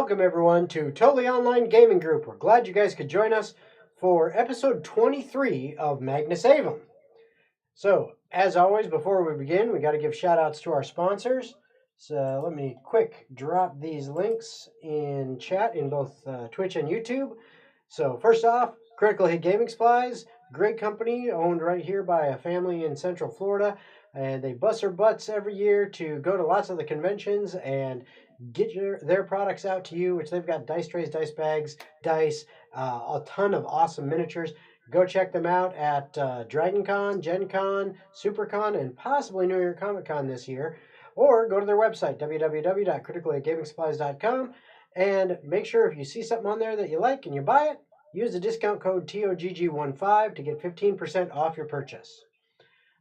Welcome, everyone, to Totally Online Gaming Group. We're glad you guys could join us for episode 23 of Magnus Aevum. So, as always, before we begin, we got to give shout-outs to our sponsors. So, let me quick drop these links in chat in both Twitch and YouTube. So, first off, Critical Hit Gaming Supplies, great company owned right here by a family in Central Florida. And they bust their butts every year to go to lots of the conventions and get their products out to you, which they've got dice trays, dice bags, dice, a ton of awesome miniatures. Go check them out at DragonCon, Gen Con, SuperCon, and possibly New York Comic Con this year. Or go to their website, www.criticalhitgamingsupplies.com, and make sure if you see something on there that you like and you buy it, use the discount code TOGG15 to get 15% off your purchase.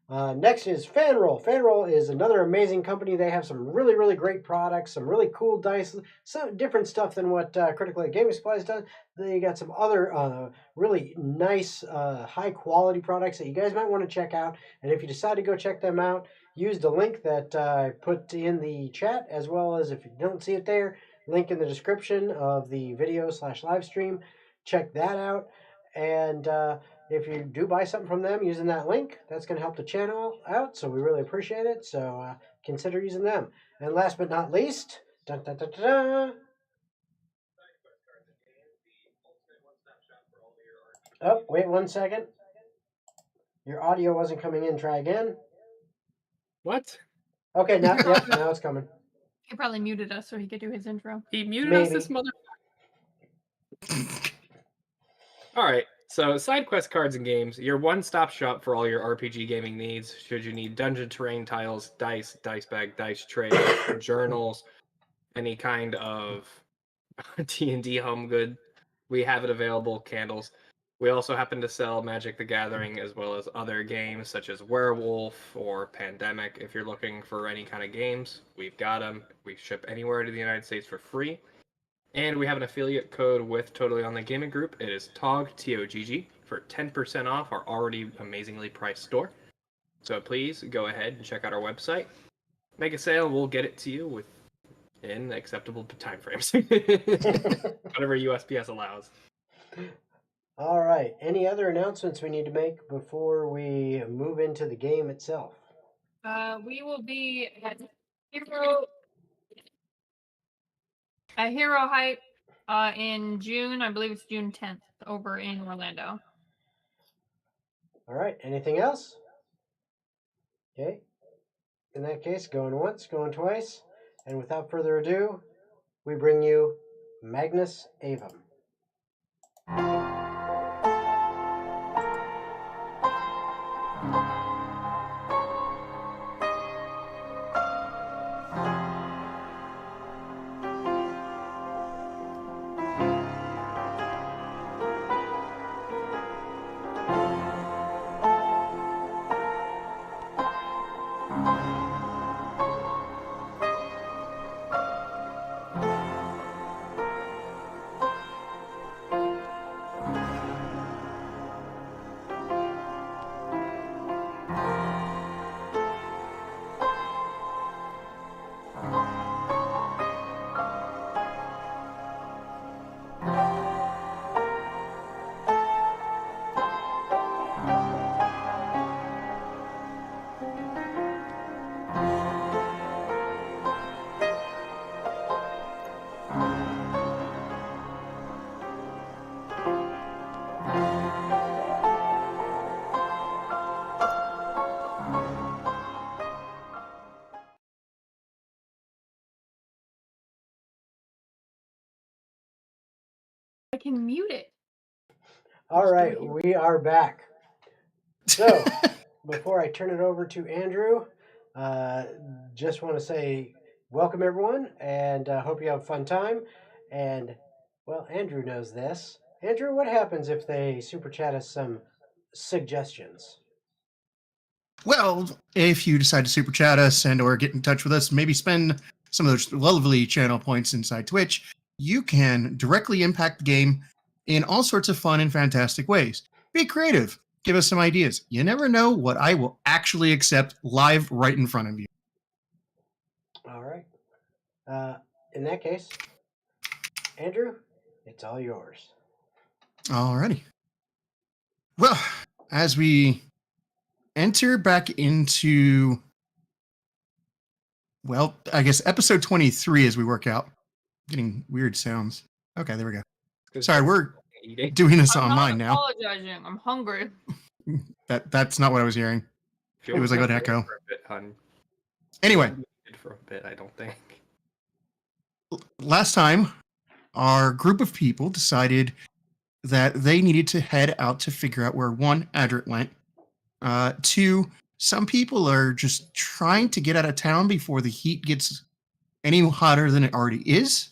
Next is Fanroll. Fanroll is another amazing company. They have some really, really great products, some really cool dice, some different stuff than what Critical Hit Gaming Supplies does. They got some other really nice, high-quality products that you guys might want to check out. And if you decide to go check them out, use the link that I put in the chat, as well as, if you don't see it there, link in the description of the video/live stream. Check that out. And if you do buy something from them using that link, that's going to help the channel out, so we really appreciate it. So consider using them. And last but not least, dun, dun, dun, dun, dun. Oh, wait 1 second. Your audio wasn't coming in. Try again. What? Okay, now it's coming. He probably muted us so he could do his intro. He muted us, this mother. All right. So, SideQuest Cards and Games, your one-stop shop for all your RPG gaming needs. Should you need dungeon terrain tiles, dice, dice bag, dice tray, journals, any kind of D&D home good, we have it available. Candles. We also happen to sell Magic the Gathering as well as other games such as Werewolf or Pandemic. If you're looking for any kind of games, we've got them. We ship anywhere to the United States for free. And we have an affiliate code with Totally Online Gaming Group. It is TOGG, T-O-G-G, for 10% off our already amazingly priced store. So please go ahead and check out our website. Make a sale, we'll get it to you within acceptable time frames. Whatever USPS allows. All right. Any other announcements we need to make before we move into the game itself? We will be at Hero Hype in June. I believe it's June 10th over in Orlando. All right. Anything else? Okay. In that case, going once, going twice. And without further ado, we bring you Magnus Aevum. I can mute it. All right, we are back. So, before I turn it over to Andrew, just want to say welcome, everyone, and hope you have a fun time. And, well, Andrew knows this. Andrew, what happens if they super chat us some suggestions? Well, if you decide to super chat us and or get in touch with us, maybe spend some of those lovely channel points inside Twitch, you can directly impact the game in all sorts of fun and fantastic ways. Be creative. Give us some ideas. You never know what I will actually accept live right in front of you. All right. In that case, Andrew, it's all yours. Alrighty. Well, as we enter back into, well, I guess episode 23 as we work out. Getting weird sounds. Okay, there we go. 'Cause Sorry, you're we're eating. doing this I'm online not now. apologizing. I'm hungry. That's not what I was hearing. If you It was wanna like an wait echo. for a bit, hun. Anyway, You won't be needed for a bit, I don't think. last time, our group of people decided that they needed to head out to figure out where one, Adrit went. Two, some people are just trying to get out of town before the heat gets any hotter than it already is.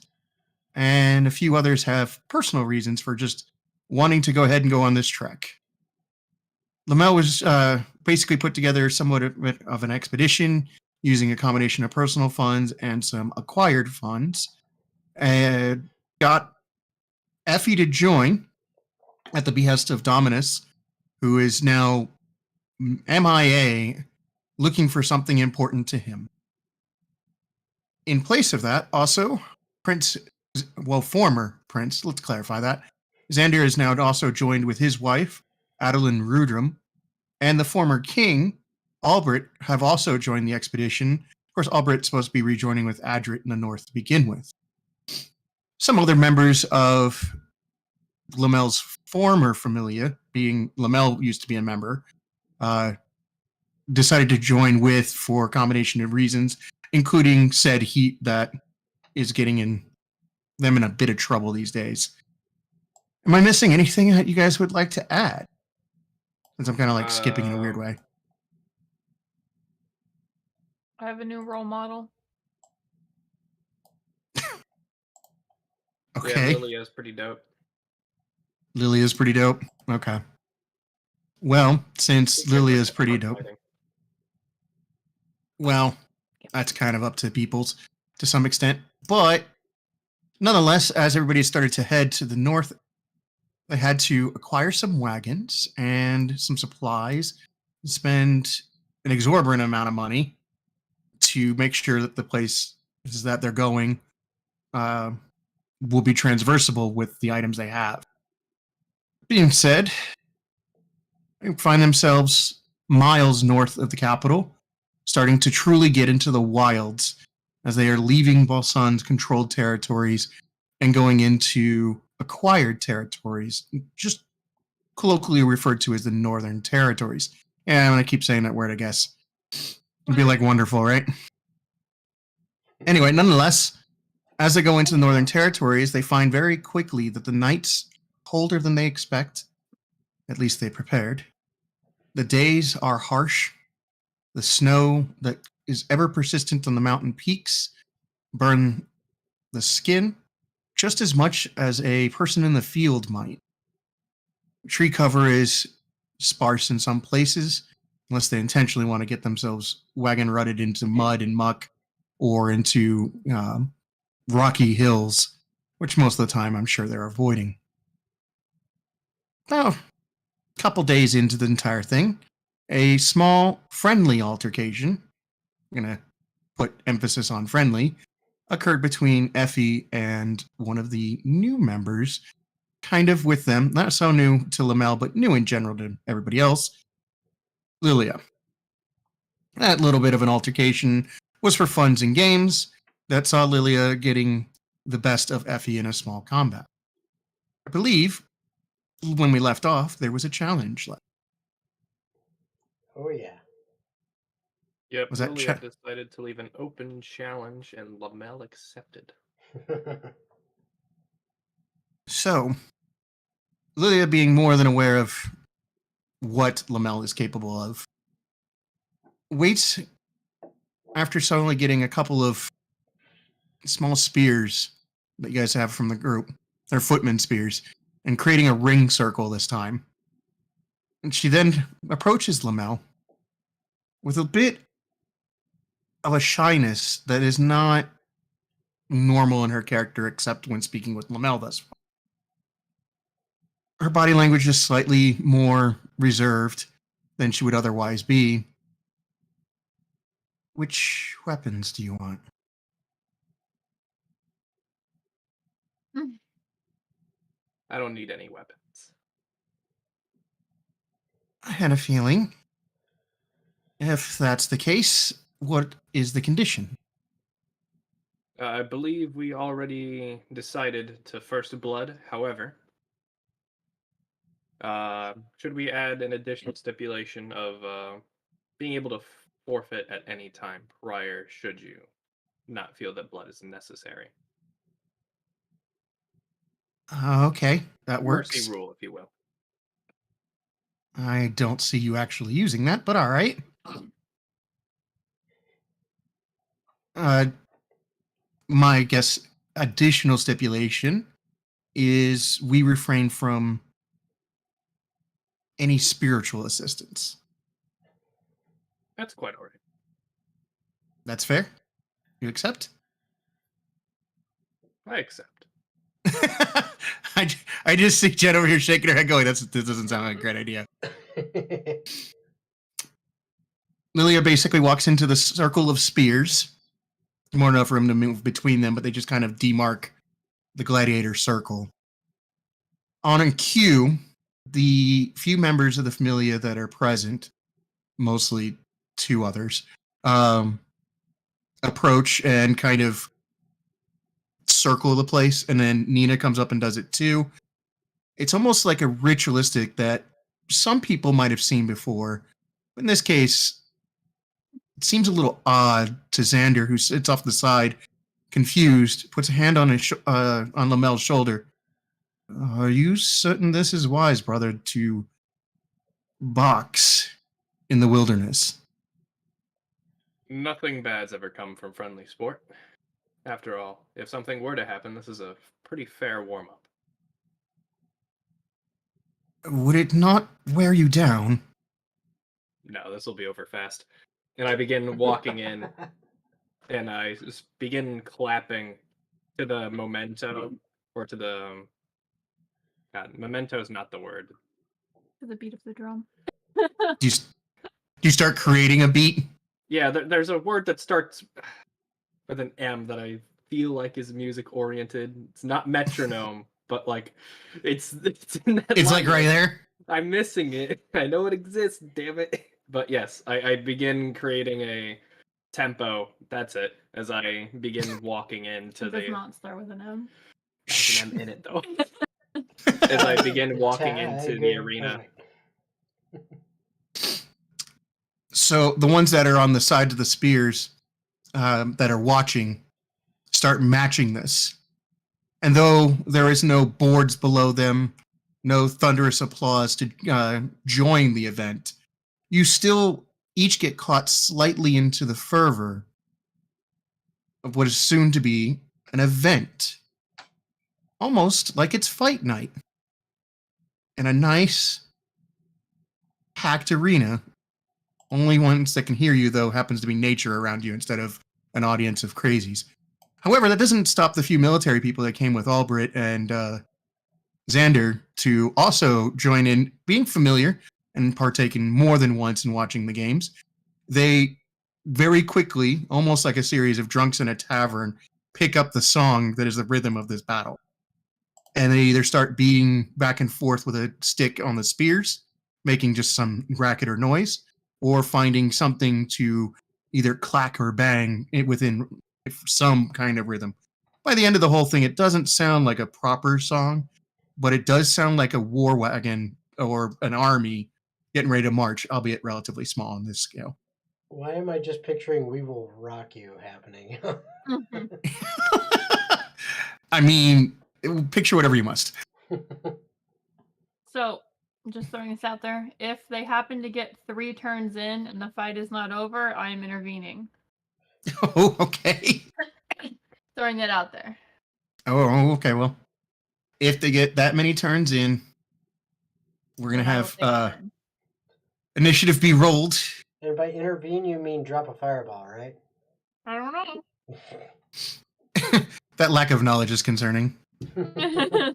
And a few others have personal reasons for just wanting to go ahead and go on this trek. Lamel was basically put together somewhat of an expedition using a combination of personal funds and some acquired funds, and got Effie to join at the behest of Dominus, who is now MIA, looking for something important to him. In place of that, also, former Prince, let's clarify that, Xander is now also joined with his wife, Adeline Rudram, and the former king, Albert, have also joined the expedition. Of course, Albert's supposed to be rejoining with Adrit in the north to begin with. Some other members of Lamel's former familia, being Lamel used to be a member, decided to join with for a combination of reasons, including said heat that is getting them in a bit of trouble these days. Am I missing anything that you guys would like to add? Since I'm kind of like skipping in a weird way. I have a new role model. Okay. Yeah, Lily is pretty dope. Lily is pretty dope. Okay. Well, since Lily is pretty dope, well, that's kind of up to people's to some extent. But nonetheless, as everybody started to head to the north, they had to acquire some wagons and some supplies, and spend an exorbitant amount of money to make sure that the place that they're going will be transversable with the items they have. Being said, they find themselves miles north of the capital, starting to truly get into the wilds as they are leaving Balsan's controlled territories and going into acquired territories, just colloquially referred to as the Northern Territories. Yeah, I'm going to keep saying that word, I guess. It'd be like wonderful, right? Anyway, nonetheless, as they go into the Northern Territories, they find very quickly that the night's colder than they expect. At least they prepared. The days are harsh. The snow that is ever persistent on the mountain peaks burn the skin just as much as a person in the field might. Tree cover is sparse in some places, unless they intentionally want to get themselves wagon rutted into mud and muck or into rocky hills, which most of the time I'm sure they're avoiding. Now, a couple days into the entire thing, a small friendly altercation, I'm going to put emphasis on friendly, occurred between Effie and one of the new members, kind of with them, not so new to Lamel, but new in general to everybody else, Lilia. That little bit of an altercation was for funs and games that saw Lilia getting the best of Effie in a small combat. I believe when we left off, there was a challenge left. Oh, yeah. Yep, Was that Lilia decided to leave an open challenge, and Lamel accepted. So, Lilia, being more than aware of what Lamel is capable of, waits after suddenly getting a couple of small spears that you guys have from the group. They're footman spears, and creating a ring circle this time. And she then approaches Lamel with a bit of a shyness that is not normal in her character, except when speaking with Lamel thus far. Her body language is slightly more reserved than she would otherwise be. Which weapons do you want? I don't need any weapons. I had a feeling. If that's the case, what is the condition? I believe we already decided to first blood. However, should we add an additional stipulation of being able to forfeit at any time prior should you not feel that blood is necessary? Okay, that Mercy works. rule, if you will. I don't see you actually using that, but all right. My guess additional stipulation is we refrain from any spiritual assistance. That's quite alright. That's fair? You accept? I accept. I just see Jen over here shaking her head going, this doesn't sound like a great idea. Lilia basically walks into the circle of spears. More enough room to move between them, but they just kind of demark the gladiator circle. On cue, the few members of the Familia that are present, mostly two others, approach and kind of circle the place, and then Nina comes up and does it too. It's almost like a ritualistic that some people might have seen before. In this case, it seems a little odd to Xander, who sits off the side, confused, puts a hand on on Lamel's shoulder. Are you certain this is wise, brother, to box in the wilderness? Nothing bad's ever come from friendly sport. After all, if something were to happen, this is a pretty fair warm-up. Would it not wear you down? No, this will be over fast. And I begin walking in, and I begin clapping to the memento, or to the... God, memento is not the word. To the beat of the drum. Do you start creating a beat? Yeah, there's a word that starts with an M that I feel like is music-oriented. It's not metronome, but like, it's in that It's line. like right there. I'm missing it. I know it exists, damn it. But yes, I begin creating a tempo. That's it. As I begin walking into It does the... not start with an M. There's an M in it, though. As I begin walking into the arena. So the ones that are on the side of the spears that are watching start matching this. And though there is no boards below them, no thunderous applause to join the event, you still each get caught slightly into the fervor of what is soon to be an event. Almost like it's fight night. In a nice, packed arena. Only ones that can hear you, though, happens to be nature around you instead of an audience of crazies. However, that doesn't stop the few military people that came with Albert and Xander to also join in, being familiar and partaking more than once in watching the games. They very quickly, almost like a series of drunks in a tavern, pick up the song that is the rhythm of this battle. And they either start beating back and forth with a stick on the spears, making just some racket or noise, or finding something to either clack or bang within some kind of rhythm. By the end of the whole thing, it doesn't sound like a proper song, but it does sound like a war wagon or an army getting ready to march, albeit relatively small on this scale. Why am I just picturing "We Will Rock You" happening? Mhm. I mean, picture whatever you must. So, just throwing this out there, if they happen to get 3 turns in and the fight is not over, I am intervening. Oh, okay. Throwing that out there. Oh, okay. Well, if they get that many turns in, we're going to then I will have take a turn. initiative be rolled. And by intervene, you mean drop a fireball, right? I don't That lack of knowledge is concerning. know.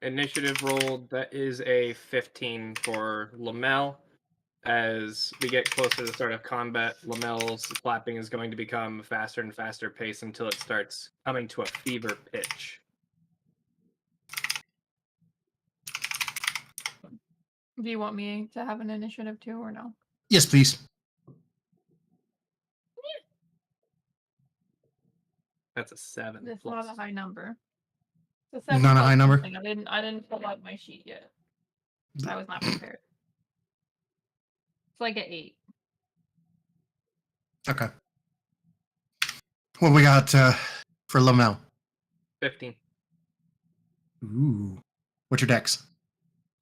Initiative rolled, that is a 15 for Lamel. as we get closer to the start of combat, Lamel's clapping is going to become faster and faster pace until it starts coming to a fever pitch. Do you want me to have an initiative too, or no? Yes, please. That's a 7. It's plus. not a high number. It's Not a high number? something. I didn't pull out my sheet yet. I was not prepared. It's like an 8. Okay. What we got for Lamel? 15. Ooh. What's your dex?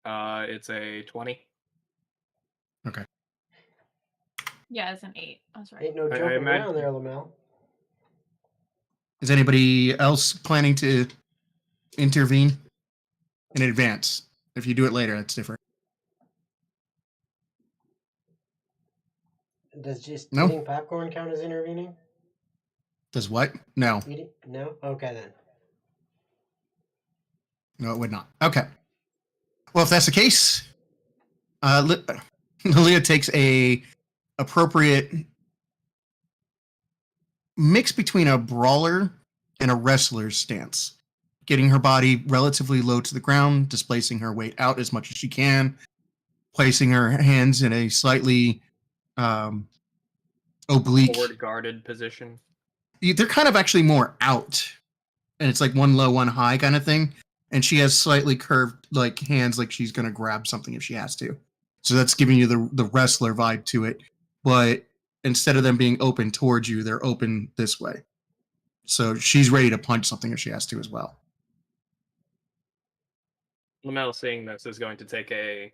It's a 20. Okay. Yeah, it's an 8. That's right. Ain't no I jumping imagine- around there, Lamel. Is anybody else planning to intervene in advance? If you do it later, that's different. Does just No. eating popcorn count as intervening? Does what? No. Eating? No? Okay then. No, it would not. Okay. Well, if that's the case, Lilia takes a appropriate mix between a brawler and a wrestler's stance, getting her body relatively low to the ground, displacing her weight out as much as she can, placing her hands in a slightly oblique. Forward guarded position. They're kind of actually more out, and it's like one low, one high kind of thing. And she has slightly curved like hands, like she's gonna grab something if she has to. So that's giving you the wrestler vibe to it. But instead of them being open towards you, they're open this way. So she's ready to punch something if she has to as well. Lamel, seeing this, is going to take a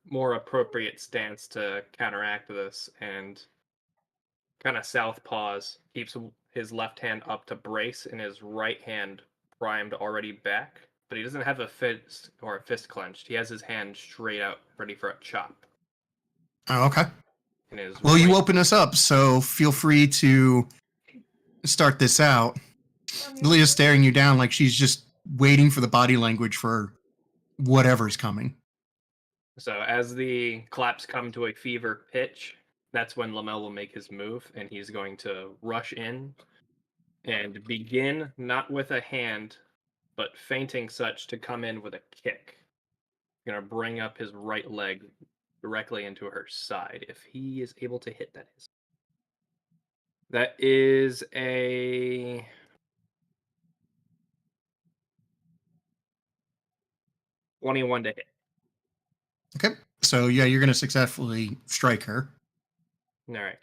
more appropriate stance to counteract this and kind of southpaws, keeps his left hand up to brace and his right hand primed already back, but he doesn't have a fist or a fist clenched. He has his hand straight out, ready for a chop. Oh, okay. In his Well, you right- open us up, so feel free to start this out. Lilia's staring you down like she's just waiting for the body language for whatever's coming. So as the claps come to a fever pitch, that's when Lamel will make his move, and he's going to rush in and begin not with a hand, but feinting such to come in with a kick. Going to bring up his right leg directly into her side. If he is able to hit, that is. That is a 21 to hit. Okay. So yeah, you're gonna successfully strike her. All right.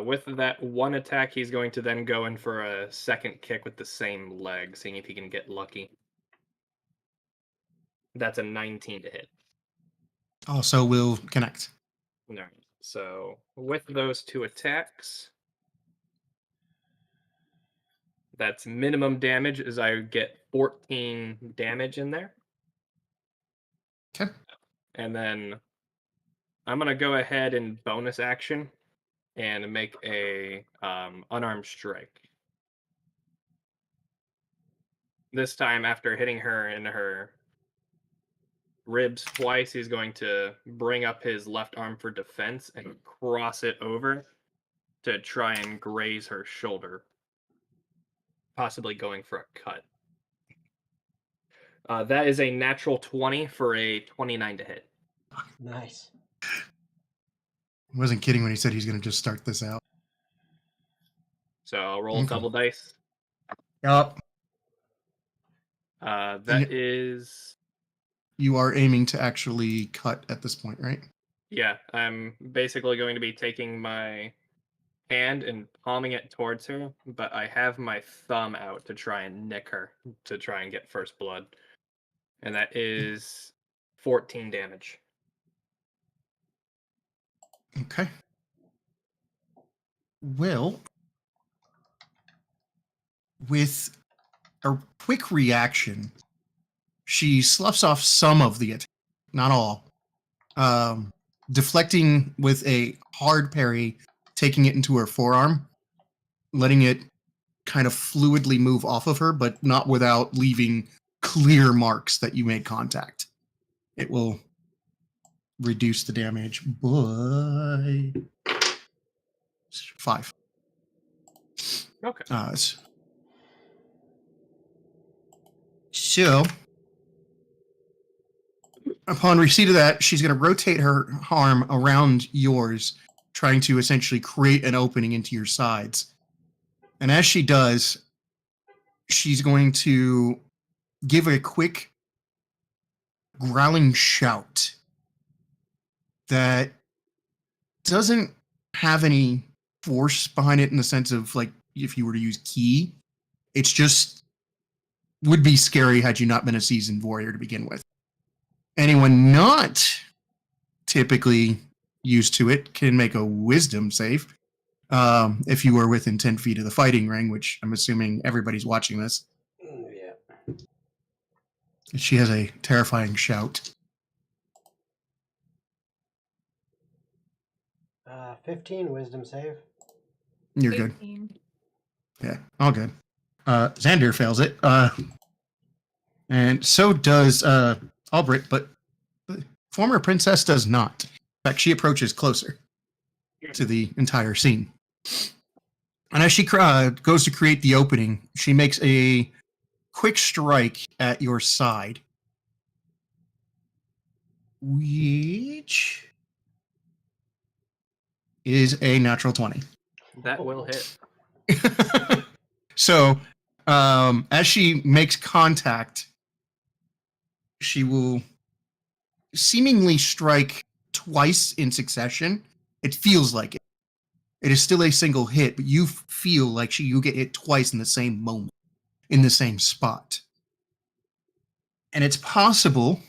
With that one attack, he's going to then go in for a second kick with the same leg, seeing if he can get lucky. That's a 19 to hit. Also will connect. All right. So with those two attacks, that's minimum damage as I get 14 damage in there. Okay. And then I'm going to go ahead and bonus action and make a unarmed strike. This time, after hitting her in her ribs twice, he's going to bring up his left arm for defense and cross it over to try and graze her shoulder, possibly going for a cut. That is a natural 20 for a 29 to hit. Nice. I wasn't kidding when he said he's gonna just start this out. So I'll roll Okay. double dice. Yup. That is... You are aiming to actually cut at this point, right? Yeah, I'm basically going to be taking my hand and palming it towards her, but I have my thumb out to try and nick her, to try and get first blood. And that is 14 damage. Okay. Well, with a quick reaction, she sloughs off some of the attack, not all. Deflecting with a hard parry, taking it into her forearm, letting it kind of fluidly move off of her, but not without leaving clear marks that you made contact. It will reduce the damage by 5. Okay. So, upon receipt of that, she's going to rotate her arm around yours, trying to essentially create an opening into your sides. And as she does, she's going to give a quick growling shout that doesn't have any force behind it in the sense of like if you were to use ki. It's just would be scary had you not been a seasoned warrior to begin with. Anyone not typically used to it can make a wisdom save. If you were within 10 feet of the fighting ring, which I'm assuming everybody's watching this. Yeah. She has a terrifying shout. 15 wisdom save. You're good. 18. Yeah, all good. Xander fails it. And so does Albrecht, but the former princess does not. In fact, she approaches closer to the entire scene. And as she goes to create the opening, she makes a quick strike at your side, which is a natural 20. That will hit. So, as she makes contact, she will seemingly strike twice in succession. It feels like it. It is still a single hit, but you feel like you get hit twice in the same moment, in the same spot. And it's possible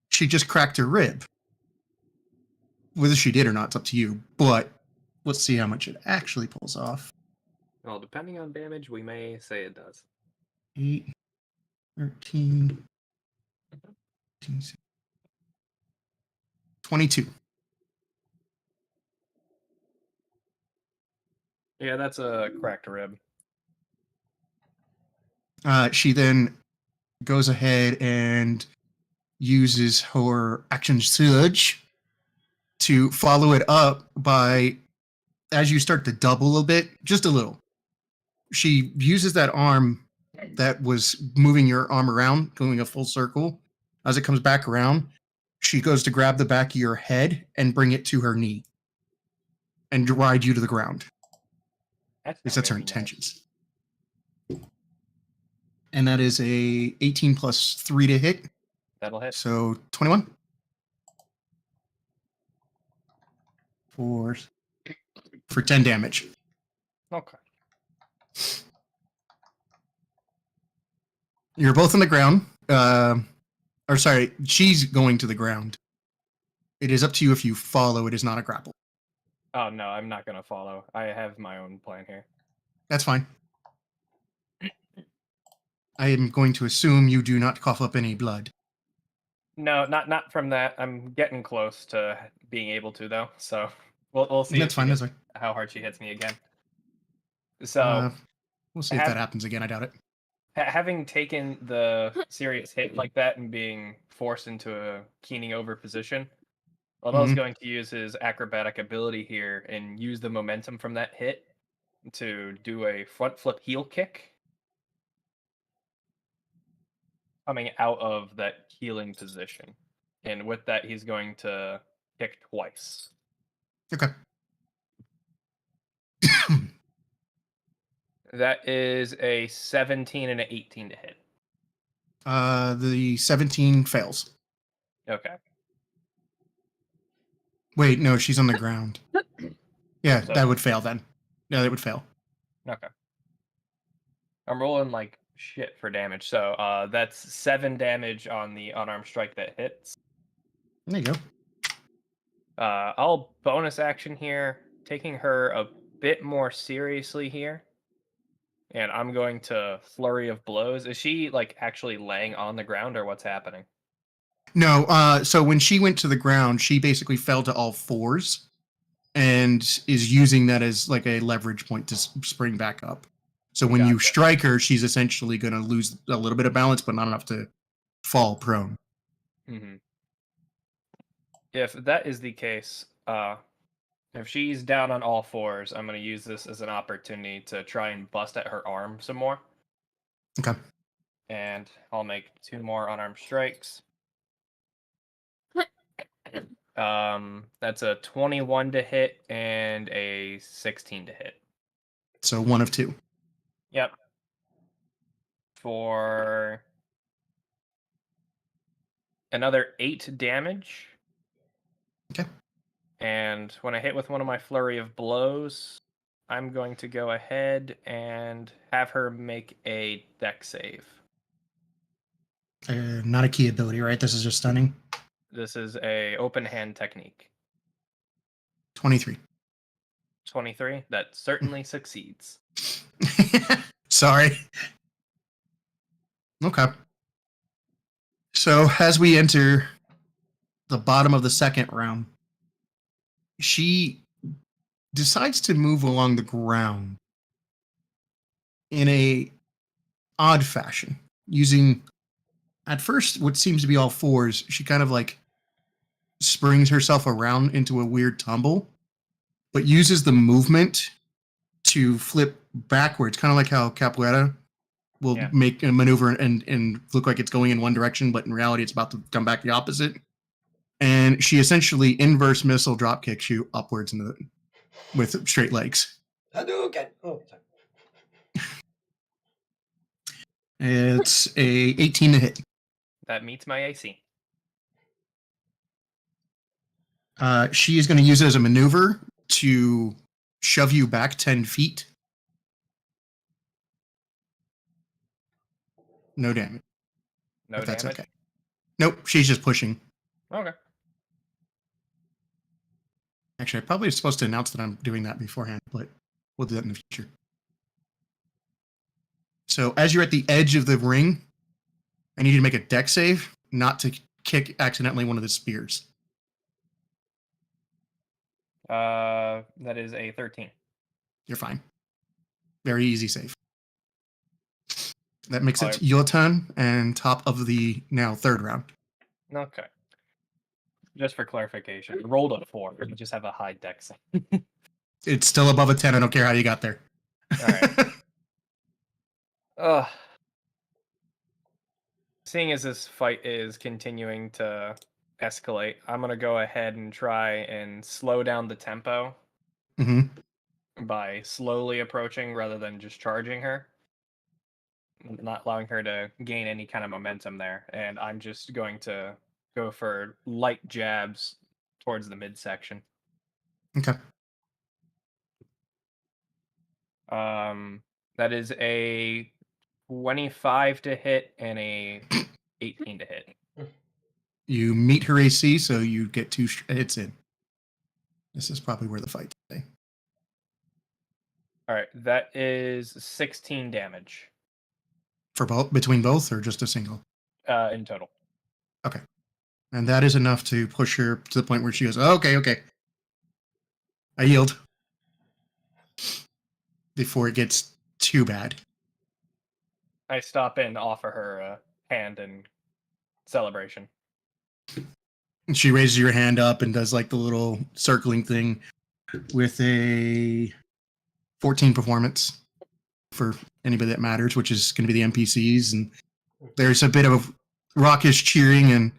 she just cracked her rib. Whether she did or not, it's up to you. But let's see how much it actually pulls off. Well, depending on damage, we may say it does. 8, 13, 15, 22. Yeah, that's a cracked rib. She then goes ahead and uses her action surge to follow it up by, as you start to double a bit, just a little. She uses that arm that was moving your arm around, going a full circle. As it comes back around, she goes to grab the back of your head and bring it to her knee and ride you to the ground. That's her intentions. And that is a 18 plus 3 to hit. That'll hit. So 21. For 10 damage. Okay. You're both on the ground. Or sorry, she's going to the ground. It is up to you if you follow. It is not a grapple. Oh, no, I'm not going to follow. I have my own plan here. That's fine. I am going to assume you do not cough up any blood. No, not from that. I'm getting close to being able to, though. So we'll see. That's fine. That's fine. How hard she hits me again. So we'll see if that happens again. I doubt it. Having taken the serious hit like that and being forced into a keening over position, Ladell's going to use his acrobatic ability here and use the momentum from that hit to do a front flip heel kick, coming out of that healing position. And with that, he's going to kick twice. Okay. That is a 17 and an 18 to hit. The 17 fails. Okay. Wait, no, she's on the ground. Yeah, So- that would fail then. Yeah, that would fail. Okay. I'm rolling like shit for damage. So that's 7 damage on the unarmed strike that hits. There you go. I'll bonus action here, taking her a bit more seriously here. And I'm going to flurry of blows. Is she like actually laying on the ground or what's happening? No, so when she went to the ground, she basically fell to all fours and is using that as like a leverage point to spring back up. So when you Gotcha. strike her, she's essentially going to lose a little bit of balance, but not enough to fall prone. Mm-hmm. If that is the case, if she's down on all fours, I'm going to use this as an opportunity to try and bust at her arm some more. Okay. And I'll make 2 more unarmed strikes. That's a 21 to hit and a 16 to hit. So 1 of 2. Yep. For another 8 damage. Okay. And when I hit with one of my flurry of blows, I'm going to go ahead and have her make a dex save. Not a key ability, right? This is just stunning. This is a open hand technique. 23. 23. That certainly succeeds. Sorry. Okay. So as we enter the bottom of the second round, she decides to move along the ground in a odd fashion, using at first what seems to be all fours. She kind of like springs herself around into a weird tumble, but uses the movement to flip backwards, kind of like how capoeira will make a maneuver and look like it's going in one direction, but in reality it's about to come back the opposite. And she essentially inverse missile drop kicks you upwards with straight legs. Hadouken! Oh, sorry. It's a 18 to hit. That meets my AC. She is going to use it as a maneuver to shove you back 10 feet. No damage. No if that's damage? okay. Nope, she's just pushing. Okay. Actually, I probably was supposed to announce that I'm doing that beforehand, but we'll do that in the future. So as you're at the edge of the ring, I need you to make a dex save, not to kick accidentally one of the spears. That is a 13. You're fine. Very easy save. That makes it your turn and top of the now third round. Okay. Just for clarification, you rolled a 4. You just have a high dex. It's still above a 10. I don't care how you got there. All right. Seeing as this fight is continuing to escalate, I'm going to go ahead and try and slow down the tempo by slowly approaching rather than just charging her. Not allowing her to gain any kind of momentum there. And I'm just going to go for light jabs towards the midsection. Okay. That is a 25 to hit and a 18 to hit. You meet her AC, so you get 2 hits in. This is probably where the fight's today. All right, that is 16 damage. For both, between both, or just a single? In total. Okay. And that is enough to push her to the point where she goes, oh, okay. I yield. Before it gets too bad. I stop and offer her a hand in celebration. And she raises your hand up and does like the little circling thing with a 14 performance for anybody that matters, which is going to be the NPCs. And there's a bit of raucous cheering, and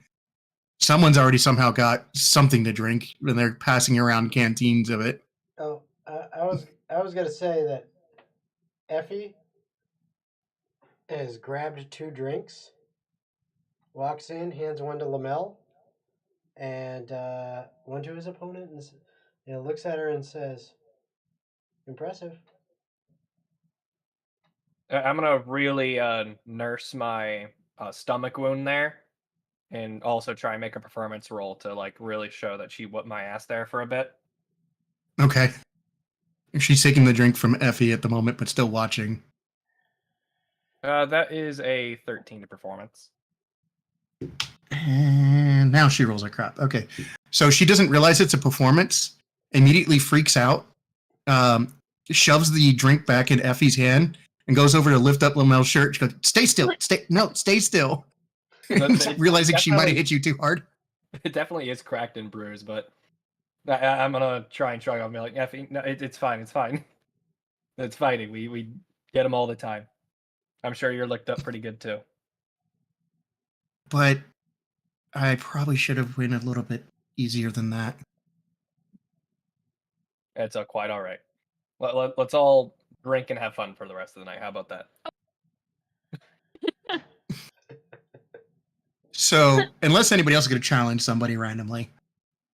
someone's already somehow got something to drink, and they're passing around canteens of it. Oh, I was gonna say that Effie has grabbed 2 drinks, walks in, hands one to Lamel, and one to his opponent, and looks at her and says, "Impressive." I'm gonna really nurse my stomach wound there, and also try and make a performance roll to like really show that she whipped my ass there for a bit. Okay. She's taking the drink from Effie at the moment, but still watching. That is a 13 to performance. And now she rolls like crap. Okay. So she doesn't realize it's a performance, immediately freaks out, shoves the drink back in Effie's hand, and goes over to lift up Lamel's shirt. She goes, stay still. Stay still. Realizing she might have hit you too hard. It definitely is cracked and bruised, but I'm gonna try and shrug. I'll be like, "Effing, no, it's fine. It's fine. It's fighting. We get them all the time. I'm sure you're licked up pretty good too." But I probably should have went a little bit easier than that. It's quite all right. Let's all drink and have fun for the rest of the night. How about that? So, unless anybody else is going to challenge somebody randomly,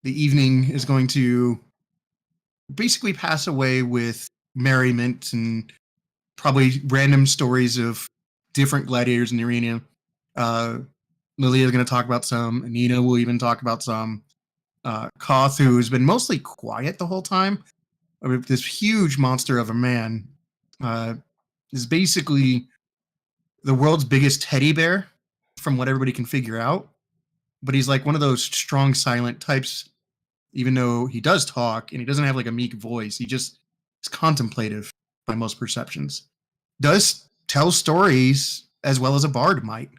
the evening is going to basically pass away with merriment and probably random stories of different gladiators in the arena. Lilia is going to talk about some. Nina will even talk about some. Koth, who's been mostly quiet the whole time, this huge monster of a man, is basically the world's biggest teddy bear, from what everybody can figure out. But he's like one of those strong, silent types. Even though he does talk and he doesn't have like a meek voice, he just is contemplative by most perceptions. Does tell stories as well as a bard might.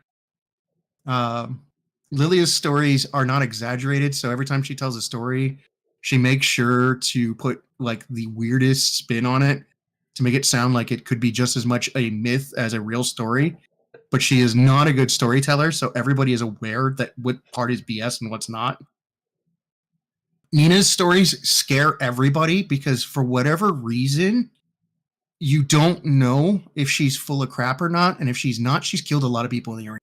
Lilia's stories are not exaggerated, so every time she tells a story, she makes sure to put like the weirdest spin on it to make it sound like it could be just as much a myth as a real story. But she is not a good storyteller, so everybody is aware that what part is BS and what's not. Nina's stories scare everybody because for whatever reason, you don't know if she's full of crap or not, and if she's not, she's killed a lot of people in the arena.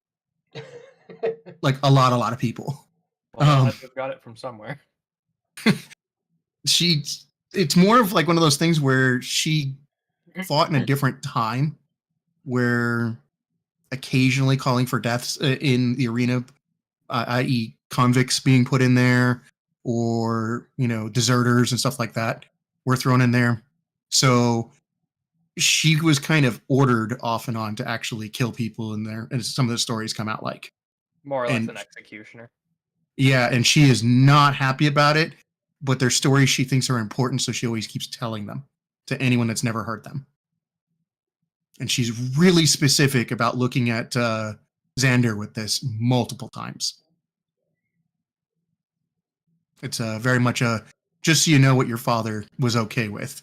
Like a lot of people. Well, I've got it from somewhere. It's more of like one of those things where she fought in a different time, where occasionally calling for deaths in the arena, i.e., convicts being put in there, or deserters and stuff like that, were thrown in there. So she was kind of ordered off and on to actually kill people in there, and some of the stories come out like more or less an executioner. Yeah, and she is not happy about it, but they're stories she thinks are important, so she always keeps telling them to anyone that's never heard them. And she's really specific about looking at Xander with this multiple times. It's very much a just so you know what your father was okay with.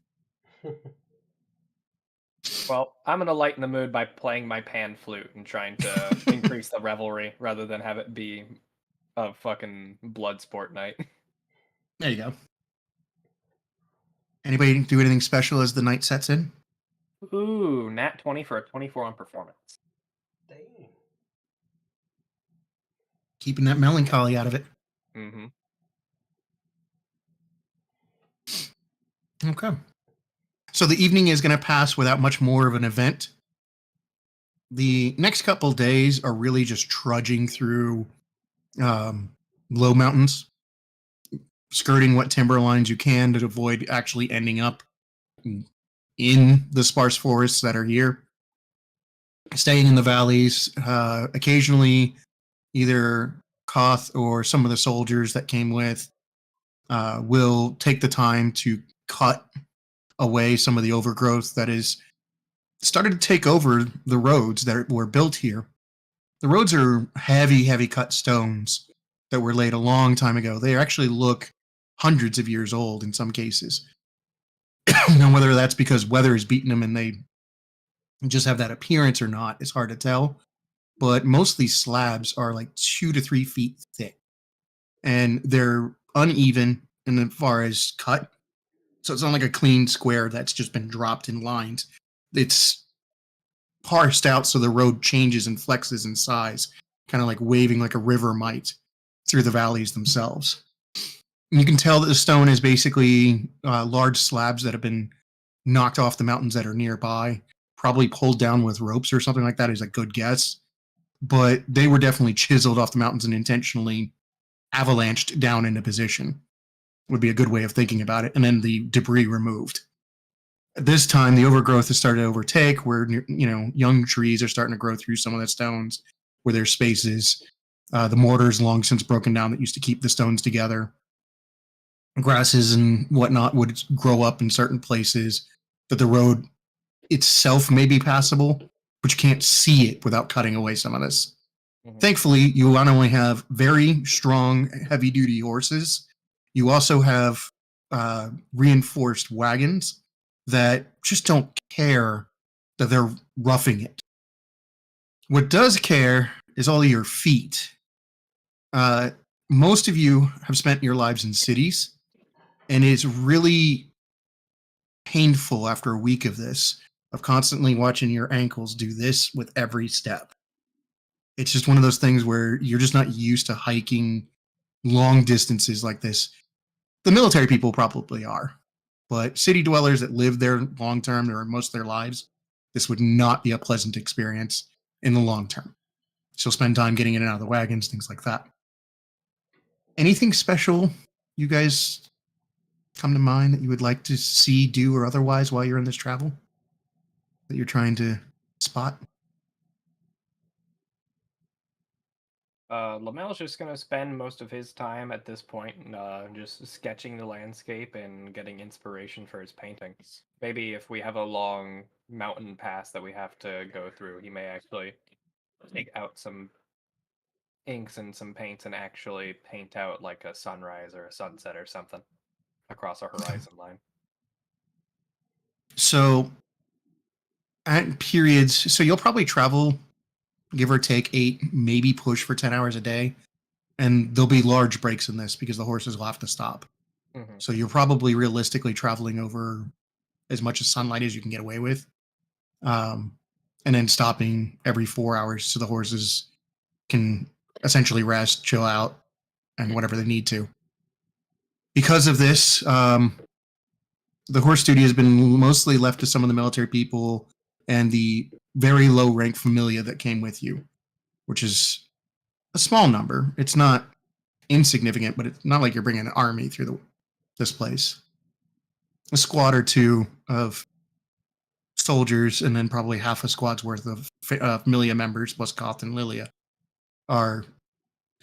Well, I'm going to lighten the mood by playing my pan flute and trying to increase the revelry rather than have it be a fucking blood sport night. There you go. Anybody do anything special as the night sets in? Ooh, nat 20 for a 24 on performance. Dang. Keeping that melancholy out of it. Mm-hmm. Okay. So the evening is going to pass without much more of an event. The next couple days are really just trudging through low mountains, skirting what timberlines you can to avoid actually ending up in the sparse forests that are here. Staying in the valleys, occasionally either Koth or some of the soldiers that came with will take the time to cut away some of the overgrowth that is started to take over the roads that were built here. The roads are heavy cut stones that were laid a long time ago. They actually look hundreds of years old in some cases. Now, whether that's because weather has beaten them and they just have that appearance or not is hard to tell. But most of these slabs are like 2 to 3 feet thick, and they're uneven in as far as cut. So it's not like a clean square that's just been dropped in lines. It's parsed out so the road changes and flexes in size, kind of like waving like a river might through the valleys themselves. And you can tell that the stone is basically large slabs that have been knocked off the mountains that are nearby, probably pulled down with ropes or something like that is a good guess. But they were definitely chiseled off the mountains and intentionally avalanched down into position. Would be a good way of thinking about it. And then the debris removed. At this time, the overgrowth has started to overtake, where young trees are starting to grow through some of the stones where there's spaces. The mortar's long since broken down that used to keep the stones together. Grasses and whatnot would grow up in certain places that the road itself may be passable, but you can't see it without cutting away some of this. Thankfully, you not only have very strong, heavy-duty horses, you also have reinforced wagons that just don't care that they're roughing it. What does care is all your feet. Most of you have spent your lives in cities, and it's really painful after a week of this, of constantly watching your ankles do this with every step. It's just one of those things where you're just not used to hiking long distances like this. The military people probably are, but city dwellers that live there long term or most of their lives, this would not be a pleasant experience in the long term. So spend time getting in and out of the wagons, things like that. Anything special you guys come to mind that you would like to see, do, or otherwise while you're in this travel that you're trying to spot? Lamel's just going to spend most of his time at this point just sketching the landscape and getting inspiration for his paintings. Maybe if we have a long mountain pass that we have to go through, he may actually take out some inks and some paints and actually paint out like a sunrise or a sunset or something across a horizon line. So at periods, so you'll probably travel, give or take 8, maybe push for 10 hours a day. And there'll be large breaks in this because the horses will have to stop. Mm-hmm. So you're probably realistically traveling over as much as sunlight as you can get away with. And then stopping every 4 hours so the horses can essentially rest, chill out, and whatever they need to. Because of this, the horse duty has been mostly left to some of the military people and the very low rank familia that came with you, which is a small number. It's not insignificant, but it's not like you're bringing an army through this place. A squad or two of soldiers, and then probably half a squad's worth of familia members, plus Koth and Lilia, are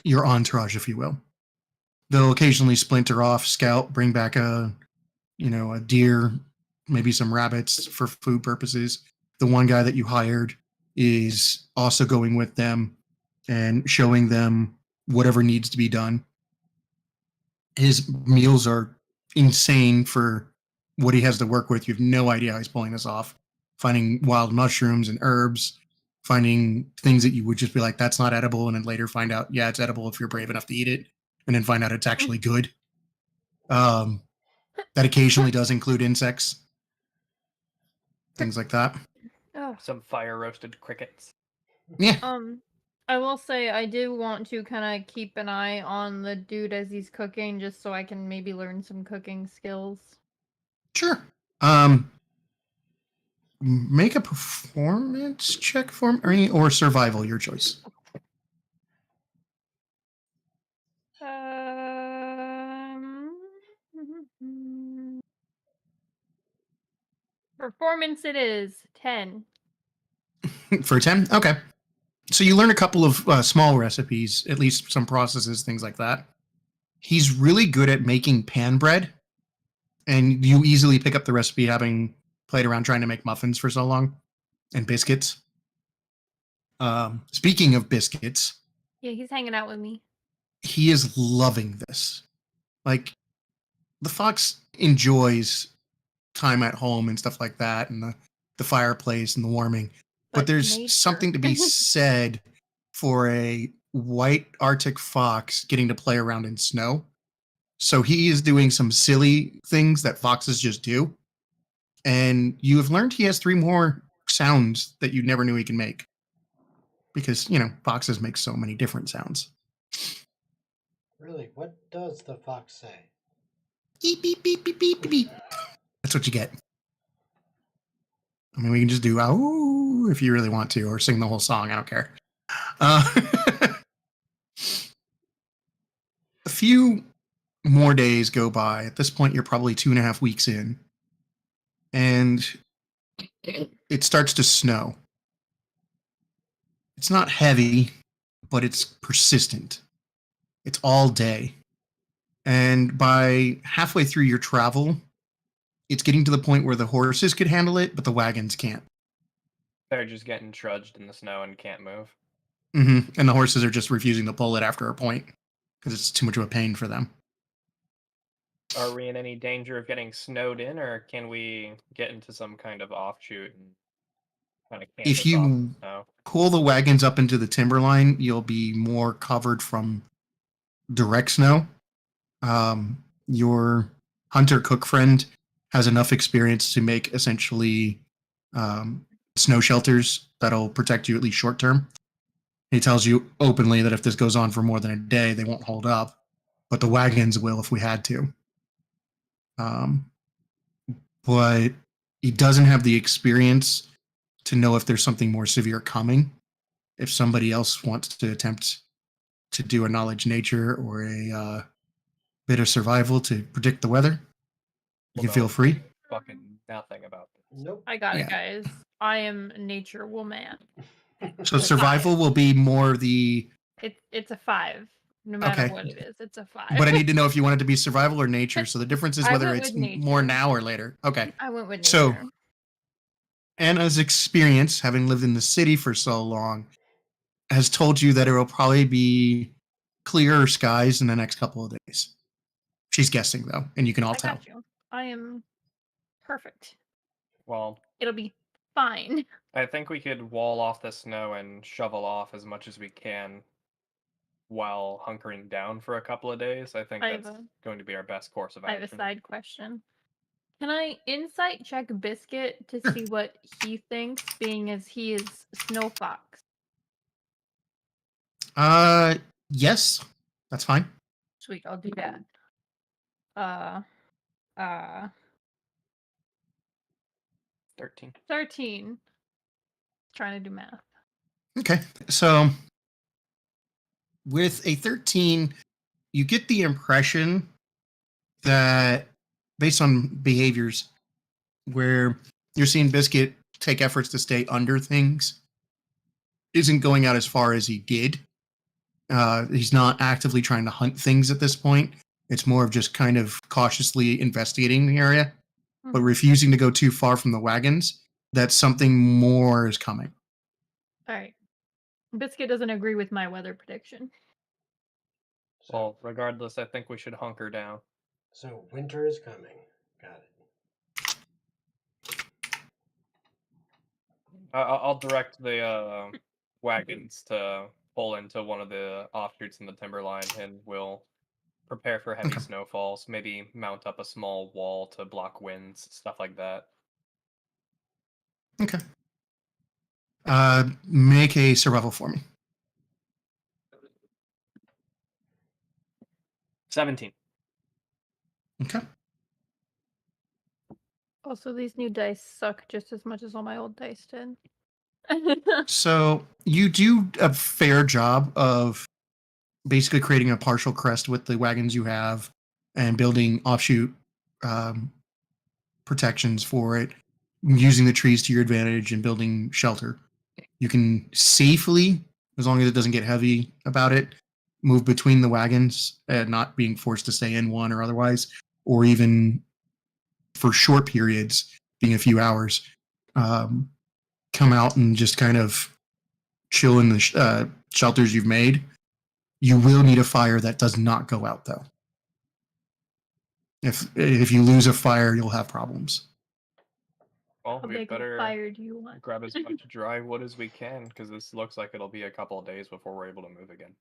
your entourage, if you will. They'll occasionally splinter off, scout, bring back a deer, maybe some rabbits for food purposes. The one guy that you hired is also going with them and showing them whatever needs to be done. His meals are insane for what he has to work with. You have no idea how he's pulling this off. Finding wild mushrooms and herbs, finding things that you would just be like, that's not edible, and then later find out, yeah, it's edible if you're brave enough to eat it, and then find out it's actually good. That occasionally does include insects, things like that. Oh. Some fire roasted crickets. Yeah. I will say I do want to kind of keep an eye on the dude as he's cooking, just so I can maybe learn some cooking skills. Sure. Make a performance check for me, or survival, your choice. Performance it is 10. For 10? Okay. So you learn a couple of small recipes, at least some processes, things like that. He's really good at making pan bread, and you easily pick up the recipe having played around trying to make muffins for so long, and biscuits. Speaking of biscuits, Yeah, he's hanging out with me. he is loving this. Like, the fox enjoys time at home and stuff like that, and the fireplace and the warming. But there's nature. something to be said for a white Arctic fox getting to play around in snow. So he is doing some silly things that foxes just do. And you have learned he has 3 more sounds that you never knew he can make. Because, foxes make so many different sounds. Really? What does the fox say? Beep, beep, beep, beep, beep, beep, beep. That's what you get. I mean, we can just do "ow" if you really want to, or sing the whole song. I don't care. A few more days go by. At this point, you're probably 2.5 weeks in, and it starts to snow. It's not heavy, but it's persistent. It's all day. And by halfway through your travel, it's getting to the point where the horses could handle it, but the wagons can't. They're just getting trudged in the snow and can't move. And the horses are just refusing to pull it after a point because it's too much of a pain for them. Are we in any danger of getting snowed in, or can we get into some kind of offshoot and kind of camp If us off you the snow? pull the wagons up into the timberline, you'll be more covered from direct snow. Your hunter cook friend has enough experience to make essentially snow shelters that'll protect you at least short term. He tells you openly that if this goes on for more than a day, they won't hold up, but the wagons will if we had to. But he doesn't have the experience to know if there's something more severe coming. If somebody else wants to attempt to do a knowledge nature or a bit of survival to predict the weather, you can feel free. Fucking nothing about this. Nope. I got Yeah. it, guys. I am nature woman. So survival will be more the. It's a 5, no matter Okay. what it is. It's a 5. But I need to know if you want it to be survival or nature. So the difference is I whether went it's with more nature. now or later. Okay. I went with nature. So Anna's experience, having lived in the city for so long, has told you that it will probably be clearer skies in the next couple of days. She's guessing though, and you can all I tell. got you. I am perfect. Well, It'll be fine. I think we could wall off the snow and shovel off as much as we can while hunkering down for a couple of days. I think I have that's a- going to be our best course of I have a action. side question. Can I insight check Biscuit to see what he thinks, being as he is Snow Fox? Yes, that's fine. Sweet, I'll do that. 13. 13. Trying to do math. Okay, so with a 13, you get the impression that based on behaviors where you're seeing Biscuit take efforts to stay under things, isn't going out as far as he did. He's not actively trying to hunt things at this point. It's more of just kind of cautiously investigating the area, but refusing to go too far from the wagons. That something more is coming. All right. Biscuit doesn't agree with my weather prediction. Well, regardless, I think we should hunker down. So winter is coming. Got it. I'll direct the wagons to pull into one of the offshoots in the timberline, and we'll prepare for heavy Okay. snowfalls. Maybe mount up a small wall to block winds, stuff like that. Okay. Make a survival for me. 17. Okay. Also, these new dice suck just as much as all my old dice did. So you do a fair job of basically creating a partial crest with the wagons you have and building offshoot protections for it, using the trees to your advantage and building shelter. You can safely, as long as it doesn't get heavy about it, move between the wagons and not being forced to stay in one or otherwise, or even for short periods, being a few hours, come out and just kind of chill in the shelters you've made. You will need a fire that does not go out, though. If you lose a fire, you'll have problems. Well, How we big of a better fire do you want? grab as much dry wood as we can, because this looks like it'll be a couple of days before we're able to move again.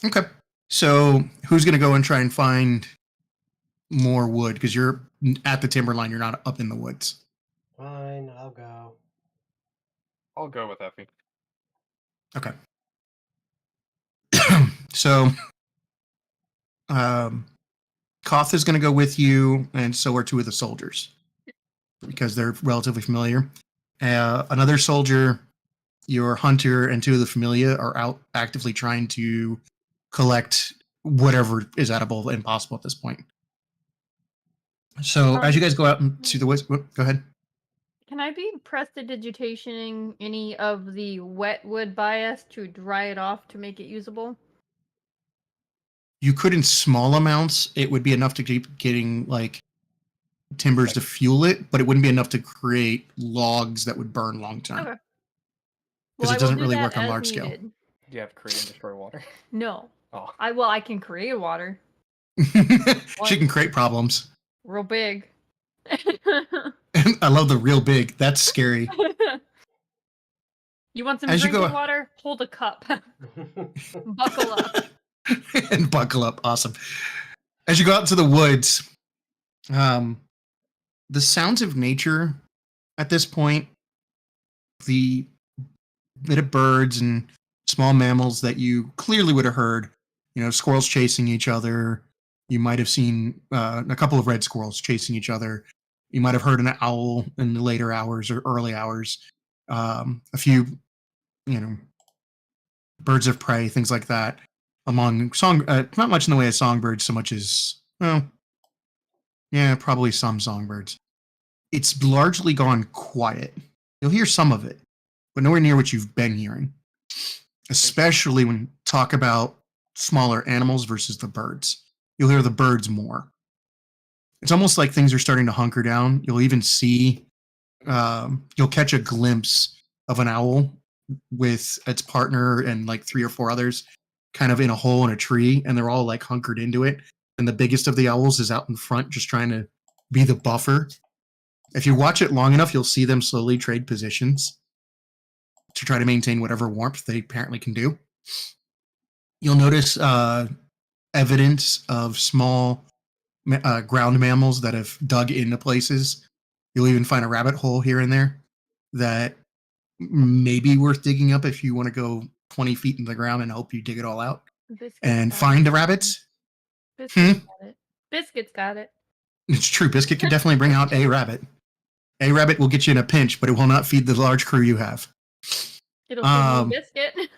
Okay. So who's going to go and try and find more wood? Because you're at the timberline, you're not up in the woods. Fine, I'll go. I'll go with Effie. Okay. So Koth is going to go with you, and so are two of the soldiers because they're relatively familiar. Another soldier, your hunter, and two of the familia are out actively trying to collect whatever is edible and possible at this point. So as you guys go out into the woods, go ahead. Can I be prestidigitationing any of the wet wood bias to dry it off to make it usable? You could in small amounts. It would be enough to keep getting like timbers to fuel it, but it wouldn't be enough to create logs that would burn long term. Okay. Because Well, it doesn't I will really do work that on as large scale. needed. Do you have to create and destroy water? No. Oh. I can create water. She can create problems. Real big. I love the real big. That's scary. You want some As you drinking go- water? Hold a cup. Buckle up. And buckle up. Awesome. As you go out into the woods, the sounds of nature at this point, the bit of birds and small mammals that you clearly would have heard, squirrels chasing each other. You might have seen a couple of red squirrels chasing each other. You might have heard an owl in the later hours or early hours. A few, birds of prey, things like that. Among not much in the way of songbirds, so much as, probably some songbirds. It's largely gone quiet. You'll hear some of it, but nowhere near what you've been hearing. Especially when talk about smaller animals versus the birds. You'll hear the birds more. It's almost like things are starting to hunker down. You'll even see, you'll catch a glimpse of an owl with its partner and like 3 or 4 others kind of in a hole in a tree, and they're all like hunkered into it. And the biggest of the owls is out in front just trying to be the buffer. If you watch it long enough, you'll see them slowly trade positions to try to maintain whatever warmth they apparently can do. You'll notice evidence of small ground mammals that have dug into places. You'll even find a rabbit hole here and there that may be worth digging up if you want to go 20 feet in the ground and hope you dig it all out Biscuit's and got find it. the rabbits. Biscuit's got it. Biscuit's got it. It's true. Biscuit can definitely bring out a rabbit. A rabbit will get you in a pinch, but it will not feed the large crew you have. It'll feed me Biscuit.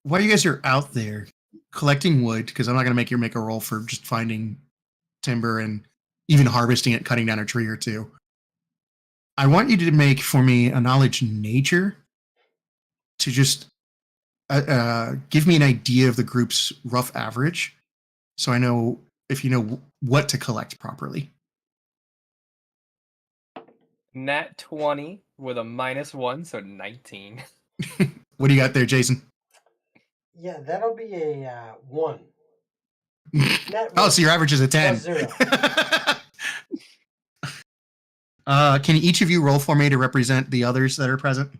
While you guys are out there collecting wood, because I'm not going to make you make a roll for just finding timber and even harvesting it, cutting down a tree or two. I want you to make for me a knowledge nature to just give me an idea of the group's rough average, so I know if you know what to collect properly. Nat 20 with a -1, so 19. What do you got there, Jason? Yeah, that'll be a 1. Oh, so your average is a 10. +0. Can each of you roll for me to represent the others that are present?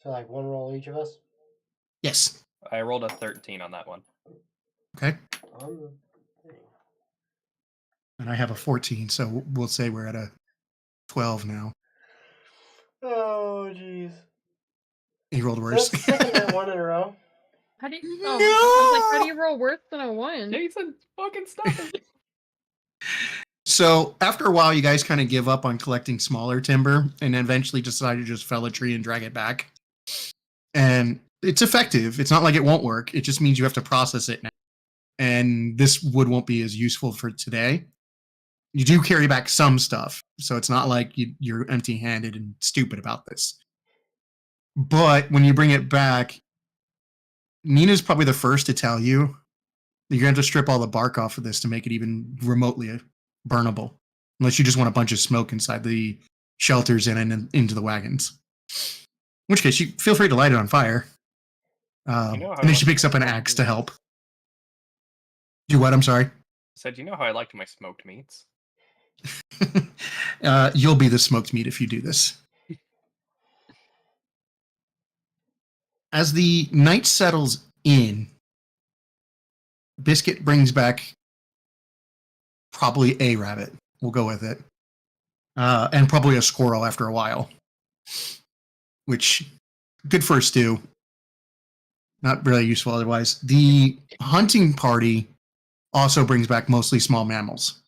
So like one roll each of us? Yes. I rolled a 13 on that one. Okay. On the thing. And I have a 14, so we'll say we're at a 12 now. Oh, jeez. He rolled So worse. that's the second that one in a row. How do you? Oh, I was like, how do you roll worse than a 1? Jason, fucking stop it. So after a while, you guys kind of give up on collecting smaller timber and eventually decide to just fell a tree and drag it back. And it's effective. It's not like it won't work. It just means you have to process it now. And this wood won't be as useful for today. You do carry back some stuff, so it's not like you're empty-handed and stupid about this. But when you bring it back, Nina's probably the first to tell you that you're going to have to strip all the bark off of this to make it even remotely burnable, unless you just want a bunch of smoke inside the shelters and into the wagons. In which case, you feel free to light it on fire. And then she picks up an axe to help. Do what? I'm sorry. Said, you know how I liked my smoked meats? You'll be the smoked meat if you do this. As the night settles in, Biscuit brings back probably a rabbit. We'll go with it. And probably a squirrel after a while. Which, good for a stew. Not really useful otherwise. The hunting party also brings back mostly small mammals.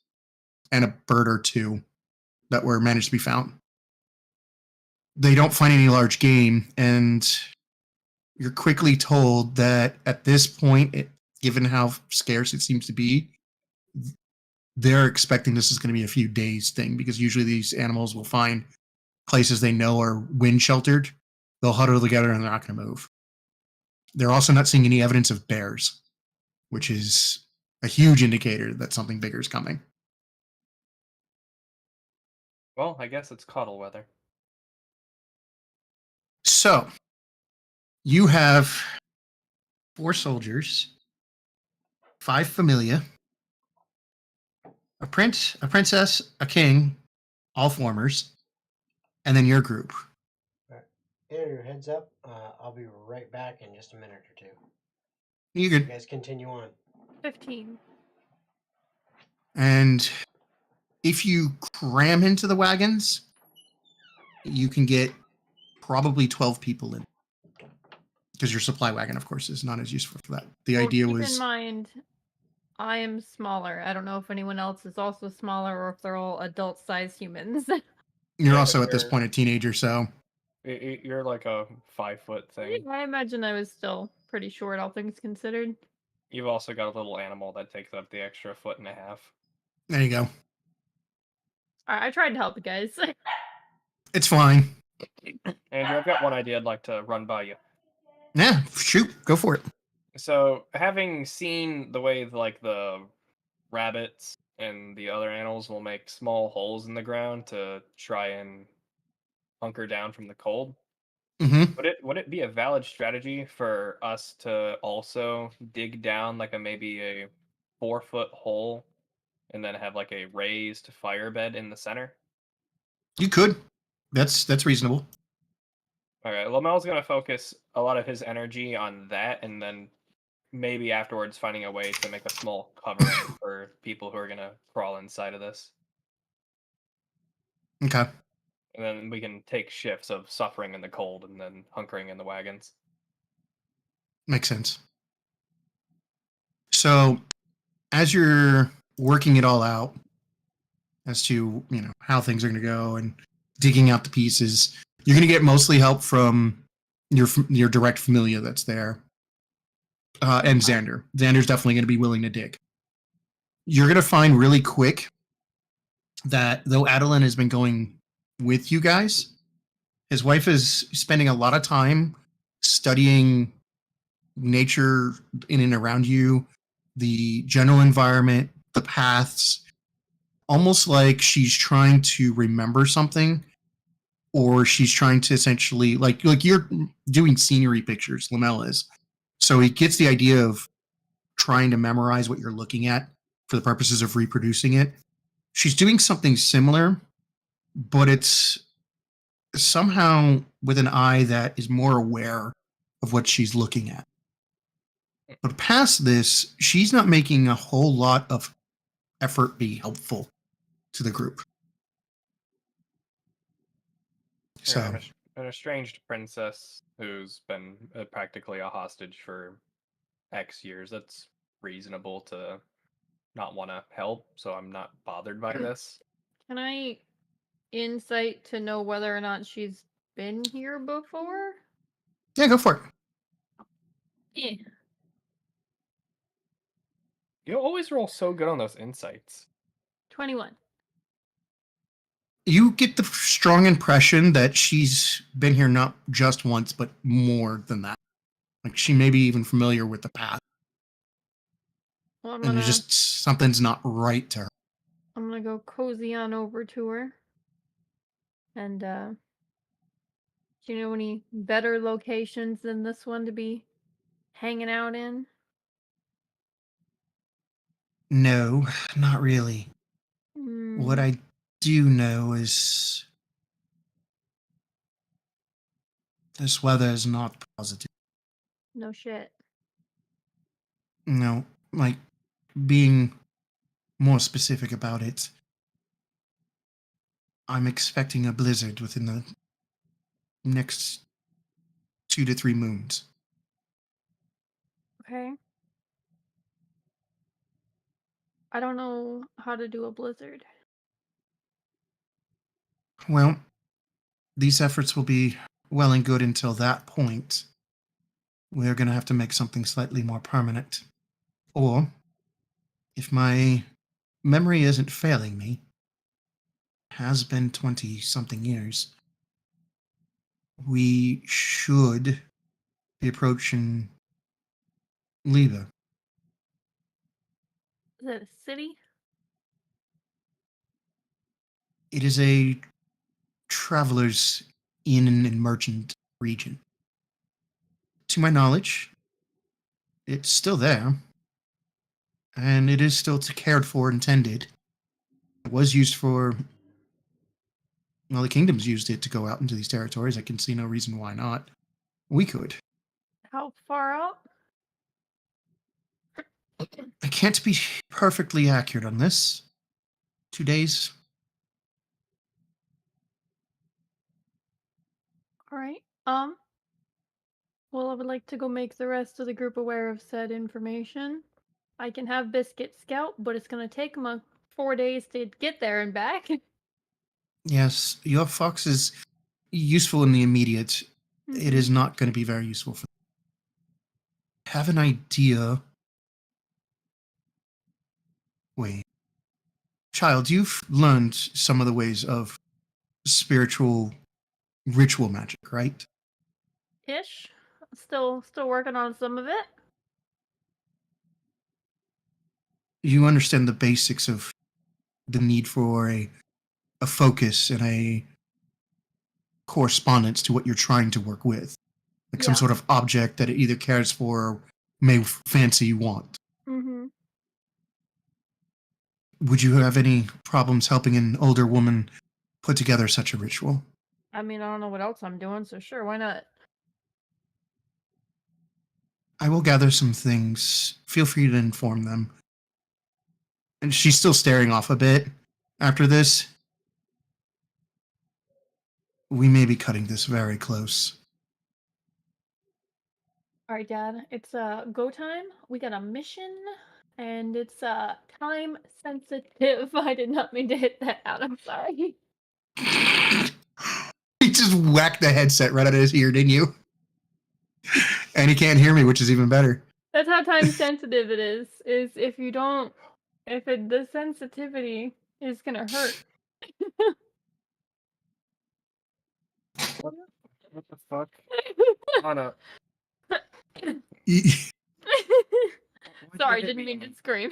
And a bird or two that were managed to be found. They don't find any large game, and you're quickly told that at this point, given how scarce it seems to be, they're expecting this is going to be a few days thing, because usually these animals will find places they know are wind sheltered. They'll huddle together and they're not going to move. They're also not seeing any evidence of bears, which is a huge indicator that something bigger is coming. Well, I guess it's cuddle weather. So you have 4 soldiers, 5 familia, a prince, a princess, a king, all formers, and then your group. Andrew, heads up. I'll be right back in just a minute or two. You You good? guys continue on. 15. And if you cram into the wagons, you can get probably 12 people in. Because your supply wagon, of course, is not as useful for that. The Well, idea keep was in mind, I am smaller. I don't know if anyone else is also smaller or if they're all adult-sized humans. you're Yeah, also but at this point a teenager, so You're like a 5-foot thing. I imagine I was still pretty short, all things considered. You've also got a little animal that takes up the extra 1.5 feet. there you go. I tried to help you guys. It's fine. Andrew, I've got one idea I'd like to run by you. Yeah, shoot, go for it. So, having seen the way like the rabbits and the other animals will make small holes in the ground to try and hunker down from the cold, Mm-hmm. would it be a valid strategy for us to also dig down like maybe a 4-foot hole and then have like a raised fire bed in the center? You could. That's reasonable. Okay, Lamel's gonna focus a lot of his energy on that, and then maybe afterwards finding a way to make a small covering for people who are gonna crawl inside of this. Okay. And then we can take shifts of suffering in the cold and then hunkering in the wagons. Makes sense. So as you're working it all out as to, how things are gonna go and digging out the pieces, you're gonna get mostly help from your direct familia that's there. And Xander. Xander's definitely gonna be willing to dig. You're gonna find really quick that though Adeline has been going with you guys, his wife is spending a lot of time studying nature in and around you, the general environment, the paths, almost like she's trying to remember something, or she's trying to essentially like you're doing scenery pictures, Lamel is. So he gets the idea of trying to memorize what you're looking at for the purposes of reproducing it. She's doing something similar, but it's somehow with an eye that is more aware of what she's looking at. But past this, she's not making a whole lot of effort be helpful to the group. So, An estranged princess who's been practically a hostage for X years. That's reasonable to not want to help, so I'm not bothered by this. Can I insight to know whether or not she's been here before? yeah, go for it. Yeah. You always roll so good on those insights. 21. You get the strong impression that she's been here not just once, but more than that. Like she may be even familiar with the path. Well, And it's just something's not right to her. I'm gonna go cozy on over to her. And do you know any better locations than this one to be hanging out in? No, not really. What Hmm. I do know is this weather is not positive. No shit. No, like being more specific about it, I'm expecting a blizzard within the next 2 to 3 moons. Okay. I don't know how to do a blizzard. Well, these efforts will be well and good until that point. We're going to have to make something slightly more permanent. Or, if my memory isn't failing me, has been 20 something years, we should be approaching Liba. Is that a city? It is a traveler's inn and merchant region. To my knowledge, it's still there, and it is still cared for and tended. It was used for, well, the kingdoms used it to go out into these territories. I can see no reason why not. We could. How far out? I can't be perfectly accurate on this. 2 days. All right. Well, I would like to go make the rest of the group aware of said information. I can have Biscuit scout, but it's gonna take him 4 days to get there and back. Yes, your fox is useful in the immediate. It is not going to be very useful for. Have an idea. Wait. Child, you've learned some of the ways of spiritual ritual magic, right? Ish. Still working on some of it. You understand the basics of the need for a focus and a correspondence to what you're trying to work with. Like some Yeah. sort of object that it either cares for or may fancy you want. Mm-hmm. Would you have any problems helping an older woman put together such a ritual? I mean, I don't know what else I'm doing, so sure, why not? I will gather some things. Feel free to inform them. And she's still staring off a bit after this. We may be cutting this very close. All right, Dad. It's go time. We got a mission, and it's time sensitive. I did not mean to hit that out. I'm sorry. He just whacked the headset right out of his ear, didn't you? And he can't hear me, which is even better. That's how time sensitive it is. Is if you don't, the sensitivity is gonna hurt. What the fuck? Anna. I Sorry, didn't mean to scream.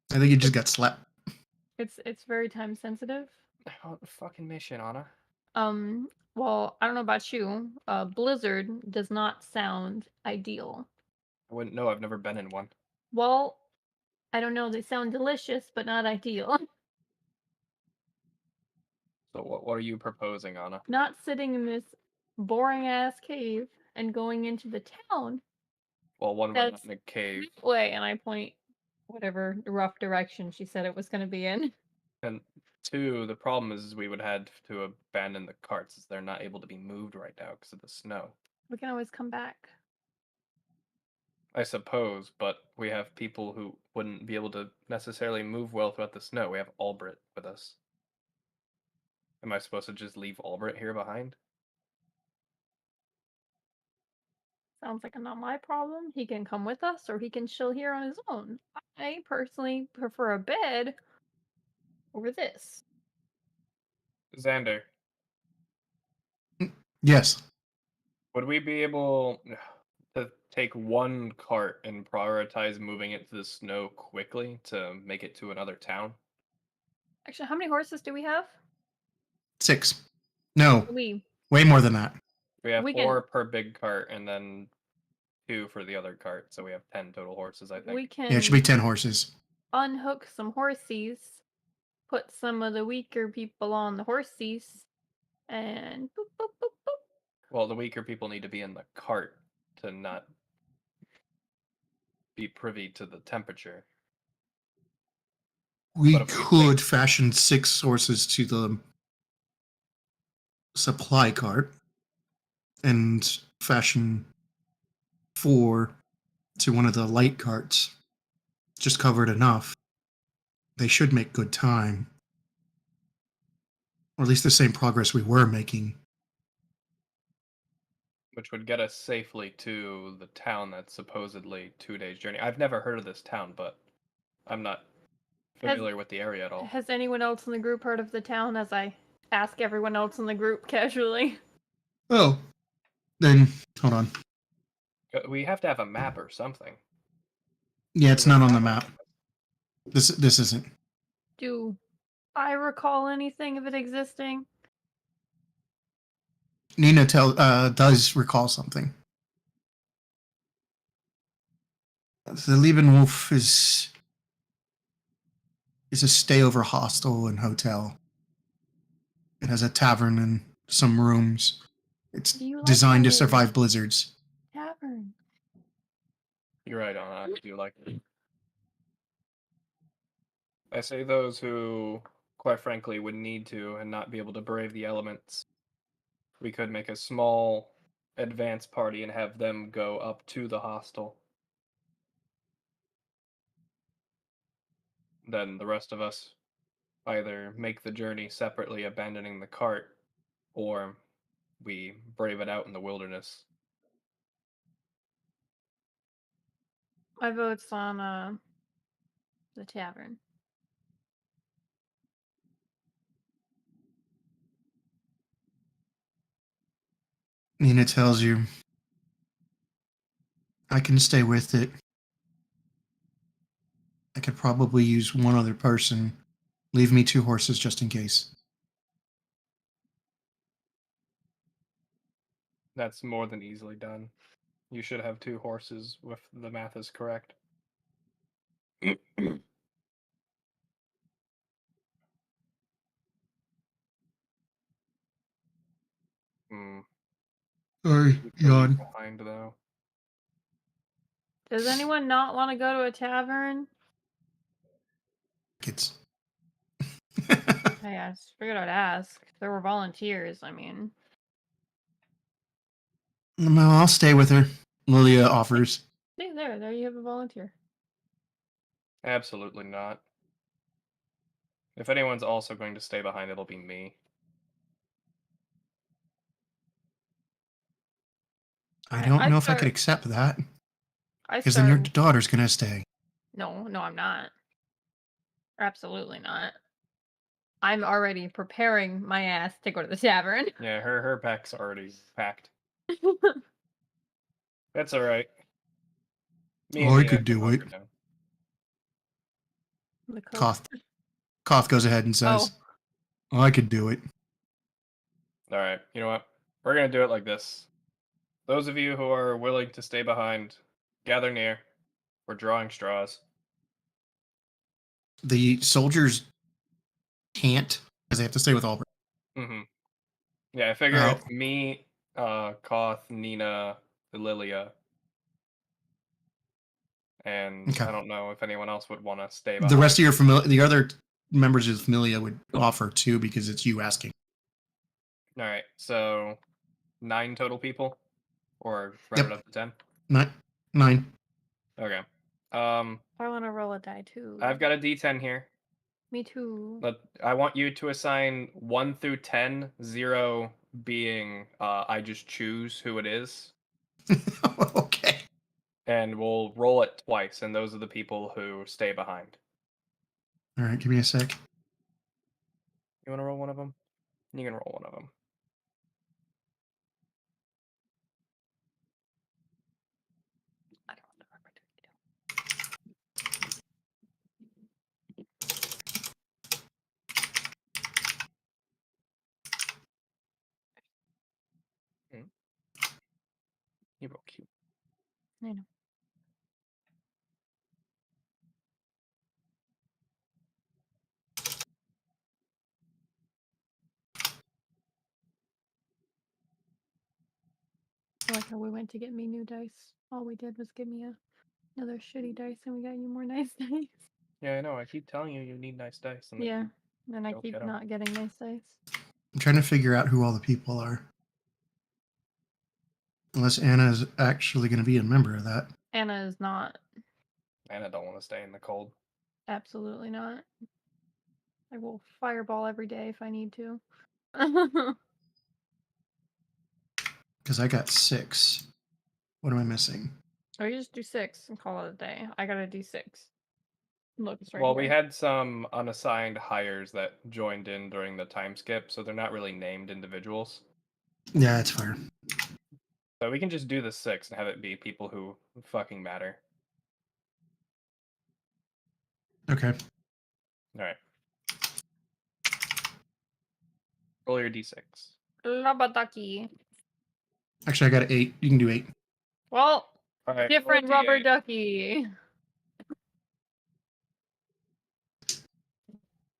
think he just got slapped. It's very time sensitive. What the fucking mission, Anna? Well, I don't know about you. Blizzard does not sound ideal. I wouldn't know. I've never been in one. Well, I don't know. They sound delicious, but not ideal. So what are you proposing, Anna? Not sitting in this boring ass cave and going into the town. Well, one, we're not That's- in a cave. Way, and I point whatever rough direction she said it was going to be in. And two, the problem is we would have to abandon the carts as they're not able to be moved right now because of the snow. We can always come back. I suppose, but we have people who wouldn't be able to necessarily move well throughout the snow. We have Albert with us. Am I supposed to just leave Albert here behind? Sounds like not my problem. He can come with us or he can chill here on his own. I personally prefer a bed over this. Xander, Yes. would we be able to take one cart and prioritize moving it to the snow quickly to make it to another town? Actually, how many horses do we have? 6. No, We way more than that. We have We can- 4 per big cart and then 2 for the other cart, so we have 10 total horses, I think. we can Yeah, it should be 10 horses. unhook some horsies, put some of the weaker people on the horsies, and boop, boop, boop, boop. Well, the weaker people need to be in the cart to not be privy to the temperature. We But if we could fashion 6 horses to the supply cart and fashion 4 to one of the light carts. Just covered enough. They should make good time. Or at least the same progress we were making. Which would get us safely to the town that's supposedly 2 days' journey. I've never heard of this town, but I'm not familiar with the area at all. Has anyone else in the group heard of the town? As I ask everyone else in the group casually. Oh. Then, hold on. We have to have a map or something. Yeah, it's not on the map. This isn't. Do I recall anything of it existing? Nina does recall something. The Liebenwolf is a stayover hostel and hotel. It has a tavern and some rooms. It's Do you like designed to that survive blizzards. tavern? You're right on that. I do like it. I say those who, quite frankly, would need to and not be able to brave the elements. We could make a small advance party and have them go up to the hostel. Then the rest of us either make the journey separately, abandoning the cart, or we brave it out in the wilderness. My vote's on the tavern. Nina tells you, I can stay with it. I could probably use one other person. Leave me 2 horses just in case. That's more than easily done. You should have 2 horses if the math is correct. Hmm. Sorry, We could leave yawn. behind though. Does anyone not want to go to a tavern? Kids. Hey, I just figured I'd ask. If there were volunteers, I mean. No, I'll stay with her. Lilia offers. See, there you have a volunteer. Absolutely not. If anyone's also going to stay behind, it'll be me. I don't I know if I start- could accept that. I Because then your start. daughter's gonna stay. No, I'm not. Absolutely not. I'm already preparing my ass to go to the tavern. Yeah, her pack's already packed. That's all right. Me and I Nina could can do hunker it. down. The cook. Koth goes ahead and says, I could do it. All right, you know what? We're gonna do it like this. Those of you who are willing to stay behind, gather near. We're drawing straws. The soldiers can't, because they have to stay with Albert. Mm-hmm. Yeah, I figure Oh. it's me, Koth, Nina, Lilia, and Okay. I don't know if anyone else would want to stay The behind. rest of the other members of Familia would offer too, because it's you asking. All right, so 9 total people, or round Yep. it up to 10. 9. Okay. I want to roll a die too. I've got a D10 here. Me too. But I want you to assign 1 through 10, 0 being I just choose who it is, Okay. and we'll roll it twice, and those are the people who stay behind. All right, give me a sec. You want to roll one of them? You can roll one of them. I don't know. You roll cute. I know. I like how we went to get me new dice. All we did was give me another shitty dice, and we got you more nice dice. Yeah, I know. I keep telling you you need nice dice. And then Yeah, you and I don't keep get 'em. not getting nice dice. I'm trying to figure out who all the people are. Unless Anna is actually going to be a member of that. Anna is not. And I don't want to stay in the cold. Absolutely not. I will fireball every day if I need to. Because I got 6. What am I missing? Or you just do 6 and call it a day. I got a D6. Look, it's right Well, here. we had some unassigned hires that joined in during the time skip, so they're not really named individuals. Yeah, it's fair. So we can just do the 6 and have it be people who fucking matter. Okay. All right. Roll your D6. Labataki. Actually, I got an 8. You can do 8. Well, All right. different roll a rubber D8. ducky.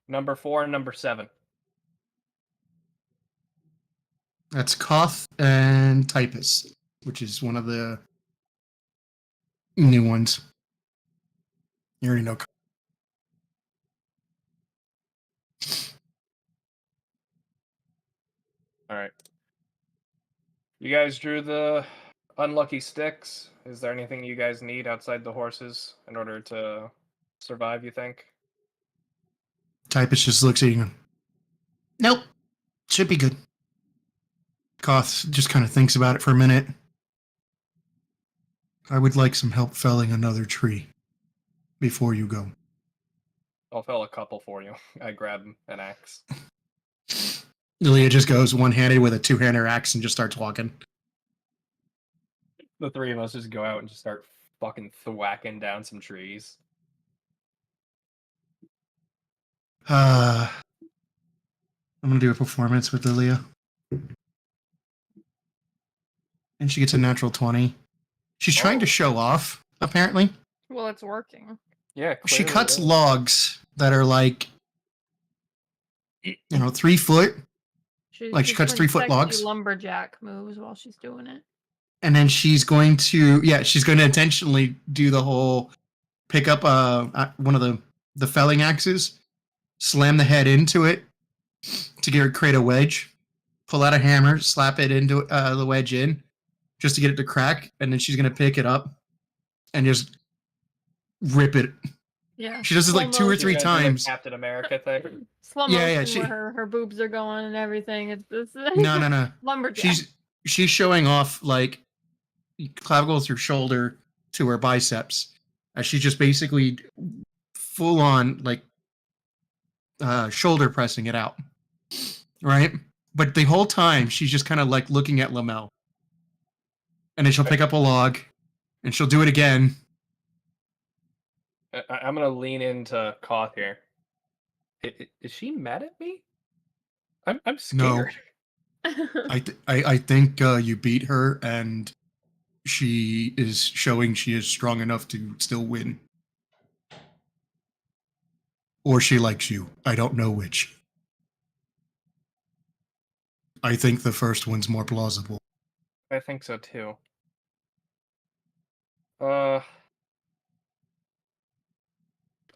Number 4 and number 7. That's Koth and Typus, which is one of the new ones. You already know. All right. You guys drew the unlucky sticks. Is there anything you guys need outside the horses in order to survive, you think? Typus just looks at you. Nope. Should be good. Koth just kind of thinks about it for a minute. I would like some help felling another tree before you go. I'll fell a couple for you. I grab an axe. Lilia just goes one-handed with a two-hander axe and just starts walking. The three of us just go out and just start fucking thwacking down some trees. I'm gonna do a performance with Lilia. And she gets a natural 20. She's trying to show off, apparently. Well, it's working. Yeah, She clearly cuts it is. logs that are like, 3 foot. She's Like, she cuts doing 3-foot sexy logs. lumberjack moves while she's doing it. And then she's going to intentionally do the whole pick up one of the felling axes, slam the head into it to create a wedge, pull out a hammer, slap it into the wedge in, just to get it to crack, and then she's going to pick it up and just rip it. Yeah. She does this like 2 or 3 She's gonna do the times. Captain America thing. Slow Yeah, motion yeah, where her boobs are going and everything. It's No. lumberjack. She's showing off like clavicle through shoulder to her biceps. She's just basically full on like shoulder pressing it out, right? But the whole time she's just kind of like looking at Lamel, and then she'll pick up a log, and she'll do it again. I'm gonna lean into Koth here. Is she mad at me? I'm scared. I think you beat her, and she is showing she is strong enough to still win. Or she likes you. I don't know which. I think the first one's more plausible. I think so too.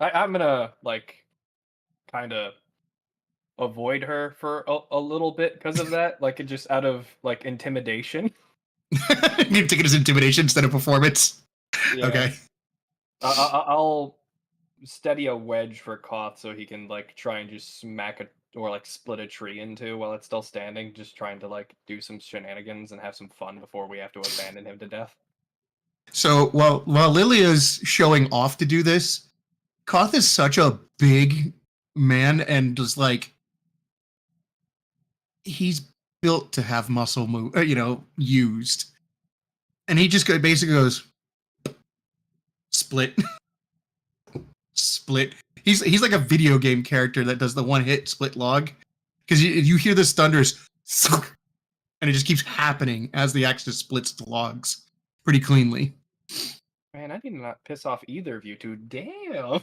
I'm gonna like kind of avoid her for a little bit because of that, like just out of like intimidation. You take it as intimidation instead of performance. Yeah. Okay. I'll steady a wedge for Koth so he can like try and just smack it or like split a tree into while it's still standing, just trying to like do some shenanigans and have some fun before we have to abandon him to death. So while Lilia's showing off to do this, Koth is such a big man and just like he's built to have muscle used, and he just basically goes split, split. He's like a video game character that does the one hit split log, because you hear this thunders, and it just keeps happening as the axe just splits the logs pretty cleanly. Man, I need to not piss off either of you two. Damn.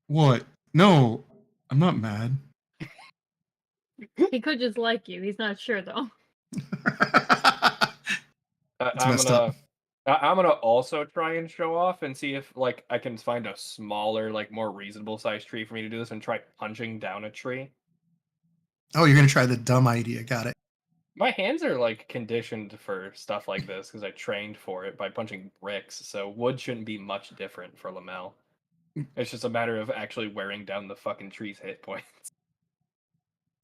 What? No, I'm not mad. He could just like you. He's not sure though. It's messed up. I'm gonna also try and show off and see if like I can find a smaller, like more reasonable sized tree for me to do this and try punching down a tree. Oh, you're gonna try the dumb idea. Got it. My hands are like conditioned for stuff like this because I trained for it by punching bricks, so wood shouldn't be much different for Lamel. It's just a matter of actually wearing down the fucking tree's hit points.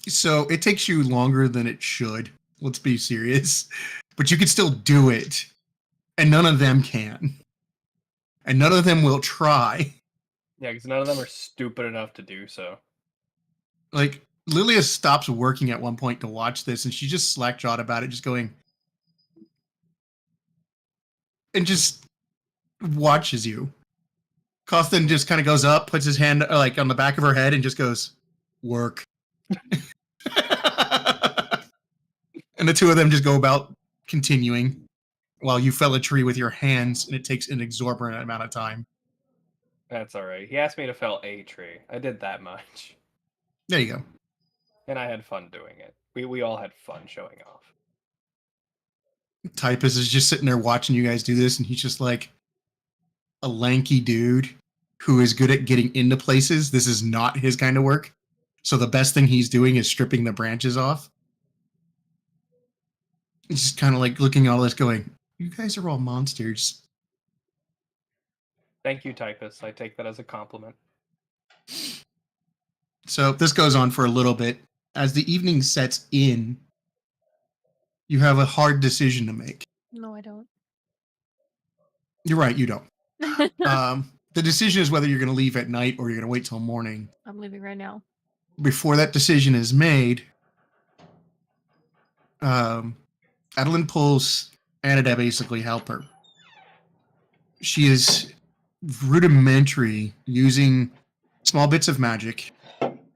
So it takes you longer than it should. Let's be serious. But you can still do it. And none of them can. And none of them will try. Yeah, because none of them are stupid enough to do so. Like, Lilia stops working at one point to watch this, and she's just slack-jawed about it, just going... And just watches you. Costin just kind of goes up, puts his hand like on the back of her head, and just goes, work. And the two of them just go about continuing while you fell a tree with your hands, and it takes an exorbitant amount of time. That's all right. He asked me to fell a tree. I did that much, There you go. and I had fun doing it. We all had fun showing off. Typus is just sitting there watching you guys do this, and he's just like a lanky dude who is good at getting into places. This is not his kind of work. So the best thing he's doing is stripping the branches off. He's just kind of like looking at all this going, you guys are all monsters. Thank you, Typus. I take that as a compliment. So this goes on for a little bit. As the evening sets in, you have a hard decision to make. No, I don't. You're right, you don't. The decision is whether you're going to leave at night or you're going to wait till morning. I'm leaving right now. Before that decision is made, Adeline pulls Anna to basically help her. She is rudimentary, using small bits of magic.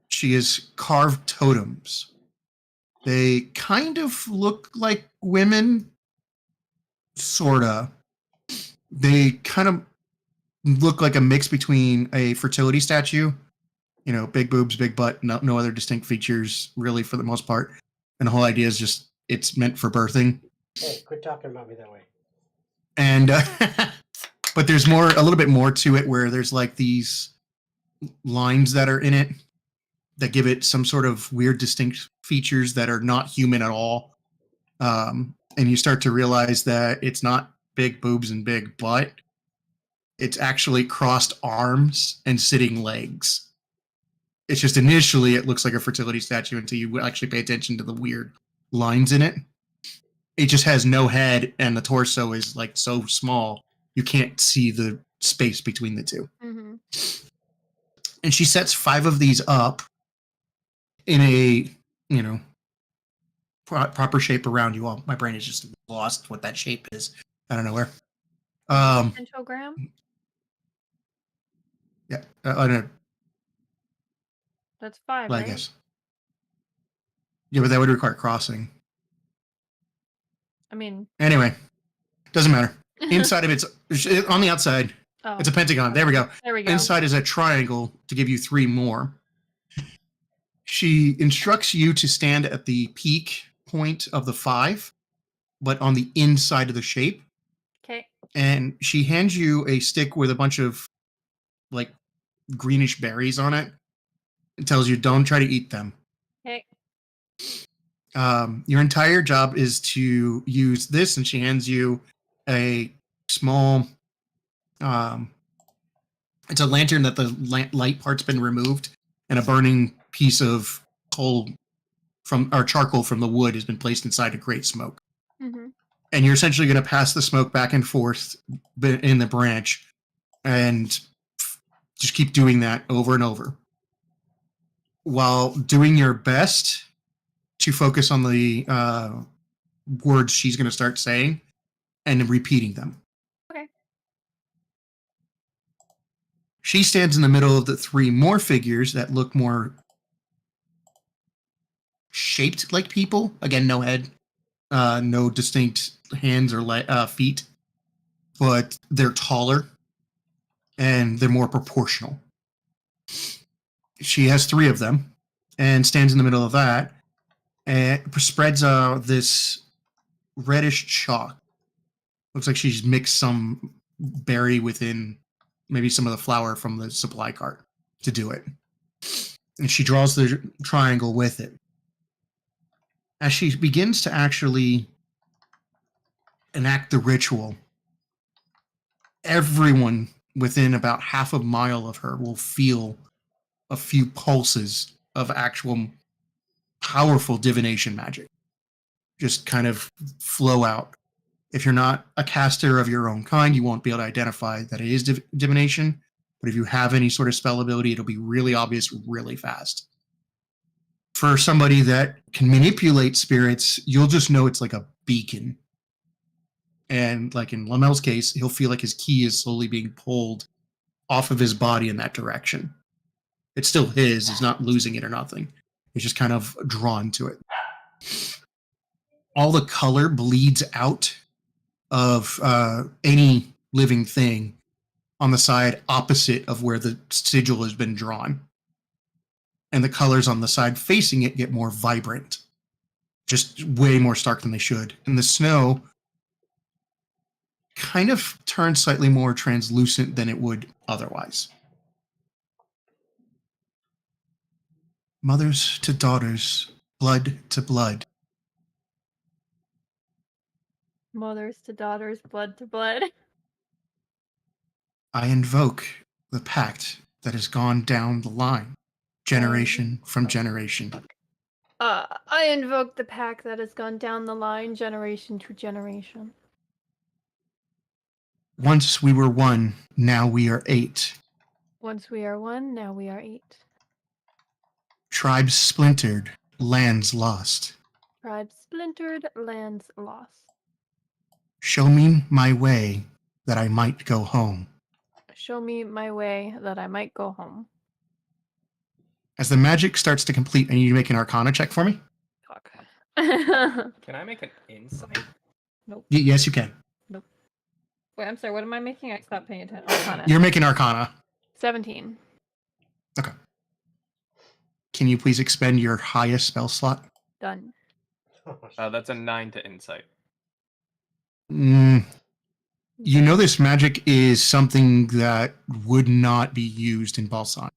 She has carved totems. They kind of look like women, sorta. They kind of look like a mix between a fertility statue, you know, big boobs, big butt, no other distinct features really for the most part. And the whole idea is just it's meant for birthing. Hey, quit talking about me that way. And but there's a little bit more to it, where there's like these lines that are in it that give it some sort of weird distinct features that are not human at all. And you start to realize that it's not big boobs and big butt. It's actually crossed arms and sitting legs. It's just initially it looks like a fertility statue until you actually pay attention to the weird lines in it. It just has no head, and the torso is like so small you can't see the space between the two. Mm-hmm. And she sets 5 of these up in a, you know, proper shape around you all. My brain is just lost what that shape is. I don't know where. Pentagram? Yeah, I don't know. That's 5, Well, right? I guess. Yeah, but that would require crossing. I mean... Anyway, doesn't matter. Inside of it's on the outside. Oh. It's a pentagon. There we go. There we go. Inside is a triangle to give you 3 more. She instructs you to stand at the peak point of the 5, but on the inside of the shape. Okay. And she hands you a stick with a bunch of like greenish berries on it. It tells you don't try to eat them. Okay. Your entire job is to use this, and she hands you a small it's a lantern that the light part's been removed, and a burning piece of coal charcoal from the wood has been placed inside a great smoke. Mm-hmm. And you're essentially going to pass the smoke back and forth in the branch and just keep doing that over and over while doing your best to focus on the words she's going to start saying and repeating them. Okay. She stands in the middle of the 3 more figures that look more shaped like people. Again, no head, no distinct hands or feet, but they're taller and they're more proportional. She has 3 of them and stands in the middle of that and spreads this reddish chalk. Looks like she's mixed some berry within maybe some of the flour from the supply cart to do it. And she draws the triangle with it. As she begins to actually enact the ritual, everyone within about half a mile of her will feel a few pulses of actual powerful divination magic just kind of flow out. If you're not a caster of your own kind, you won't be able to identify that it is divination. But if you have any sort of spell ability, it'll be really obvious really fast. For somebody that can manipulate spirits, you'll just know it's like a beacon. And like in Lamel's case, he'll feel like his key is slowly being pulled off of his body in that direction. It's still his. He's not losing it or nothing. He's just kind of drawn to it. all the color bleeds out of any living thing on the side opposite of where the sigil has been drawn. And the colors on the side facing it get more vibrant, just way more stark than they should. And the snow kind of turns slightly more translucent than it would otherwise. Mothers to daughters, blood to blood. Mothers to daughters, blood to blood. I invoke the pact that has gone down the line, generation from generation. I invoke the pack that has gone down the line, generation to generation. Once we were one, now we are 8. Once we are one, now we are 8. Tribes splintered, lands lost. Tribes splintered, lands lost. Show me my way that I might go home. Show me my way that I might go home. As the magic starts to complete, I need you to make an Arcana check for me. Fuck. Can I make an insight? Nope. Yes, you can. Nope. Wait, I'm sorry. What am I making? I stopped paying attention. Arcana. You're making Arcana. 17. Okay. Can you please expend your highest spell slot? Done. That's a 9 to insight. You know this magic is something that would not be used in Balsan.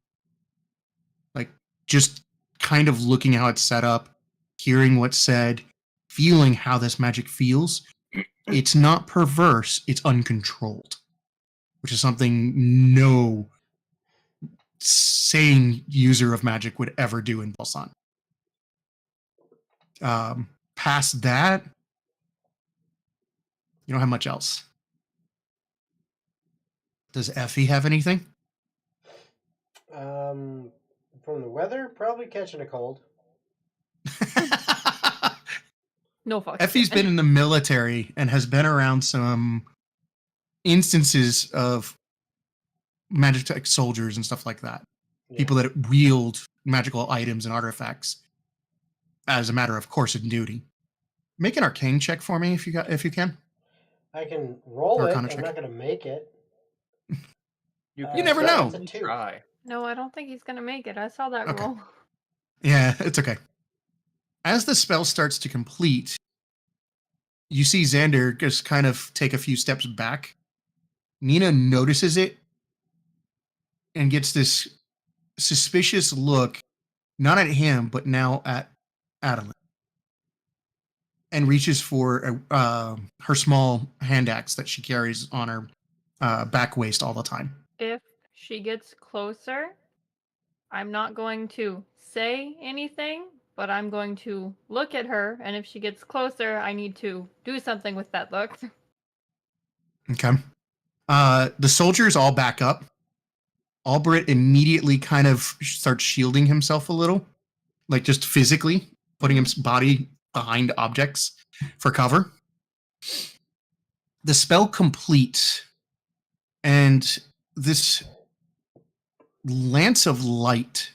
Like, just kind of looking how it's set up, hearing what's said, feeling how this magic feels. It's not perverse, it's uncontrolled. Which is something no sane user of magic would ever do in Balsan. Past that, you don't have much else. Does Effie have anything? From the weather, probably catching a cold. No fuck. Effie's been in the military and has been around some instances of magic tech soldiers and stuff like that. Yeah. People that wield magical items and artifacts as a matter of course and duty. Make an arcane check for me if you can. I can roll Arcana it. I'm check. not going to make it. You never know. It's a 2. Try. No, I don't think he's gonna make it. I saw that Okay. roll. Yeah, it's okay. As the spell starts to complete, you see Xander just kind of take a few steps back. Nina notices it and gets this suspicious look, not at him, but now at Adeline. And reaches for her small hand axe that she carries on her back waist all the time. If she gets closer, I'm not going to say anything, but I'm going to look at her, and if she gets closer, I need to do something with that look. Okay. The soldiers all back up. Albert immediately kind of starts shielding himself a little, like just physically putting his body behind objects for cover. The spell completes, and this lance of light,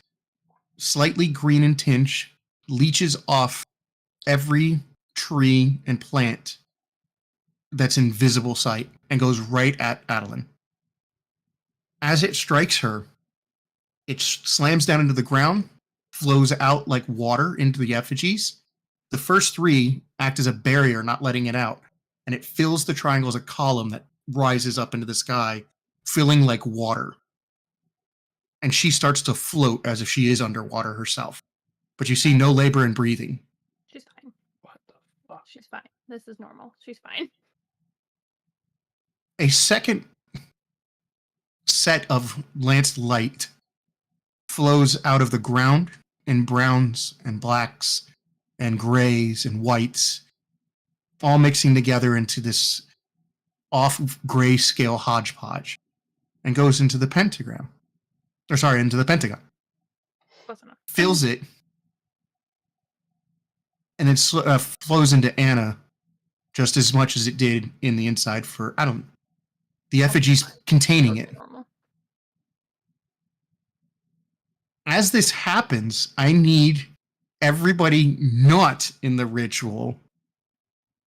slightly green in tinge, leeches off every tree and plant that's in visible sight and goes right at Adeline. As it strikes her, it slams down into the ground, flows out like water into the effigies. The first 3 act as a barrier, not letting it out, and it fills the triangle as a column that rises up into the sky, filling like water. And she starts to float as if she is underwater herself. But you see no labor in breathing. She's fine. What the fuck? She's fine. This is normal. She's fine. A second set of lanced light flows out of the ground in browns and blacks and grays and whites, all mixing together into this off grayscale hodgepodge, and goes into the pentagram. Into the pentagon. Close enough. Fills it, and it flows into Anna just as much as it did in the inside for Adam. The effigies containing it. Normal. As this happens, I need everybody not in the ritual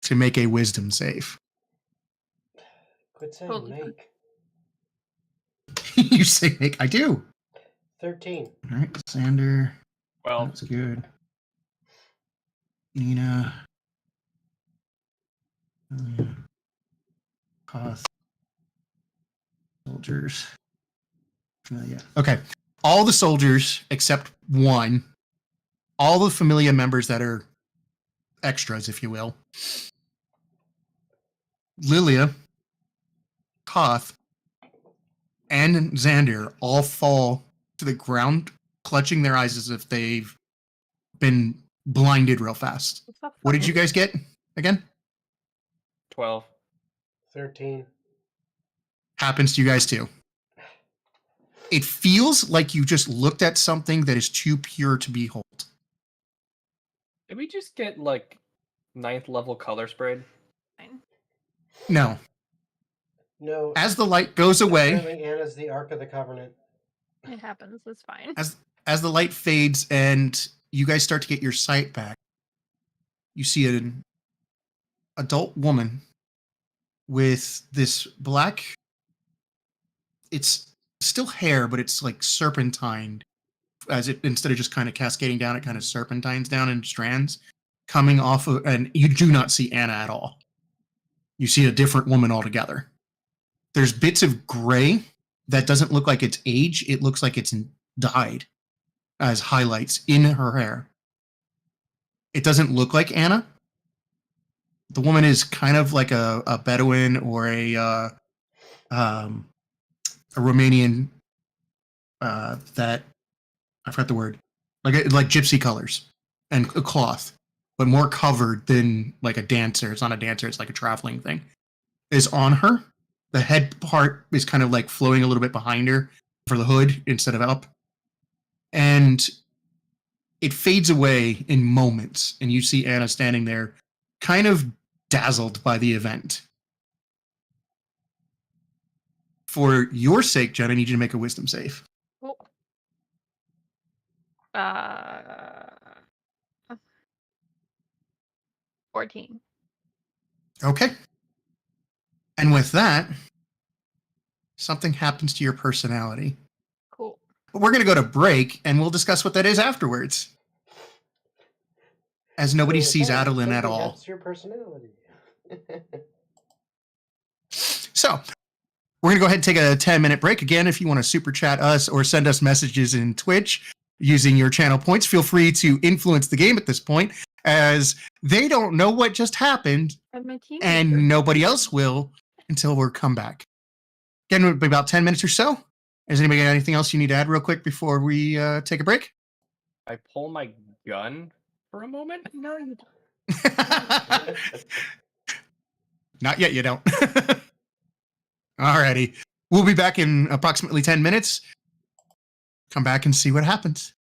to make a wisdom save. Quit saying Totally. make. You say make. I do. 13. All right, Xander. Well, That's good. Nina. Koth. Soldiers. Familia. Okay. All the soldiers except one. All the Familia members that are extras, if you will. Lilia, Koth, and Xander all fall to the ground, clutching their eyes as if they've been blinded real fast. What's up, What did you guys get again? 12. 13. Happens to you guys too. It feels like you just looked at something that is too pure to behold. Did we just get like 9th level color sprayed? Fine. No. No. As the light goes away, Apparently Anna's the Ark of the Covenant. It happens. It's fine. as the light fades and you guys start to get your sight back, you see an adult woman with this black, it's still hair, but it's like serpentined, as it, instead of just kind of cascading down, it kind of serpentines down in strands coming off of, and you do not see Anna at all. You see a different woman altogether. There's bits of gray that doesn't look like it's age. It looks like it's dyed as highlights in her hair. It doesn't look like Anna. The woman is kind of like a Bedouin or a Romanian that I forgot the word, like gypsy colors and a cloth, but more covered than like a dancer. It's not a dancer. It's like a traveling thing. Is on her. The head part is kind of like flowing a little bit behind her for the hood instead of up. And it fades away in moments. And you see Anna standing there kind of dazzled by the event. For your sake, Jen, I need you to make a wisdom save. Cool. 14. Okay. And with that, something happens to your personality. Cool. But we're going to go to break, and we'll discuss what that is afterwards. As nobody So sees that Adeline at something all. happens to your personality. So, we're going to go ahead and take a 10-minute break. Again, if you want to super chat us or send us messages in Twitch using your channel points, feel free to influence the game at this point, as they don't know what just happened, I'm a teenager. and nobody else will until we're come back. Again, it'll be about 10 minutes or so. Has anybody got anything else you need to add real quick before we take a break? I pull my gun for a moment. No, you don't. Not yet, you don't. Alrighty. We'll be back in approximately 10 minutes. Come back and see what happens.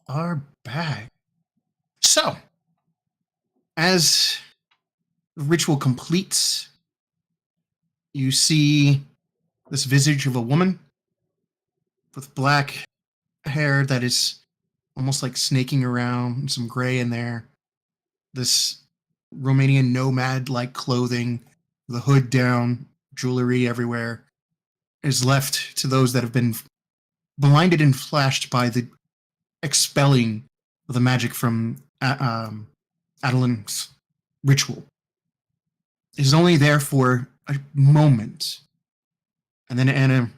are back. So, as the ritual completes, you see this visage of a woman with black hair that is almost like snaking around, some gray in there. This Romanian nomad like clothing, the hood down, jewelry everywhere, is left to those that have been blinded and flashed by the expelling of the magic from Adeline's ritual. It is only there for a moment, and then Anna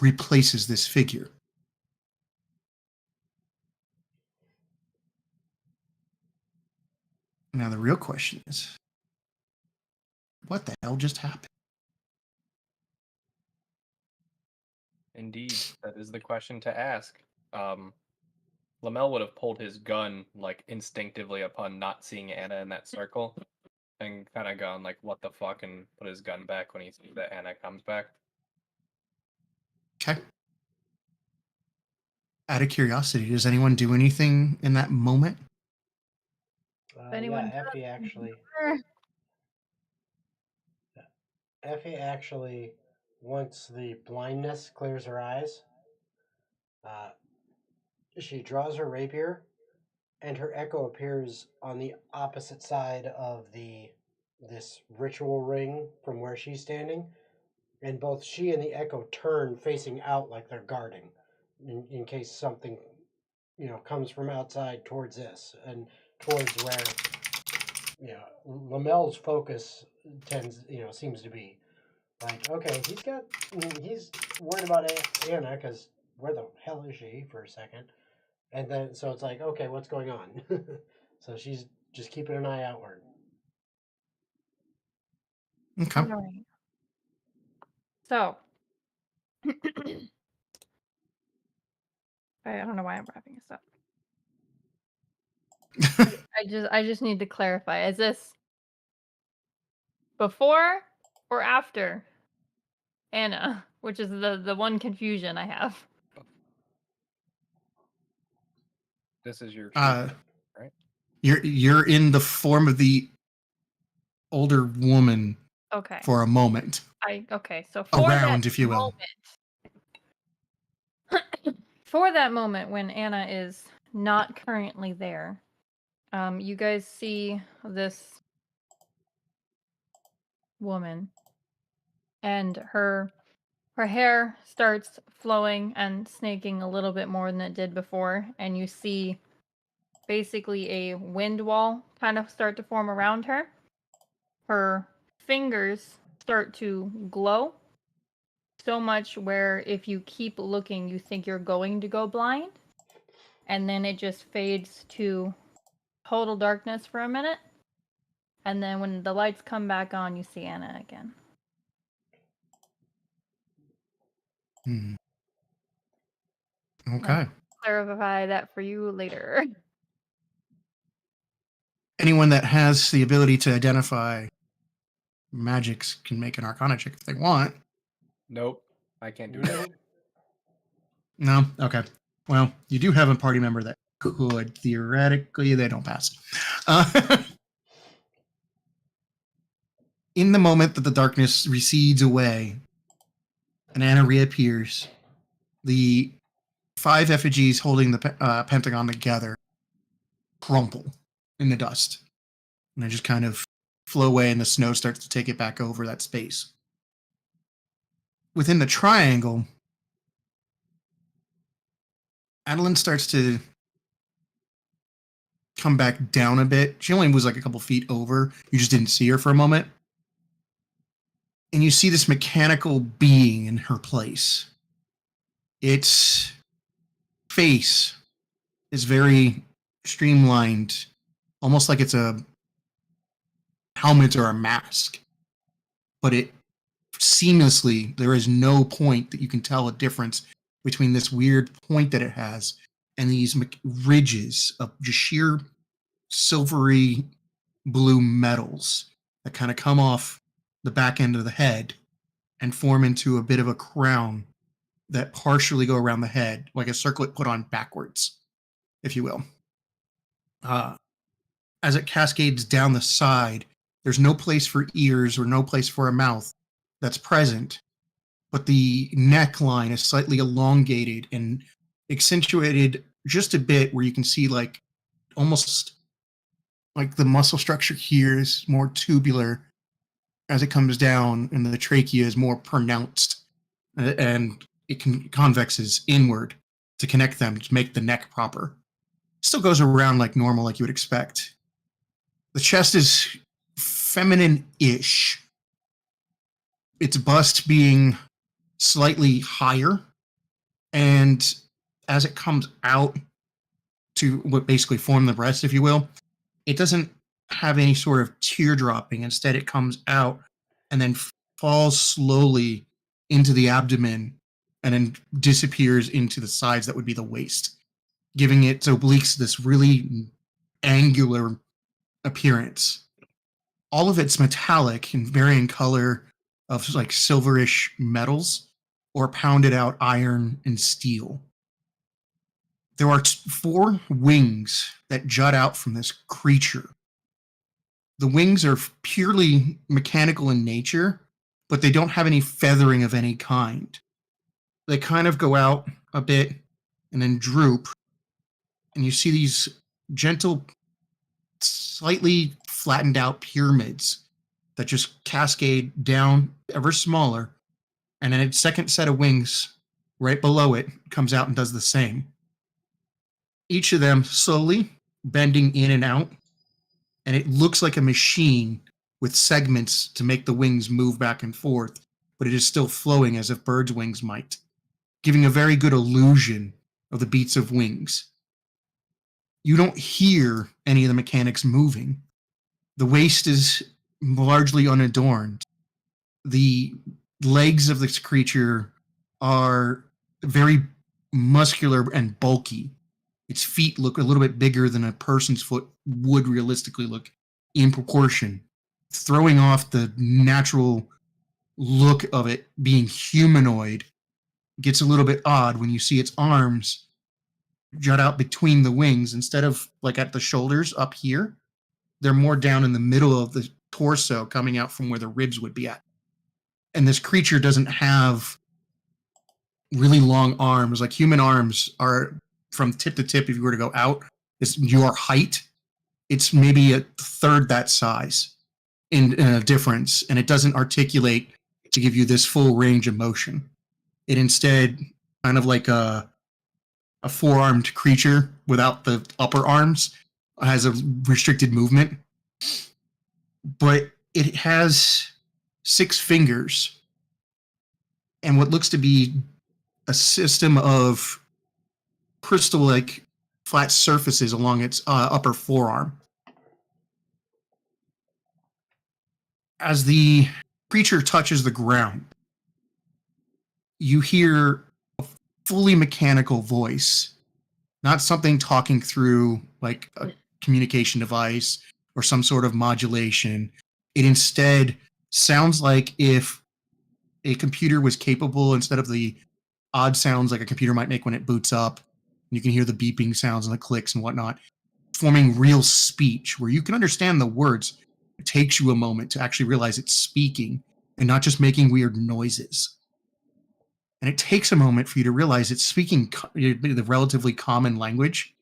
replaces this figure. Now the real question is, what the hell just happened? Indeed, that is the question to ask. Lamel would have pulled his gun like instinctively upon not seeing Anna in that circle, and kind of gone like, "What the fuck?" and put his gun back when he sees that Anna comes back. Okay. Out of curiosity, does anyone do anything in that moment? anyone Yeah, does- Effie actually, once the blindness clears her eyes, she draws her rapier, and her echo appears on the opposite side of this ritual ring from where she's standing, and both she and the echo turn facing out like they're guarding, in case something, comes from outside towards this and towards where, Lamel's focus seems to be. Like, okay, he's worried about Anna because where the hell is she for a second? And then, so it's like, okay, what's going on? So she's just keeping an eye outward. Okay. All right. So, I don't know why I'm wrapping this up. I just need to clarify. Is this before or after Anna? Which is the one confusion I have. This is your Uh, right? you're in the form of the older woman Okay. for a moment. Okay. So for Around, that if you will. for that moment when Anna is not currently there, you guys see this woman, and her hair starts flowing and snaking a little bit more than it did before, and you see basically a wind wall kind of start to form around her. Her fingers start to glow so much where if you keep looking, you think you're going to go blind, and then it just fades to total darkness for a minute. And then when the lights come back on, you see Anna again. Hmm. Okay. Clarify that for you later. Anyone that has the ability to identify magics can make an Arcana check if they want. Nope, I can't do that. No? Okay. Well, you do have a party member that could. Theoretically, they don't pass. In the moment that the darkness recedes away and Anna reappears, the 5 effigies holding the pentagon together crumple in the dust. And they just kind of flow away, and the snow starts to take it back over that space. Within the triangle, Adeline starts to come back down a bit. She only was like a couple feet over. You just didn't see her for a moment. And you see this mechanical being in her place. Its face is very streamlined, almost like it's a helmet or a mask. But it seamlessly, there is no point that you can tell a difference between this weird point that it has and these ridges of just sheer silvery blue metals that kind of come off the back end of the head and form into a bit of a crown that partially go around the head, like a circlet put on backwards. if you will. As it cascades down the side, there's no place for ears or no place for a mouth that's present, but the neckline is slightly elongated and accentuated just a bit where you can see like almost like the muscle structure here is more tubular as it comes down, and the trachea is more pronounced, and it convexes inward to connect them to make the neck proper. Still goes around like normal, like you would expect. The chest is feminine-ish. Its bust being slightly higher, and as it comes out to what basically form the breast, if you will, it doesn't have any sort of teardropping. Instead, it comes out and then falls slowly into the abdomen and then disappears into the sides that would be the waist, giving its obliques this really angular appearance. All of it's metallic and varying color of like silverish metals or pounded out iron and steel. There are 4 wings that jut out from this creature. The wings are purely mechanical in nature, but they don't have any feathering of any kind. They kind of go out a bit and then droop, and you see these gentle, slightly flattened out pyramids that just cascade down ever smaller, and then its second set of wings right below it comes out and does the same. Each of them slowly bending in and out, and it looks like a machine with segments to make the wings move back and forth, but it is still flowing as if birds' wings might, giving a very good illusion of the beats of wings. You don't hear any of the mechanics moving. The waist is largely unadorned. The legs of this creature are very muscular and bulky. Its feet look a little bit bigger than a person's foot would realistically look in proportion, throwing off the natural look of it being humanoid. Gets a little bit odd when you see its arms jut out between the wings instead of like at the shoulders up here. They're more down in the middle of the torso, coming out from where the ribs would be at. And this creature doesn't have really long arms. Like human arms are from tip to tip. If you were to go out, it's your height. It's maybe a third that size in a difference, and it doesn't articulate to give you this full range of motion. It instead, kind of like a 4-armed creature without the upper arms, has a restricted movement. But it has 6 fingers and what looks to be a system of crystal-like flat surfaces along its upper forearm. As the creature touches the ground, you hear a fully mechanical voice, not something talking through like a communication device or some sort of modulation. It instead sounds like if a computer was capable, instead of the odd sounds like a computer might make when it boots up, you can hear the beeping sounds and the clicks and whatnot, forming real speech where you can understand the words. It takes you a moment to actually realize it's speaking and not just making weird noises. And it takes a moment for you to realize it's speaking the relatively common language,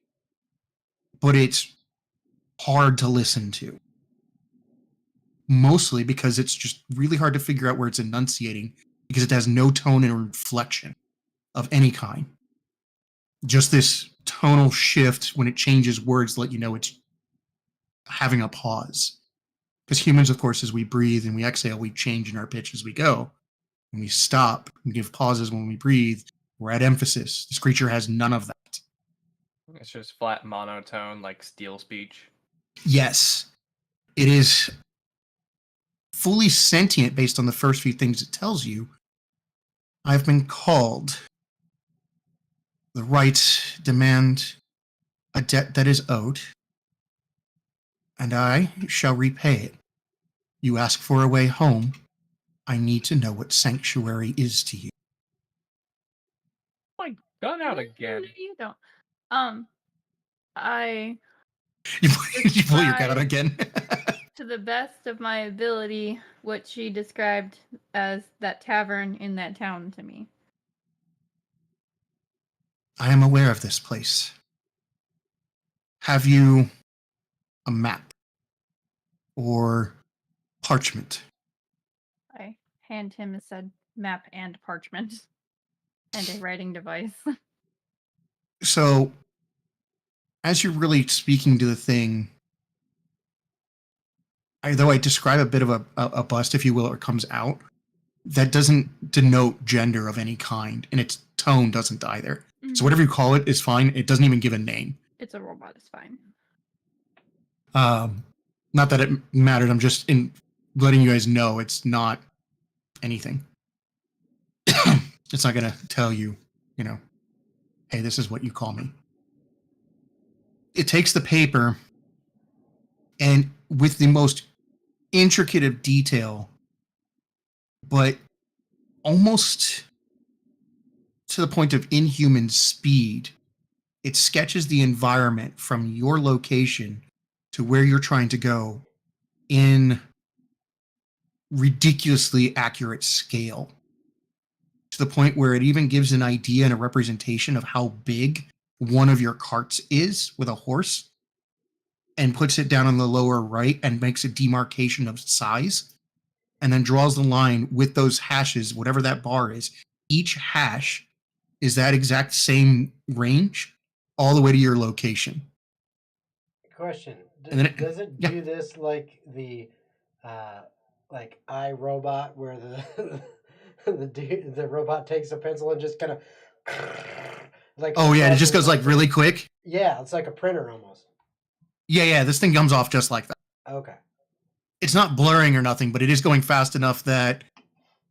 but it's hard to listen to. Mostly because it's just really hard to figure out where it's enunciating because it has no tone or inflection of any kind. Just this tonal shift when it changes words to let you know it's having a pause. Because humans, of course, as we breathe and we exhale, we change in our pitch as we go. When we stop and give pauses when we breathe, we're at emphasis. This creature has none of that. It's just flat monotone, like steel speech. Yes. It is fully sentient based on the first few things it tells you. I've been called. The rights demand a debt that is owed, and I shall repay it. You ask for a way home. I need to know what sanctuary is to you. My gun out again. You don't. I, You pull your gun out again. to the best of my ability, what she described as that tavern in that town to me. I am aware of this place. Have you a map or parchment? I hand him a said map and parchment and a writing device. So, as you're really speaking to the thing, though I describe a bit of a bust, if you will, or comes out, that doesn't denote gender of any kind, and its tone doesn't either. So whatever you call it is fine. It doesn't even give a name. It's a robot, it's fine. Not that it mattered. I'm just letting you guys know it's not anything. It's not going to tell you, hey, this is what you call me. It takes the paper and with the most intricate of detail, but almost to the point of inhuman speed, it sketches the environment from your location to where you're trying to go in ridiculously accurate scale, to the point where it even gives an idea and a representation of how big one of your carts is with a horse, and puts it down on the lower right and makes a demarcation of size, and then draws the line with those hashes, whatever that bar is. Each hash is that exact same range all the way to your location. Question: And then does it do this like the like iRobot, where the the robot takes a pencil and just kind of like? Oh yeah, and it just goes like really quick. Yeah, it's like a printer almost. Yeah, this thing comes off just like that. Okay. It's not blurring or nothing, but it is going fast enough that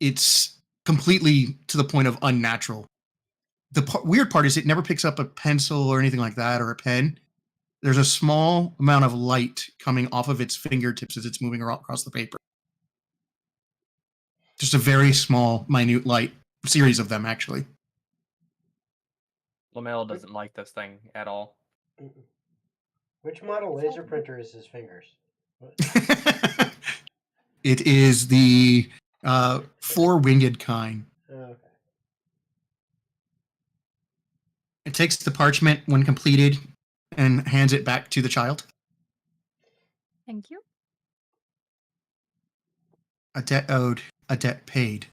it's completely to the point of unnatural. The weird part is it never picks up a pencil or anything like that, or a pen. There's a small amount of light coming off of its fingertips as it's moving across the paper. Just a very small, minute light, series of them, actually. Lamel doesn't like this thing at all. Which model laser printer is his fingers? It is the four-winged kind. Okay. It takes the parchment when completed and hands it back to the child. Thank you. A debt owed, a debt paid.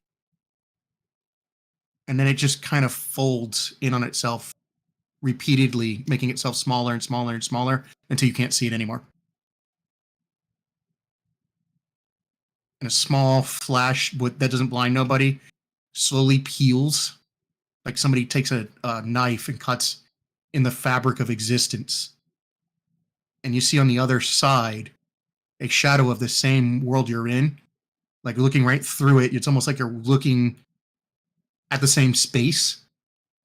And then it just kind of folds in on itself repeatedly, making itself smaller and smaller and smaller until you can't see it anymore. And a small flash that doesn't blind nobody slowly peels, like somebody takes a knife and cuts in the fabric of existence. And you see on the other side a shadow of the same world you're in, like looking right through it. It's almost like you're looking at the same space,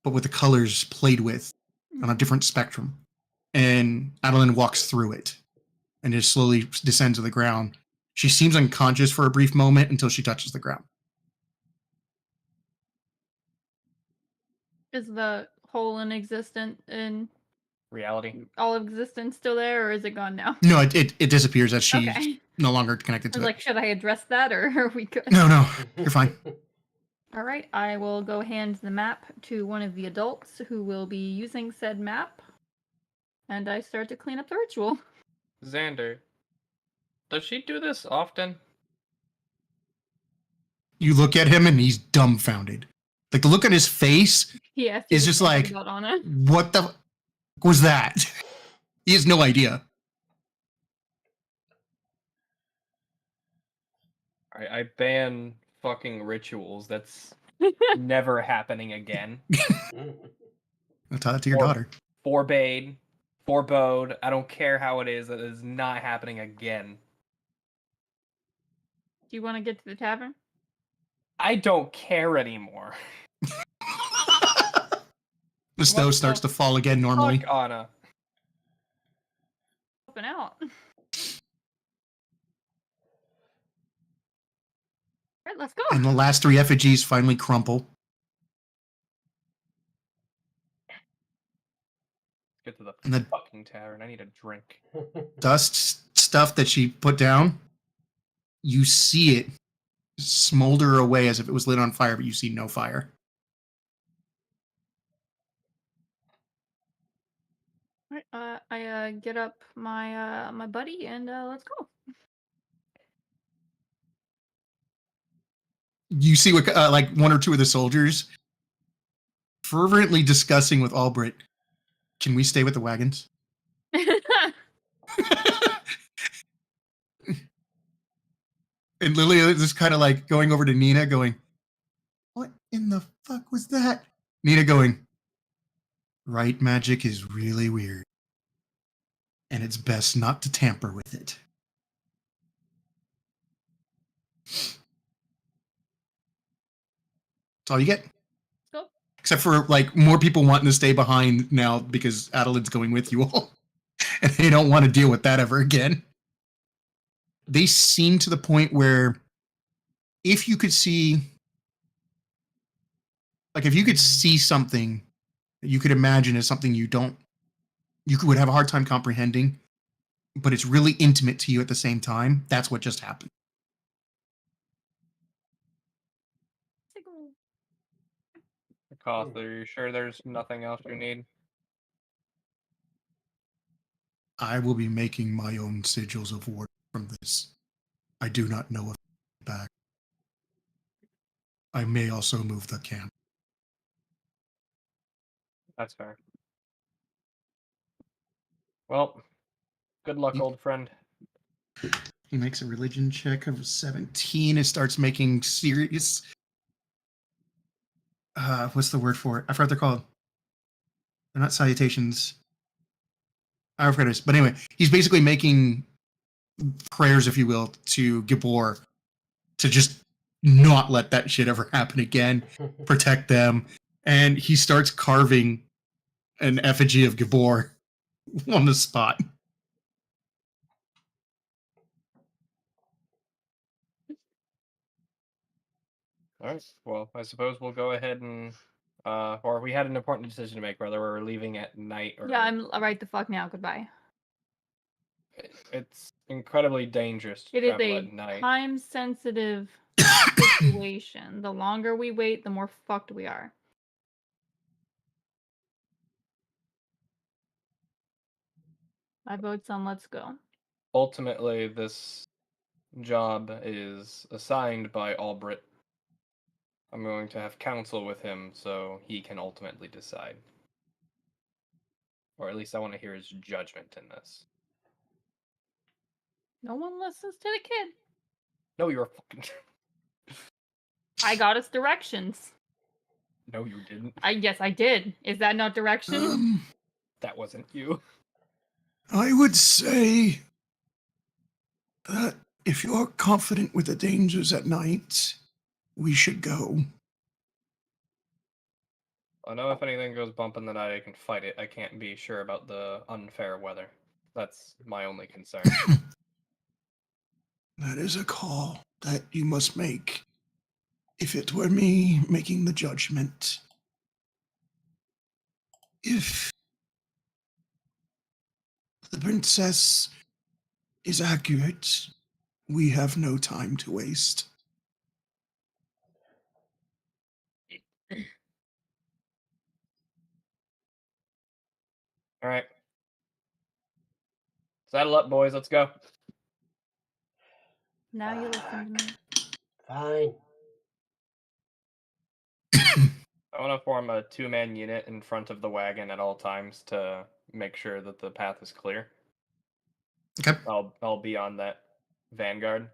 but with the colors played with on a different spectrum. And Adeline walks through it and just slowly descends to the ground. She seems unconscious for a brief moment until she touches the ground. Is the hole in Reality. all of existence still there, or is it gone now? No, it disappears as she's Okay. no longer connected I to was it. like, should I address that, or are we good? No, you're fine. All right, I will go hand the map to one of the adults who will be using said map, and I start to clean up the ritual. Xander, does she do this often? You look at him and he's dumbfounded. Like the look on his face Yeah, is just like, what the was that? He has no idea. I ban fucking rituals. That's never happening again. I'll tell that to your daughter. Forbade, forebode. I don't care how it is. That is not happening again. Do you want to get to the tavern? I don't care anymore. The snow starts to fall again normally. Fuck Anna. Open out. All right, let's go. And the last three effigies finally crumple. Get to the And the fucking tavern. I need a drink. dust stuff that she put down, you see it smolder away as if it was lit on fire, but you see no fire. Alright, I get up my my buddy and let's go. You see what like one or two of the soldiers fervently discussing with Albrecht, can we stay with the wagons? And Lilia is just kind of like going over to Nina going, what in the fuck was that? Nina going, right magic is really weird. And it's best not to tamper with it. That's all you get. Go. Except for like more people wanting to stay behind now because Adeline's going with you all. And they don't want to deal with that ever again. They seem to the point where if you could see, like if you could see something that you could imagine as something you would have a hard time comprehending, but it's really intimate to you at the same time, that's what just happened. Koth, are you sure there's nothing else you need? I will be making my own sigils of war from this. I do not know if back. I may also move the camp. That's fair. Well, good luck, old friend. He makes a religion check of 17 and starts making serious. What's the word for it? I forgot what they're called. They're not salutations. I forgot it. But anyway, he's basically making prayers, if you will, to Gabor to just not let that shit ever happen again, protect them. And he starts carving an effigy of Gabor on the spot. All right. Well, I suppose we'll go ahead and, or we had an important decision to make whether we're leaving at night or. Yeah, I'm right the fuck now. Goodbye. It's incredibly dangerous to It is travel a at night. time-sensitive situation. The longer we wait, the more fucked we are. My vote's on let's go. Ultimately, this job is assigned by Albrecht. I'm going to have counsel with him so he can ultimately decide. Or at least I want to hear his judgment in this. No one listens to the kid. No, you're fucking. I got us directions. No, you didn't. Yes, I did. Is that not direction? That wasn't you. I would say that if you're confident with the dangers at night, we should go. I know if anything goes bump in the night, I can fight it. I can't be sure about the unfair weather. That's my only concern. That is a call that you must make. If it were me making the judgment, if the princess is accurate, we have no time to waste. All right. Saddle up, boys. Let's go. Now you listen to me. Fine. I want to form a two-man unit in front of the wagon at all times to make sure that the path is clear. Okay. I'll be on that vanguard.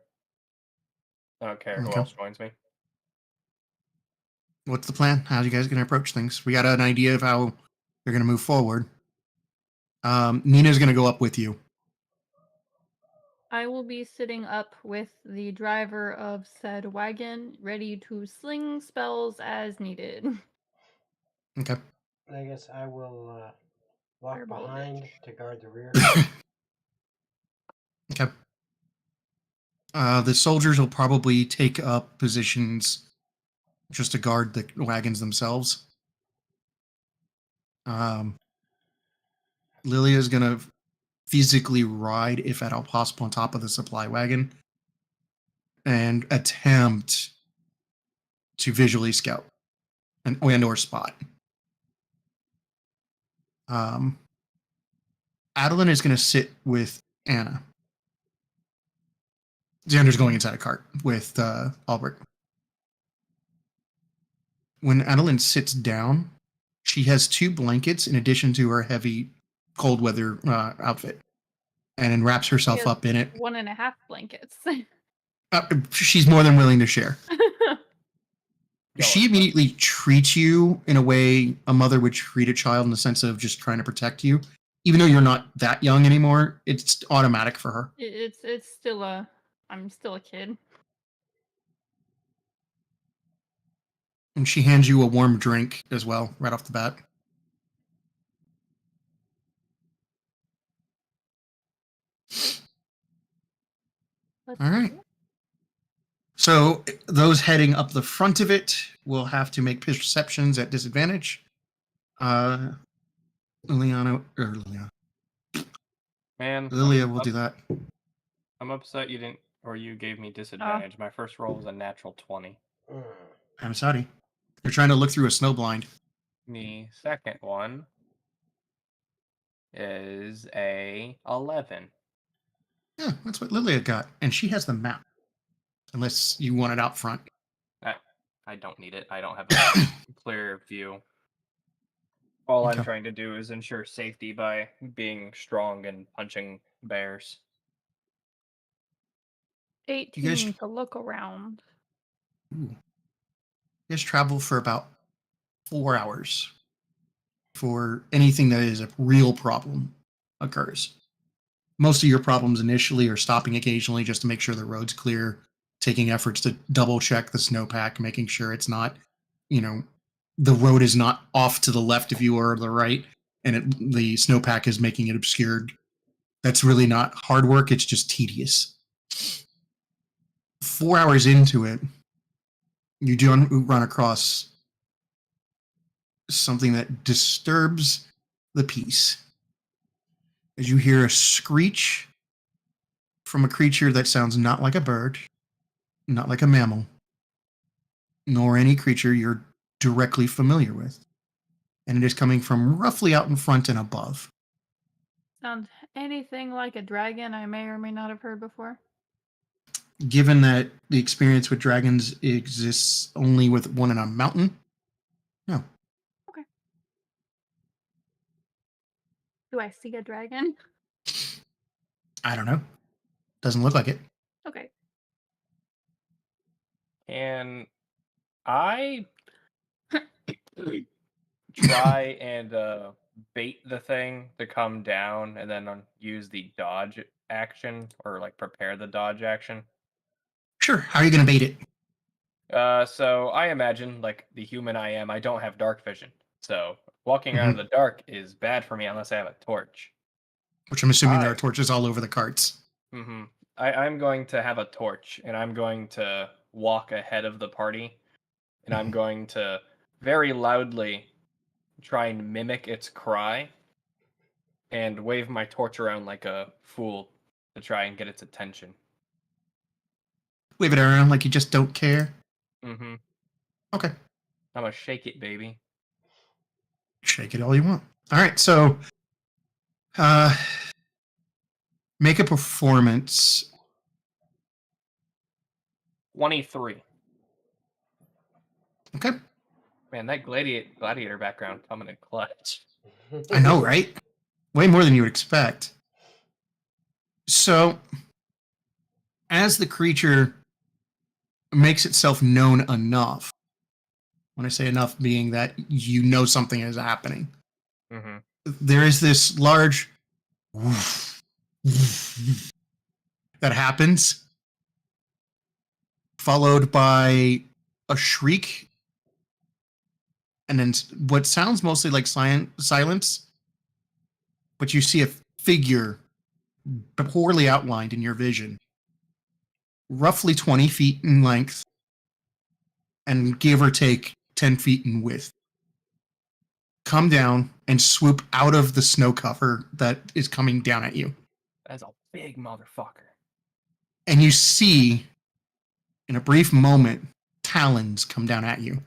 I don't care who Okay. else joins me. What's the plan? How are you guys going to approach things? We got an idea of how they're going to move forward. Nina's going to go up with you. I will be sitting up with the driver of said wagon, ready to sling spells as needed. Okay. I guess I will walk Fireball behind bitch. to guard the rear. Okay. The soldiers will probably take up positions just to guard the wagons themselves. Lilia's gonna physically ride, if at all possible, on top of the supply wagon and attempt to visually scout and or spot. Adeline is going to sit with Anna. Xander's going inside a cart with Albert. When Adeline sits down, she has 2 blankets in addition to her heavy cold weather outfit, and then wraps herself She has up in it. 1.5 blankets. She's more than willing to share. Go She on. immediately treats you in a way a mother would treat a child, in the sense of just trying to protect you. Even though you're not that young anymore, it's automatic for her. It's still I'm still a kid. And she hands you a warm drink as well, right off the bat. Let's All right. do it. So those heading up the front of it will have to make perceptions at disadvantage. Lilia Man, will do that. I'm upset you didn't, or you gave me disadvantage. My first roll was a natural 20. I'm sorry. You're trying to look through a snowblind. The second one is a 11. Yeah, that's what Lilia got. And she has the map. Unless you want it out front. I don't need it. I don't have a clear view. All I'm Okay. trying to do is ensure safety by being strong and punching bears. 18 to look around. Ooh. You guys travel for about 4 hours for anything that is a real problem occurs. Most of your problems initially are stopping occasionally just to make sure the road's clear, taking efforts to double check the snowpack, making sure it's not, the road is not off to the left of you or the right, and the snowpack is making it obscured. That's really not hard work, it's just tedious. 4 hours into it, you do run across something that disturbs the peace. As you hear a screech from a creature that sounds not like a bird, not like a mammal, nor any creature you're directly familiar with. And it is coming from roughly out in front and above. Sounds anything like a dragon I may or may not have heard before. Given that the experience with dragons exists only with one in a mountain, no. Do I see a dragon? I don't know. Doesn't look like it. Okay. Can I try and bait the thing to come down and then use the dodge action, or like prepare the dodge action? Sure. How are you going to bait it? So I imagine, like the human I am, I don't have dark vision. So walking around in the dark is bad for me unless I have a torch. Which I'm assuming there are torches all over the carts. I'm going to have a torch, and I'm going to walk ahead of the party, and I'm going to very loudly try and mimic its cry and wave my torch around like a fool to try and get its attention. Wave it around like you just don't care. I'm Okay. gonna shake it, baby. Shake it all you want. All right, so make a performance. 23. Okay. Man, that gladiator background coming in clutch. I know, right? Way more than you would expect. So, as the creature makes itself known enough, when I say enough, being that you know something is happening, there is this large that happens, followed by a shriek, and then what sounds mostly like silence, but you see a figure poorly outlined in your vision, roughly 20 feet in length, and give or take 10 feet in width. come down and swoop out of the snow cover that is coming down at you. That's a big motherfucker. And you see, in a brief moment, talons come down at you.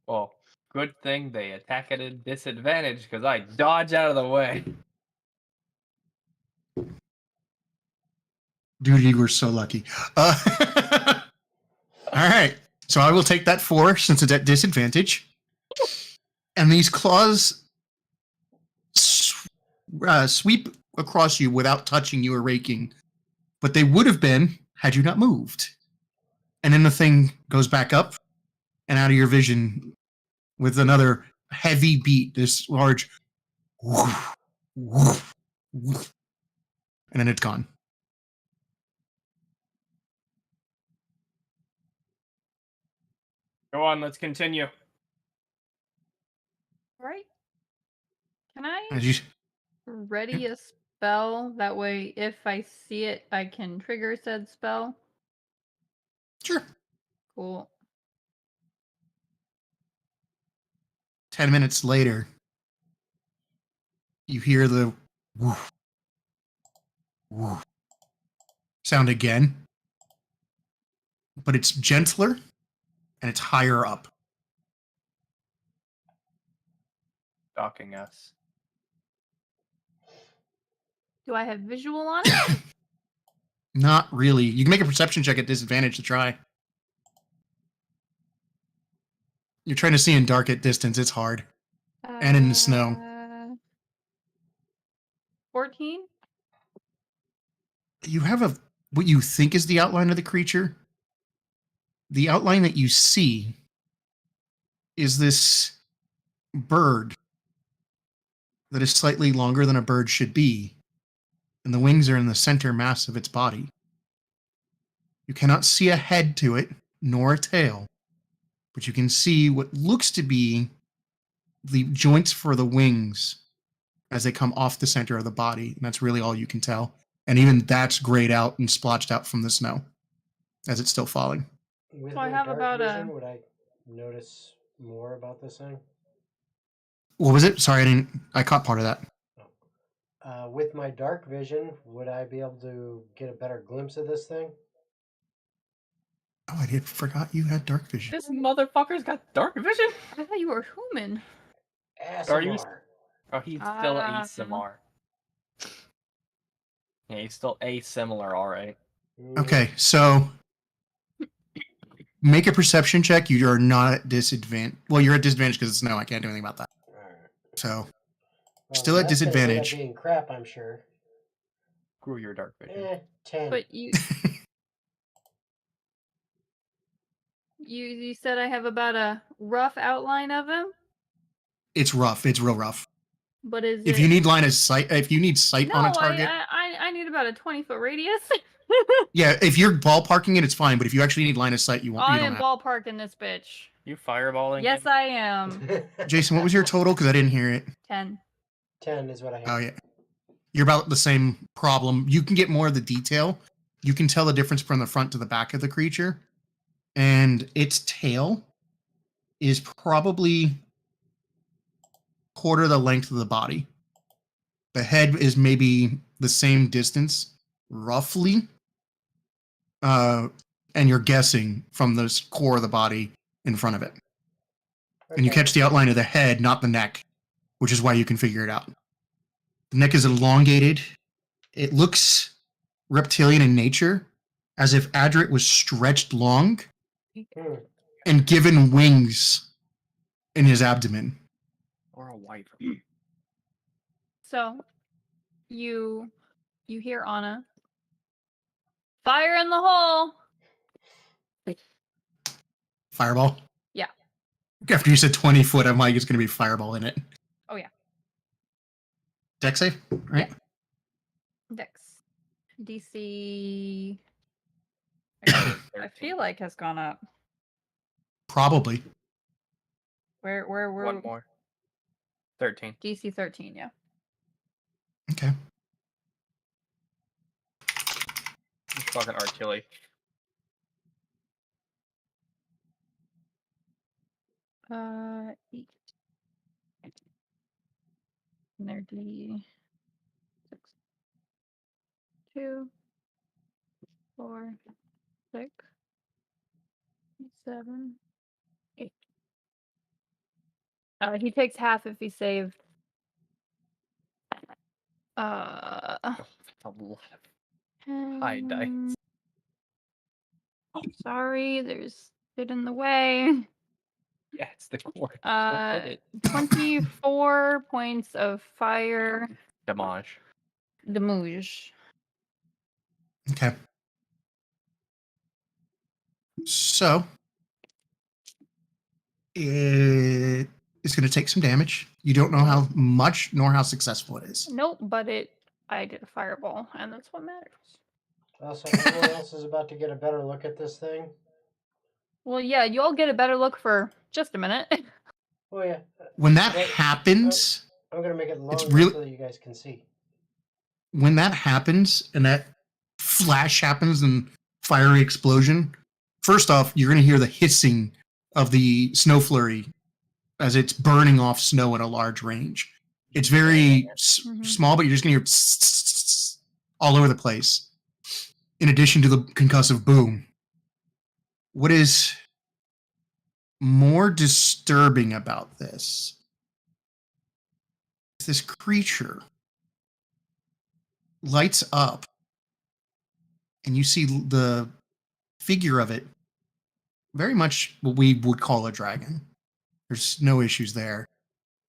Well, good thing they attack at a disadvantage because I dodge out of the way. Dude, you were so lucky. All right. So I will take that 4 since it's at disadvantage. And these claws sweep across you without touching you or raking. But they would have been had you not moved. And then the thing goes back up and out of your vision with another heavy beat, this large woof, woof, woof, and then it's gone. Go on, let's continue. Right? Can I As you, ready a spell? That way, if I see it, I can trigger said spell. sure. Cool. 10 minutes later, you hear the woof, woof sound again, but it's gentler and it's higher up. Stalking us. Do I have visual on it? Not really. You can make a perception check at disadvantage to try. You're trying to see in dark at distance. It's hard. And in the snow. 14? You have what you think is the outline of the creature. The outline that you see is this bird that is slightly longer than a bird should be, and the wings are in the center mass of its body. You cannot see a head to it, nor a tail, but you can see what looks to be the joints for the wings as they come off the center of the body, and that's really all you can tell. And even that's grayed out and splotched out from the snow as it's still falling. With So I my have dark about vision, a- would I notice more about this thing? What was it? Sorry, I caught part of that. With my dark vision, would I be able to get a better glimpse of this thing? Oh, I forgot you had dark vision. This motherfucker's got dark vision? I thought you were human. Are you- ASMR. Oh, he's still Um, ASMR. Yeah, he's still asimilar, alright. Okay, so make a perception check. You are not at disadvantage. Well, you're at disadvantage because it's snow. I can't do anything about that. Alright. So, Well, still at that's gonna end up disadvantage. being crap, I'm sure. Screw your dark vision. 10. But you said I have about a rough outline of him, It's rough. It's real rough. but is If it... you need line of sight, if you need sight No, on a target, I need about a 20-foot radius. yeah, if you're ballparking it, it's fine. But if you actually need line of sight, you won't. I You am don't have. ballparking this bitch. You fireballing Yes, him? I am. Jason, what was your total? Because I didn't hear it. 10. 10 is what I have. Oh yeah, you're about the same problem. You can get more of the detail. You can tell the difference from the front to the back of the creature, and its tail is probably quarter the length of the body. The head is maybe the same distance, roughly. And you're guessing from the core of the body in front of it. And you Okay. catch the outline of the head, not the neck, which is why you can figure it out. The neck is elongated. It looks reptilian in nature, as if Adrit was stretched long Hmm. and given wings in his abdomen. Or a wife. So, you hear Anna. Fire in the hole! Fireball? Yeah. After you said 20 foot, I'm like, it's going to be fireball in it. Oh, yeah. Dex save, right? Dex. DC... I feel like has gone up. Probably. Where One more. 13. DC 13, yeah. Okay. You fucking artillery. And their D6. 2, 4, 6, 7, 8. He takes half if he saved. A lot of high dice. Sorry, there's shit in the way. Yeah, it's the core. Don't hit it. 24 points of fire Damage. damage. Okay. So it is going to take some damage. You don't know how much nor how successful it is. Nope, but I did a fireball, and that's what matters. Also, everyone else is about to get a better look at this thing. Well, yeah, you'll get a better look for just a minute. Oh yeah, When that Wait, happens, I'm gonna make it longer really- so that you guys can see. when that happens and that flash happens and fiery explosion, first off, you're going to hear the hissing of the snow flurry as it's burning off snow at a large range. It's very small, but you're just going to hear all over the place. In addition to the concussive boom. What is more disturbing about this is this creature lights up and you see the figure of it very much what we would call a dragon. There's no issues there.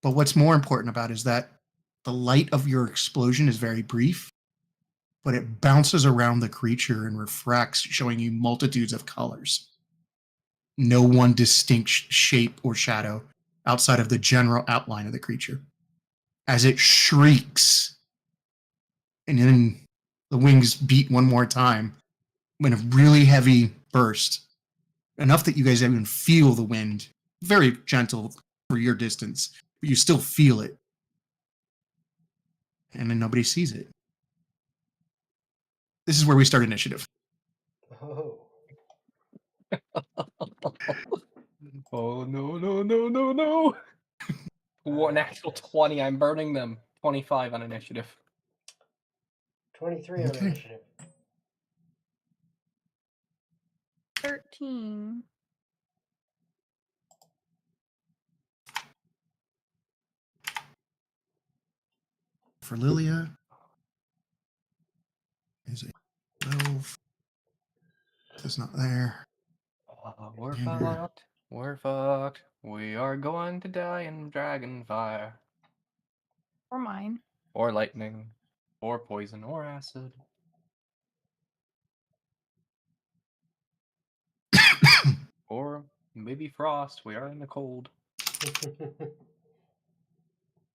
But what's more important about it is that the light of your explosion is very brief, but it bounces around the creature and refracts, showing you multitudes of colors. No one distinct shape or shadow outside of the general outline of the creature. As it shrieks, and then the wings beat one more time in a really heavy burst, enough that you guys even feel the wind, very gentle for your distance, but you still feel it. And then nobody sees it. This is where we start initiative. Oh. Oh no. Natural 20, I'm burning them. 25 on initiative. 23 on Okay. initiative. 13. For Lilia is a 12. It's not there. We're And- fucked. We're fucked. We are going to die in dragon fire. Or mine. Or lightning. Or poison. Or acid. Or maybe frost. We are in the cold.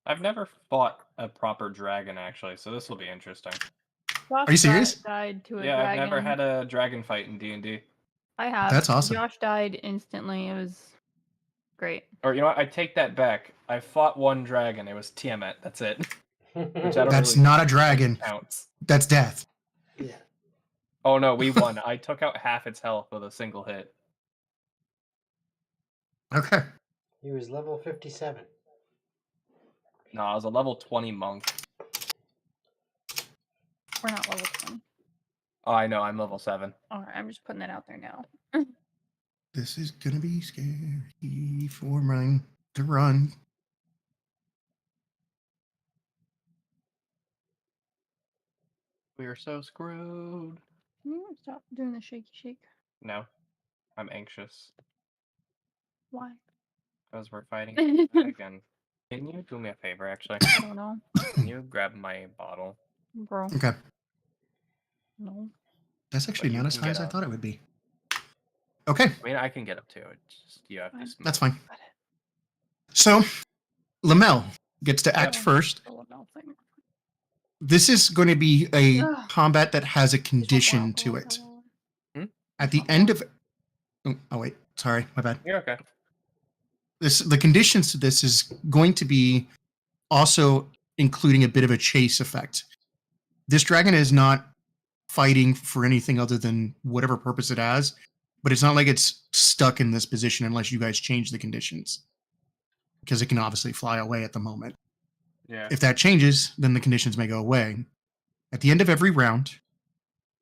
I've never fought a proper dragon, actually, so this will be interesting. Josh Are you serious? Died to a Yeah, dragon. I've never had a dragon fight in D&D. I have. That's awesome. Josh died instantly. It was great. Or, you know what? I take that back. I fought one dragon. It was Tiamat. That's it. Which I don't That's really not a dragon. counts. That's death. Yeah. Oh, no, we won. I took out half its health with a single hit. Okay. He was level 57. No, I was a level 20 monk. We're not level 20. Oh, I know. I'm level 7. Alright, I'm just putting that out there now. This is going to be scary for mine to run. We are so screwed. Can you stop doing the shaky shake? No. I'm anxious. Why? Because we're fighting again. Can you do me a favor, actually? I don't know. Can you grab my bottle? Bro. Okay. No. That's actually you not as can high get as I up. thought it would be. Okay. I mean, I can get up to it. Just, you have to Fine. smell. That's fine. So, Lamel gets to act Yeah. first. The Lamel thing. This is going to be a Ugh. combat that has a condition to it. At the end of... Oh, wait. Sorry. My bad. You're okay. The conditions to this is going to be also including a bit of a chase effect. This dragon is not fighting for anything other than whatever purpose it has, but it's not like it's stuck in this position unless you guys change the conditions, because it can obviously fly away at the moment. Yeah. If that changes, then the conditions may go away. At the end of every round,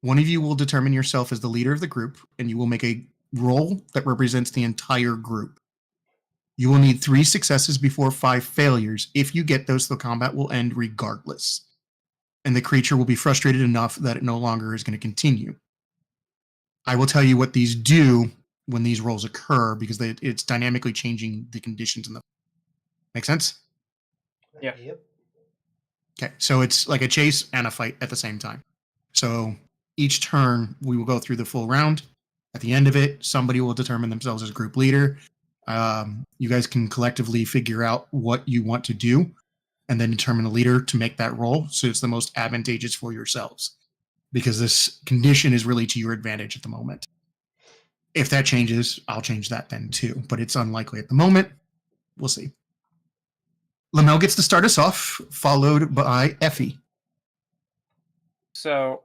one of you will determine yourself as the leader of the group, and you will make a roll that represents the entire group. You will need 3 successes before 5 failures. If you get those, the combat will end regardless. And the creature will be frustrated enough that it no longer is going to continue. I will tell you what these do when these rolls occur because it's dynamically changing the conditions in the. Make sense? Yeah. Yep. Okay, so it's like a chase and a fight at the same time. So each turn, we will go through the full round. At the end of it, somebody will determine themselves as group leader. You guys can collectively figure out what you want to do and then determine a leader to make that role so it's the most advantageous for yourselves because this condition is really to your advantage at the moment. If that changes, I'll change that then too, but it's unlikely at the moment. We'll see. Lamel gets to start us off, followed by Effie. So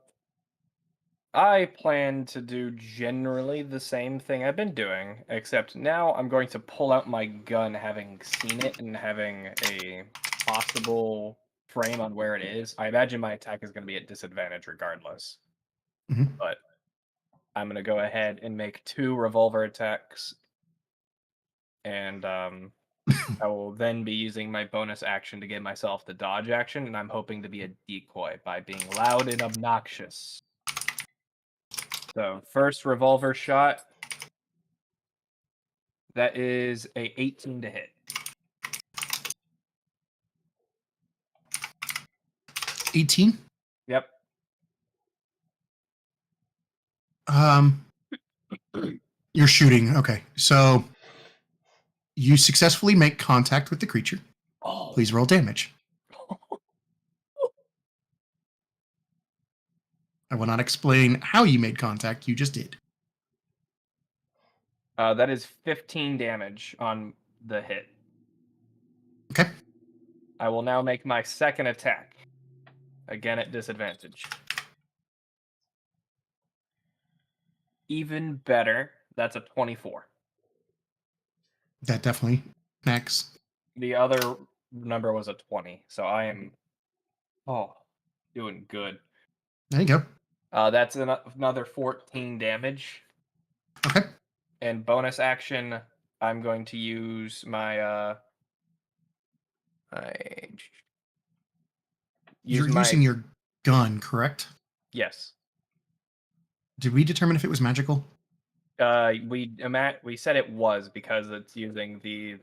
I plan to do generally the same thing I've been doing, except now I'm going to pull out my gun having seen it and having a possible frame on where it is. I imagine my attack is going to be at disadvantage regardless. Mhm. But I'm going to go ahead and make 2 revolver attacks. And I will then be using my bonus action to give myself the dodge action, and I'm hoping to be a decoy by being loud and obnoxious. So, first revolver shot. That is a 18 to hit. 18. Yep. You're shooting. Okay. So you successfully make contact with the creature. Oh. Please roll damage. I will not explain how you made contact. You just did. That is 15 damage on the hit. Okay. I will now make my second attack. Again at disadvantage. Even better. That's a 24. That definitely max. The other number was a 20. So I am doing good. There you go. That's another 14 damage. Okay. And bonus action, I'm going to use my You're using your gun, correct? Yes. Did we determine if it was magical? We said it was because it's using the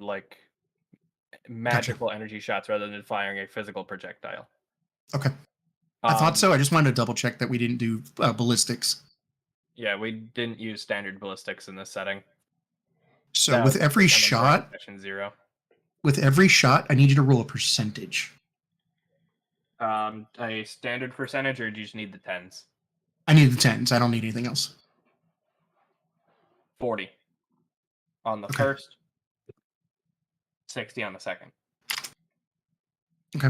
magical energy shots rather than firing a physical projectile. Okay. I thought so. I just wanted to double check that we didn't do ballistics. Yeah, we didn't use standard ballistics in this setting. So with every shot, session 0. with every shot, I need you to roll a percentage. A standard percentage, or do you just need the 10s? I need the 10s. I don't need anything else. 40 on the first, 60 on the second. Okay.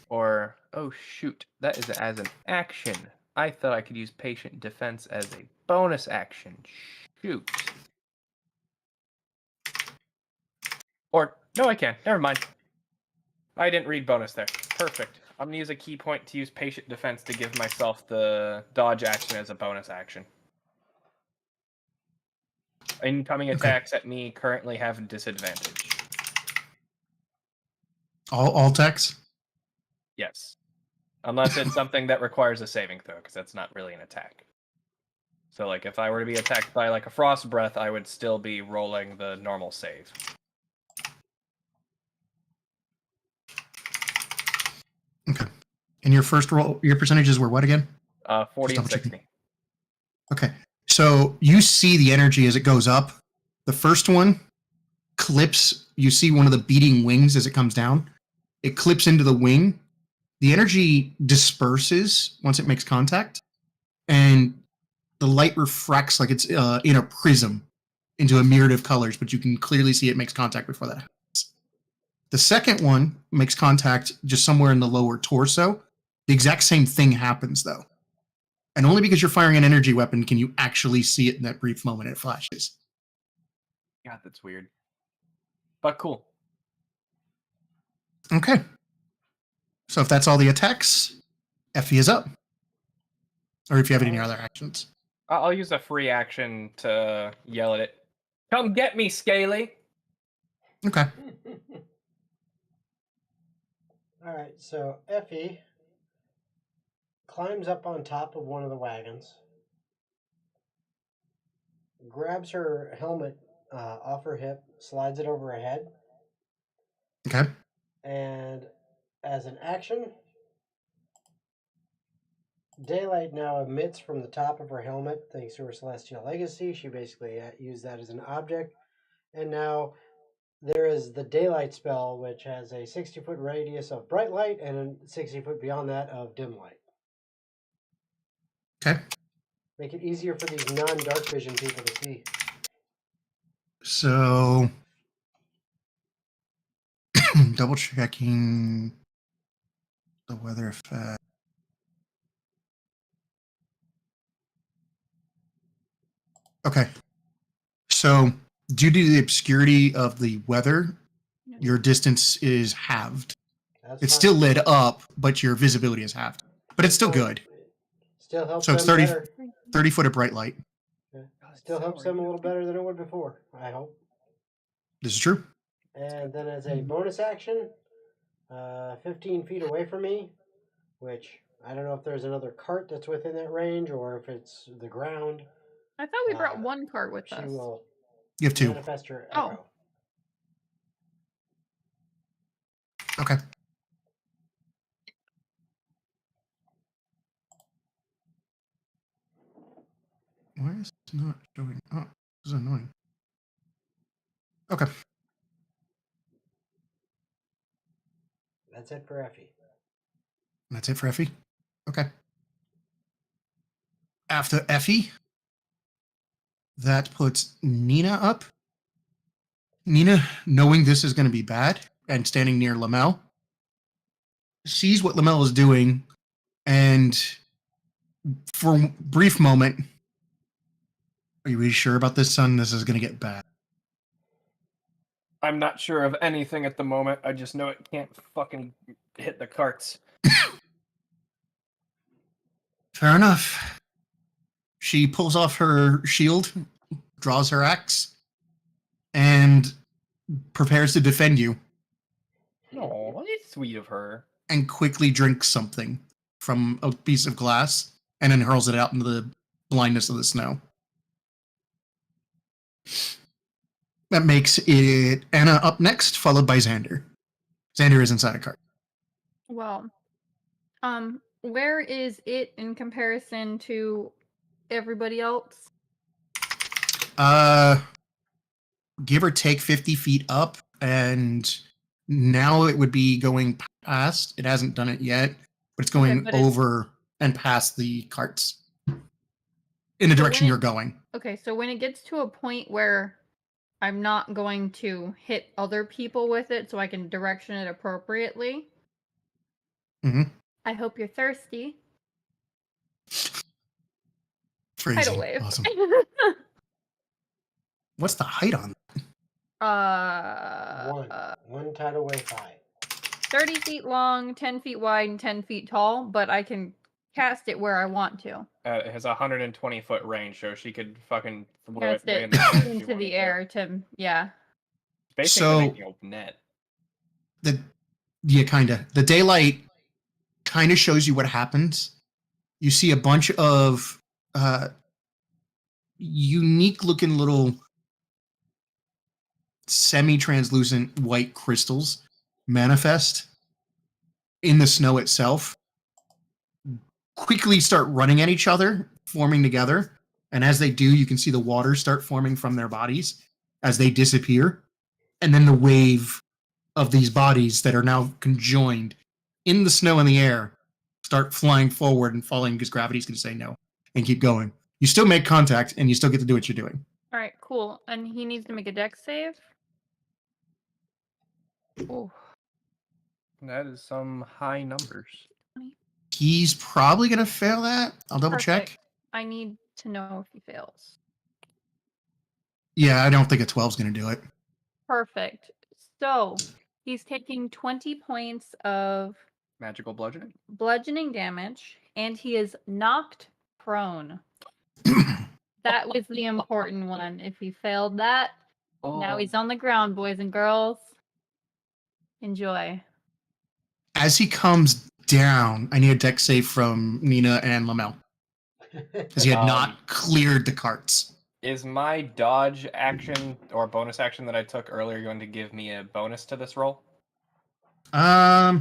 Or, oh shoot, that is as an action. I thought I could use patient defense as a bonus action. Shoot. Or, no, I can. Never mind. I didn't read bonus there. Perfect. I'm going to use a key point to use patient defense to give myself the dodge action as a bonus action. Incoming attacks at me currently have disadvantage. All attacks? Yes. Unless it's something that requires a saving throw, because that's not really an attack. So, if I were to be attacked by, a frost breath, I would still be rolling the normal save. Okay. And your first roll, your percentages were what again? 40 and 60. Okay. So you see the energy as it goes up. The first one clips, you see one of the beating wings as it comes down. It clips into the wing. The energy disperses once it makes contact, and the light refracts like it's in a prism into a myriad of colors, but you can clearly see it makes contact before that happens. The second one makes contact just somewhere in the lower torso. The exact same thing happens, though. And only because you're firing an energy weapon can you actually see it in that brief moment it flashes. God, that's weird. But cool. Okay. So if that's all the attacks, Effie is up. Or if you have any other actions. I'll use a free action to yell at it. Come get me, Scaly! Okay. All right, so Effie climbs up on top of one of the wagons, grabs her helmet off her hip, slides it over her head, Okay. and as an action, daylight now emits from the top of her helmet thanks to her celestial legacy. She basically used that as an object, and now there is the daylight spell, which has a 60-foot radius of bright light and a 60-foot beyond that of dim light. Okay. Make it easier for these non-dark vision people to see. So double checking the weather effect. Okay. So due to the obscurity of the weather, your distance is halved. That's It's fine. still lit up, but your visibility is halved. But it's still good. Still helps So it's them 30 better. 30 foot of bright light. Yeah. Still helps them a little better than it would before, I hope. This is true. And then as a bonus action, 15 feet away from me, which I don't know if there's another cart that's within that range or if it's the ground. I thought we brought one cart with She us. will You have two. manifest her Oh. echo. Okay. Why is it not showing up? This is annoying. Okay. That's it for Effie. That's it for Effie? Okay. After Effie, that puts Nina up. Nina, knowing this is going to be bad and standing near Lamel, sees what Lamel is doing, and for a brief moment, are you really sure about this, son? This is going to get bad. I'm not sure of anything at the moment. I just know it can't fucking hit the carts. Fair enough. She pulls off her shield, draws her axe, and prepares to defend you, Oh, that's sweet of her. and quickly drinks something from a piece of glass, and then hurls it out into the blindness of the snow. That makes it Anna up next, followed by Xander. Xander is inside a cart. Well, where is it in comparison to everybody else? Give or take 50 feet up, and now it would be going past. It hasn't done it yet, but it's going but it's- over and past the carts in the direction you're going. Okay, so when it gets to a point where I'm not going to hit other people with it so I can direction it appropriately. Mhm. I hope you're thirsty. Phrasing. Tidal wave. Awesome. What's the height on? One tidal wave high. 30 feet long, 10 feet wide, and 10 feet tall, but I can cast it where I want to. It has a 120-foot range, so she could fucking throw Cast way it in the air if she into wanted the to. air to, yeah. Basically, So- making a net. Kinda. The daylight kind of shows you what happens. You see a bunch of unique looking little semi-translucent white crystals manifest in the snow itself, quickly start running at each other, forming together. And as they do, you can see the water start forming from their bodies as they disappear. And then the wave of these bodies that are now conjoined in the snow and the air start flying forward and falling because gravity's going to say no and keep going. You still make contact and you still get to do what you're doing. All right, cool. And he needs to make a dex save. Oh, That is some high numbers. He's probably going to fail that. I'll double check. perfect. I need to know if he fails. Yeah, I don't think a 12 is going to do it. Perfect. So he's taking 20 points of Magical bludgeoning. bludgeoning damage, and he is knocked prone. That was the important one. If he failed that, now he's on the ground, boys and girls. Enjoy. As he comes down, I need a deck save from Nina and Lamel, because he had not cleared the carts. Is my dodge action or bonus action that I took earlier going to give me a bonus to this roll? Yeah,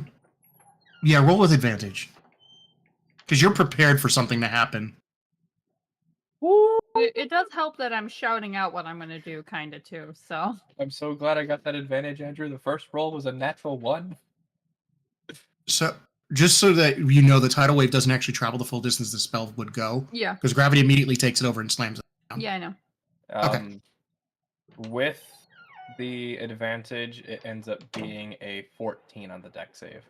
roll with advantage. Because you're prepared for something to happen. It does help that I'm shouting out what I'm going to do, kind of, too, so. I'm so glad I got that advantage, Andrew. The first roll was a natural 1. So, just so that you know, the tidal wave doesn't actually travel the full distance the spell would go. Yeah. Because gravity immediately takes it over and slams it down. Yeah, I know. Okay. With the advantage, it ends up being a 14 on the deck save.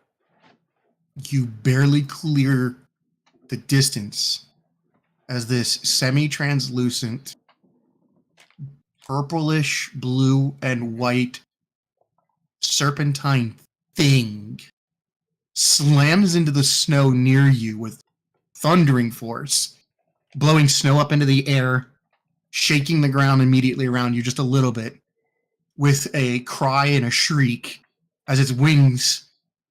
You barely clear the distance as this semi-translucent, purplish, blue, and white serpentine thing slams into the snow near you with thundering force, blowing snow up into the air, shaking the ground immediately around you just a little bit, with a cry and a shriek as its wings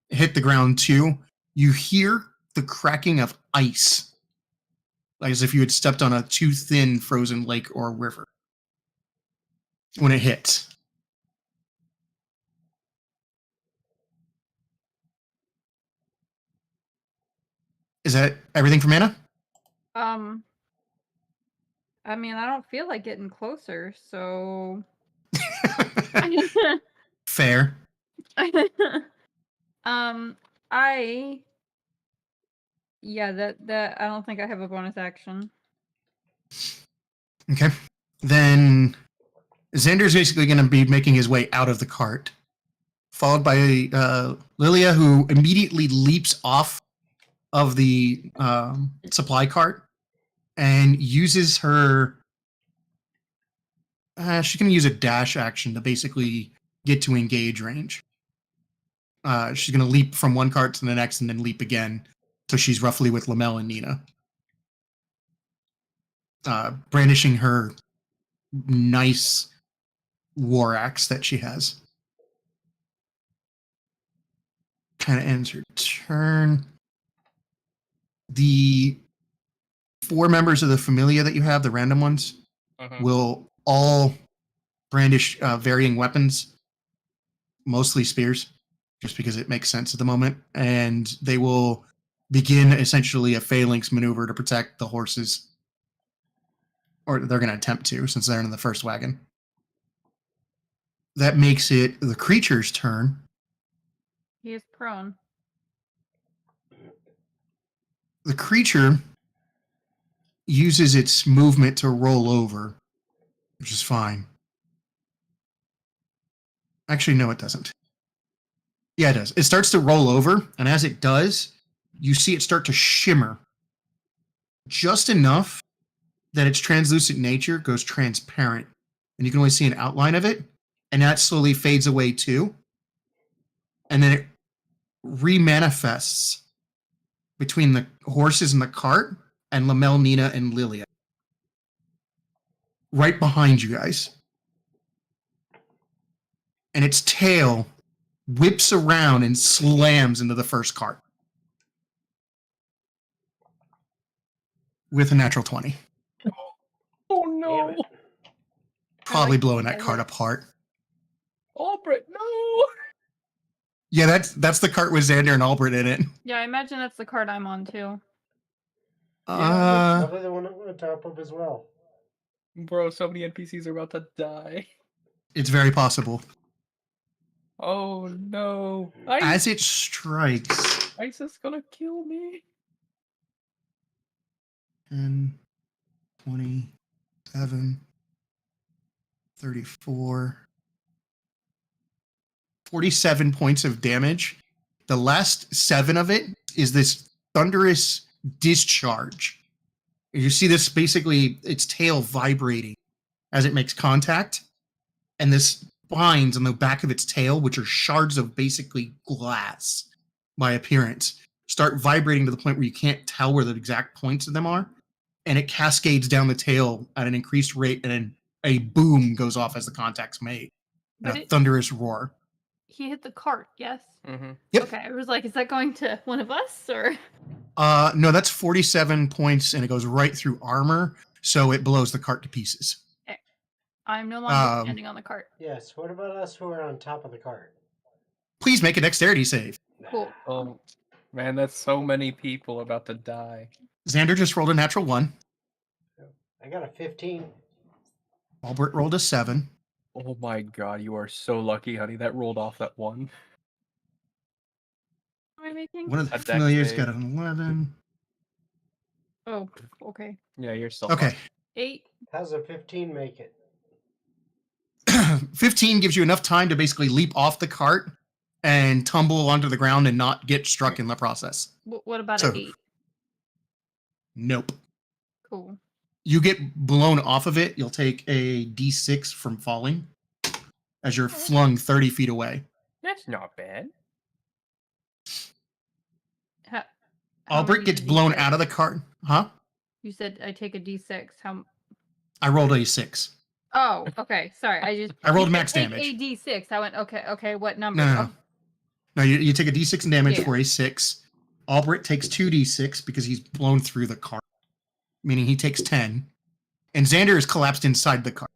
hit the ground too. You hear the cracking of ice, like as if you had stepped on a too thin frozen lake or river when it hits. Is that everything from Anna? I mean, I don't feel like getting closer, so. Fair. Yeah, that I don't think I have a bonus action. Okay. Then Xander's basically going to be making his way out of the cart, followed by Lilia, who immediately leaps off of the supply cart and uses her. She's going to use a dash action to basically get to engage range. She's going to leap from one cart to the next and then leap again. So she's roughly with Lamel and Nina. Brandishing her nice war axe that she has. Kind of ends her turn. The 4 members of the Familia that you have, the random ones, will all brandish varying weapons, mostly spears, just because it makes sense at the moment. And they will begin essentially a phalanx maneuver to protect the horses. Or they're going to attempt to, since they're in the first wagon. That makes it the creature's turn. He is prone. The creature uses its movement to roll over, which is fine. Actually, no, it doesn't. Yeah, it does. It starts to roll over, and as it does, you see it start to shimmer. Just enough that its translucent nature goes transparent, and you can only see an outline of it, and that slowly fades away too. And then it remanifests between the horses in the cart and Lamel, Nina, and Lilia. Right behind you guys. And its tail whips around and slams into the first cart. With a natural 20. Oh no! Probably blowing that cart apart. Albert, no! Yeah, that's the cart with Xander and Albert in it. Yeah, I imagine that's the card I'm on too. Yeah, that's probably the one on top of as well. Bro, so many NPCs are about to die. It's very possible. Oh no! As it strikes, Ice is gonna kill me. 10, 27, 34, 47 points of damage. The last 7 of it is this thunderous discharge. You see this basically, its tail vibrating as it makes contact, and this spines on the back of its tail, which are shards of basically glass by appearance, start vibrating to the point where you can't tell where the exact points of them are. And it cascades down the tail at an increased rate, and then a boom goes off as the contact's made. But And a thunderous roar. he hit the cart, yes? Mm-hmm. Yep. Okay, I was like, is that going to one of us, or? No, that's 47 points, and it goes right through armor, so it blows the cart to pieces. I'm no longer standing on the cart. Yes. What about us who are on top of the cart? Please make a dexterity save. Cool. Oh, man, that's so many people about to die. Xander just rolled a natural 1. I got a 15. Albert rolled a 7. Oh my god, you are so lucky, honey. That rolled off that one. What am I making? One of the A dex familiars save. got an 11. Oh, okay. Yeah, you're still Okay. fine. 8. How's a 15 make it? 15 gives you enough time to basically leap off the cart and tumble onto the ground and not get struck in the process. What about So- an 8? Nope. Cool. You get blown off of it, you'll take a d6 from falling as you're flung 30 feet away. That's not bad. How Albert many gets is a blown D6? out of the cart. Huh? You said I take a D6. How? I rolled a 6. Oh, okay. Sorry, I rolled you said max take damage. A D6. I went okay. What number? No. No, you take a d6 in damage Yeah. for a 6. Albert takes 2d6 because he's blown through the cart, meaning he takes 10. And Xander is collapsed inside the cart,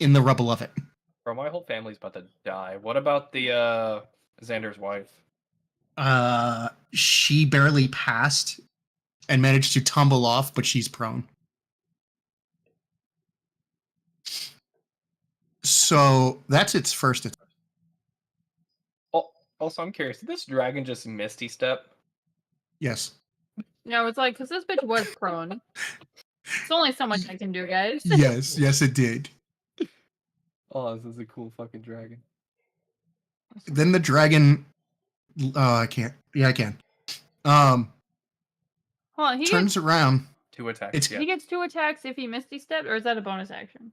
in the rubble of it. Bro, my whole family's about to die. What about the Xander's wife? She barely passed and managed to tumble off, but she's prone. So that's its first attack. Oh, also, I'm curious. Did this dragon just Misty Step? Yes. No, it's like because this bitch was prone. It's only so much I can do, guys. Yes, it did. Oh, this is a cool fucking dragon. Then the dragon. I can't. Yeah, I can. Hold on, Turns around. 2 attacks. It's- Yeah. he gets 2 attacks if he Misty Stepped, or is that a bonus action?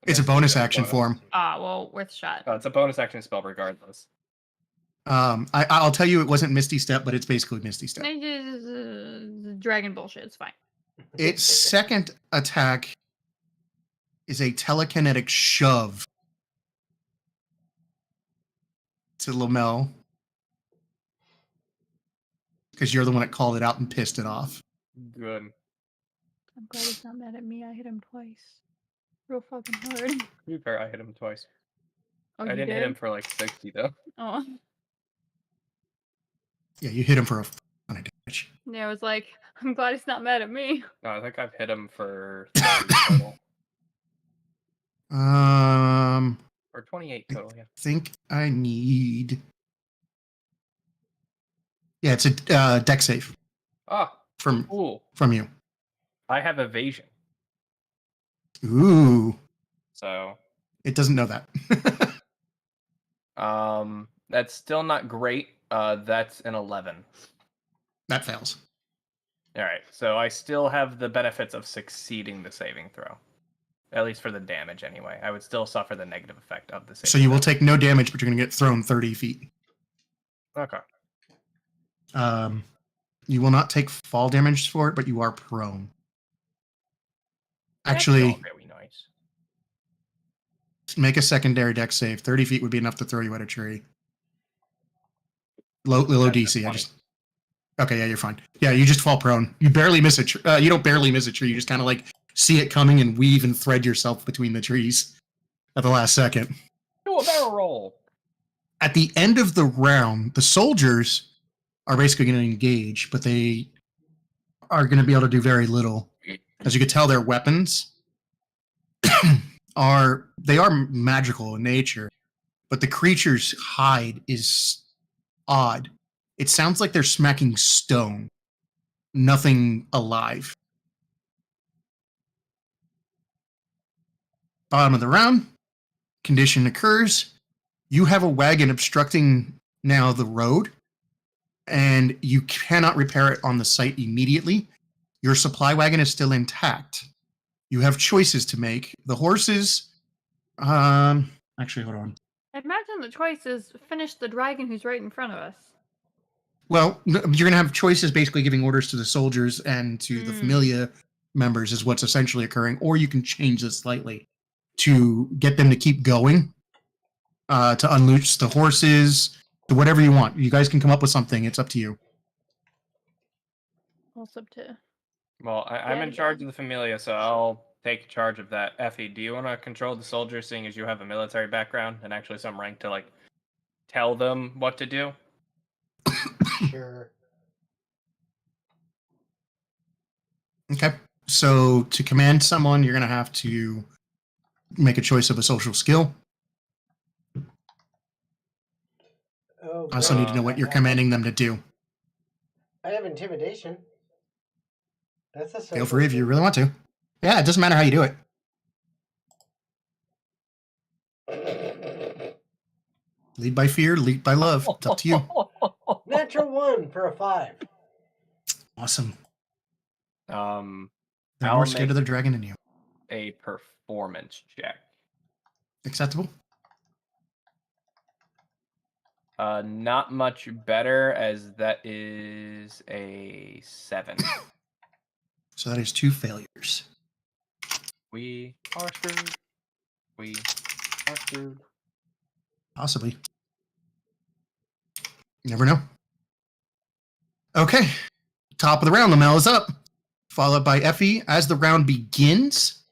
It's a bonus action for him. Ah, well, worth a shot. Oh, it's a bonus action spell regardless. I'll tell you, it wasn't Misty Step, but it's basically Misty Step. Dragon bullshit. It's fine. Its second attack is a telekinetic shove to Lamel, because you're the one that called it out and pissed it off. Good. I'm glad he's not mad at me. I hit him twice. Real fucking hard. To be fair, I hit him twice. Oh, I you didn't did? hit him for like 60 though. Oh, Yeah, you hit him for a ton of damage. yeah. I was like, I'm glad he's not mad at me. No, I think I've hit him for 30 total. Or 28 total, yeah. Think I need. Yeah, it's a deck save Ah, from cool. you. I have evasion, Ooh, so it doesn't know that. that's still not great. That's an 11. That fails. All right, so I still have the benefits of succeeding the saving throw, at least for the damage anyway. I would still suffer the negative effect of the saving So you will throw. take no damage, but you're going to get thrown 30 feet. Okay. You will not take fall damage for it, but you are prone. That's Actually, all very nice. make a secondary deck save. 30 feet would be enough to throw you at a tree. Low That's a DC. 20. Okay, yeah, you're fine. Yeah, you just fall prone. You barely miss a tree. You don't barely miss a tree. You just kind of like see it coming and weave and thread yourself between the trees at the last second. Do a barrel roll. At the end of the round, the soldiers are basically going to engage, but they are going to be able to do very little. As you can tell, their weapons are magical in nature, but the creature's hide is odd. It sounds like they're smacking stone, nothing alive. Bottom of the round, condition occurs. You have a wagon obstructing now the road, and you cannot repair it on the site immediately. Your supply wagon is still intact. You have choices to make. The horses Actually, hold on. Imagine the choice is finish the dragon who's right in front of us. Well, you're going to have choices basically giving orders to the soldiers and to the familia members is what's essentially occurring, or you can change this slightly to get them to keep going, to unleash the horses, to whatever you want. You guys can come up with something. It's up to you. Also to Well, I'm in charge of the Familia, so I'll take charge of that. Effie, do you want to control the soldiers, seeing as you have a military background and actually some rank to, like, tell them what to do? Sure. Okay. So to command someone, you're going to have to make a choice of a social skill. Oh, I also need to know what you're commanding them to do. I have intimidation. That's a Feel free if you really want to. Yeah, it doesn't matter how you do it. Lead by fear, lead by love. It's up to you. Natural 1 for a 5. Awesome. They're I'll more scared make of the dragon than you. a performance check. Acceptable? Not much better, as that is a 7. So that is 2 failures. We are screwed. We are screwed. Possibly. You never know. Okay. Top of the round, Lamel is up. Followed by Effie. As the round begins,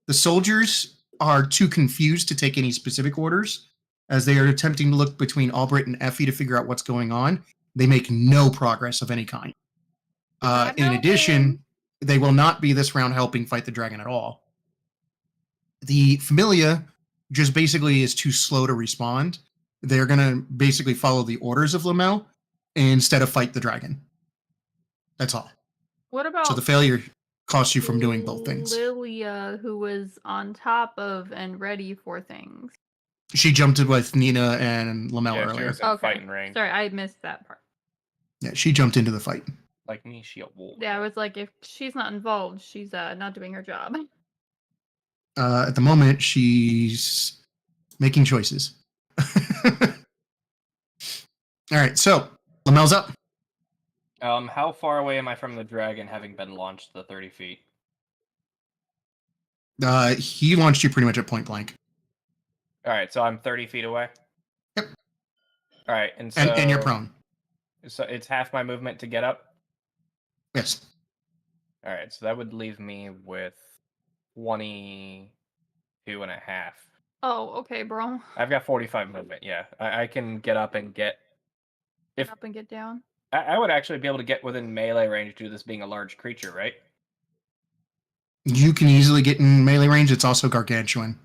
the soldiers are too confused to take any specific orders. As they are attempting to look between Albrecht and Effie to figure out what's going on, they make no progress of any kind. In addition, they will not be this round helping fight the dragon at all. The Familia just basically is too slow to respond. They're going to basically follow the orders of Lamel instead of fight the dragon. That's all. What about So the failure costs you from doing both things. Lilia, who was on top of and ready for things? She jumped in with Nina and Lamel Yeah, she earlier. was in fighting range. Sorry, I missed that part. Yeah, she jumped into the fight. Like me, she a wolf. Yeah, I was like, if she's not involved, she's not doing her job. At the moment, she's making choices. All right, so Lamel's up. How far away am I from the dragon, having been launched the 30 feet? He launched you pretty much at point blank. All right, so I'm 30 feet away. Yep. All right, and so And you're prone. So it's half my movement to get up. Yes. All right, so that would leave me with 22 and a half. Oh, okay, bro. I've got 45 movement. Yeah, I can get up and get. If Up and get down. I would actually be able to get within melee range due to this being a large creature, right? You can easily get in melee range. It's also gargantuan.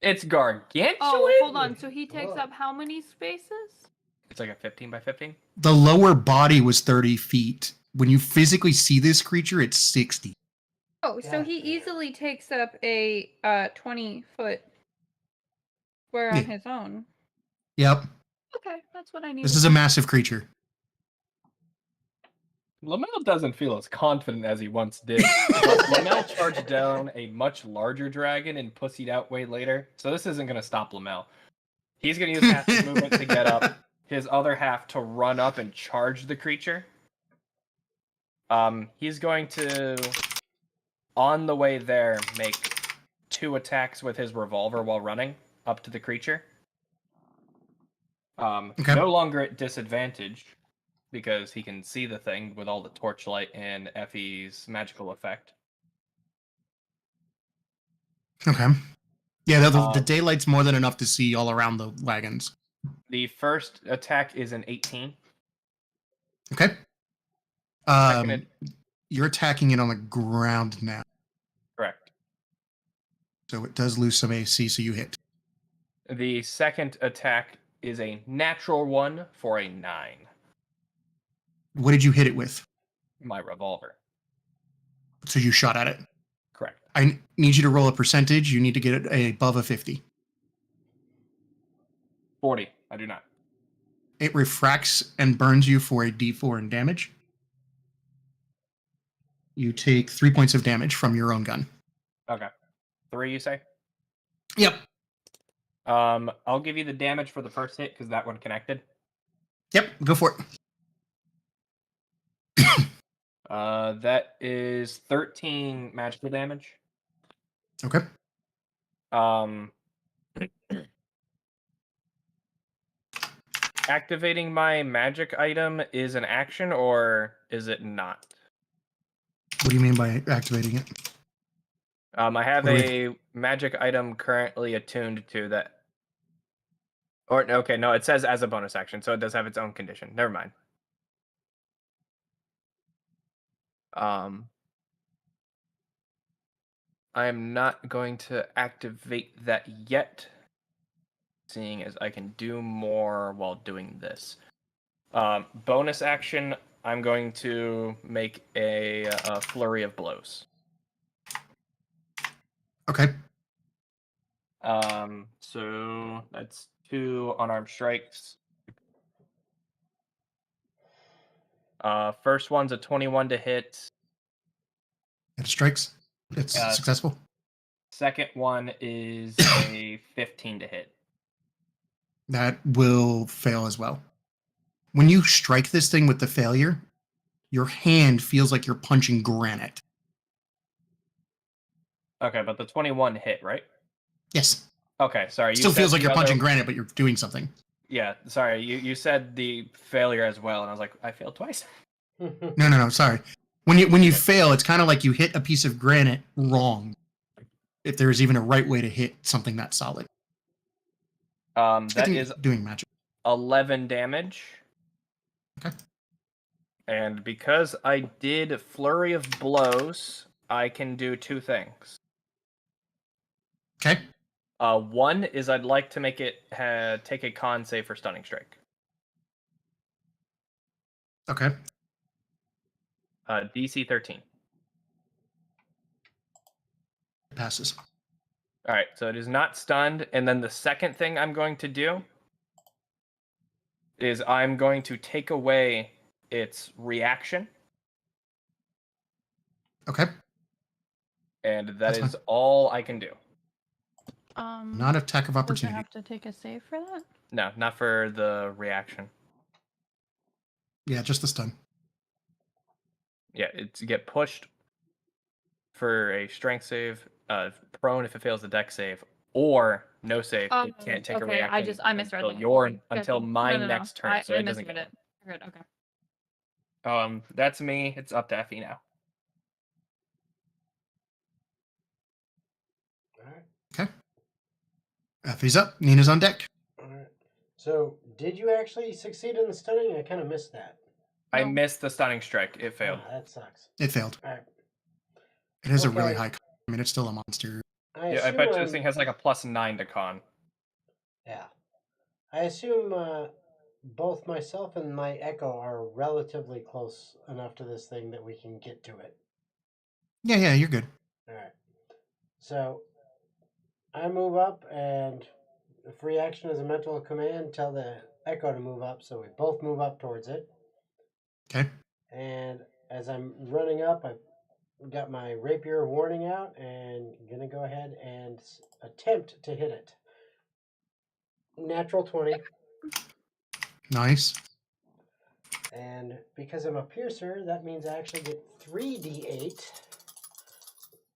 It's gargantuan. Oh, hold on. So he takes Whoa. up how many spaces? It's like a 15 by 15. The lower body was 30 feet. When you physically see this creature, it's 60. Oh, so Yeah. he easily takes up a 20-foot square on Yeah. his own. Yep. Okay, that's what I need. This is a massive creature. Lamel doesn't feel as confident as he once did. But Lamel charged down a much larger dragon and pussied out way later, so this isn't going to stop Lamel. He's going to use half his movement to get up, his other half to run up and charge the creature. He's going to, on the way there, make 2 attacks with his revolver while running up to the creature. Okay. No longer at disadvantage, because he can see the thing with all the torchlight and Effie's magical effect. Okay. Yeah, the daylight's more than enough to see all around the wagons. The first attack is an 18. Okay. Second You're attacking it on the ground now. Correct. So it does lose some AC, so you hit. The second attack is a natural 1 for a 9. What did you hit it with? My revolver. So you shot at it. Correct. I need you to roll a percentage. You need to get it above a 50. 40. I do not. It refracts and burns you for a D4 in damage. You take 3 points of damage from your own gun. Okay. 3, you say? Yep. I'll give you the damage for the first hit because that one connected. Yep. Go for it. That is 13 magical damage. Okay. Activating my magic item is an action, or is it not? What do you mean by activating it? I have What do a magic item currently attuned to that. Or okay, no, it says as a bonus action, so it does have its own condition. Never mind. I'm not going to activate that yet, seeing as I can do more while doing this. Bonus action, I'm going to make a flurry of blows. Okay. So that's 2 unarmed strikes. First one's a 21 to hit. It strikes. It's successful. Second one is a 15 to hit. That will fail as well. When you strike this thing with the failure, your hand feels like you're punching granite. Okay, but the 21 hit, right? Yes. Okay, sorry. It still feels like you're punching granite, but you're doing something. Yeah, sorry. You said the failure as well, and I was like, I failed twice. No. Sorry. When you fail, it's kind of like you hit a piece of granite wrong. If there is even a right way to hit something that solid. That is doing magic. 11 damage. Okay. And because I did flurry of blows, I can do 2 things. Okay. One is I'd like to make it take a con save for stunning strike. Okay. DC 13. It passes. All right, so it is not stunned. And then the second thing I'm going to do is I'm going to take away its reaction. Okay. And That's that is fine. all I can do. Not attack of Does it opportunity. have to take a save for that? No, not for the reaction. Yeah, just the stun. Yeah, it's get pushed for a strength save, prone if it fails the deck save, or no save. It can't take a reaction. I misread until my next turn. So I it doesn't misread get it. Good, okay. That's me. It's up to Effie now. All right. Okay. Effie's up. Nina's on deck. All right. So, did you actually succeed in the stunning? I kind of missed that. I No. missed the stunning strike. It failed. That sucks. It failed. All right. It has a really Okay. high con. I mean, it's still a monster. I bet you this thing has like a +9 to con. Yeah. I assume both myself and my Echo are relatively close enough to this thing that we can get to it. Yeah, you're good. All right. So, I move up, and the free action is a mental command. Tell the Echo to move up, so we both move up towards it. Okay. And as I'm running up, I've got my Rapier of Warning out, and I'm going to go ahead and attempt to hit it. Natural 20. Nice. And because I'm a piercer, that means I actually get 3d8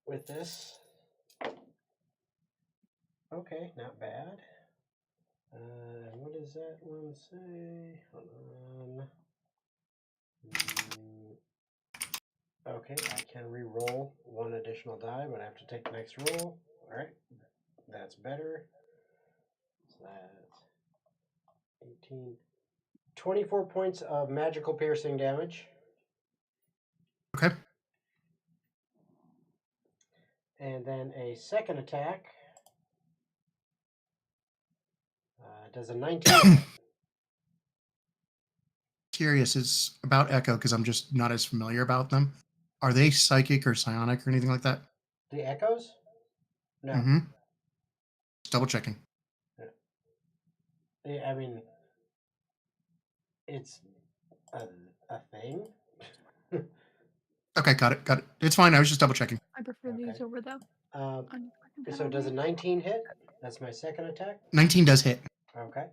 with this. Okay, not bad. What does that one say? Hold on. Okay, I can re-roll one additional die, but I have to take the next roll. Alright, that's better. So that's 18. 24 points of magical piercing damage. Okay. And then a second attack. Does a 19. Curious is about Echo because I'm just not as familiar about them. Are they psychic or psionic or anything like that? The Echoes? No. Mm-hmm. Just double checking. Yeah, I mean, it's a thing. Okay, got it. It's fine. I was just double checking. I prefer these over the. So does a 19 hit? That's my second attack. 19 does hit. Okay.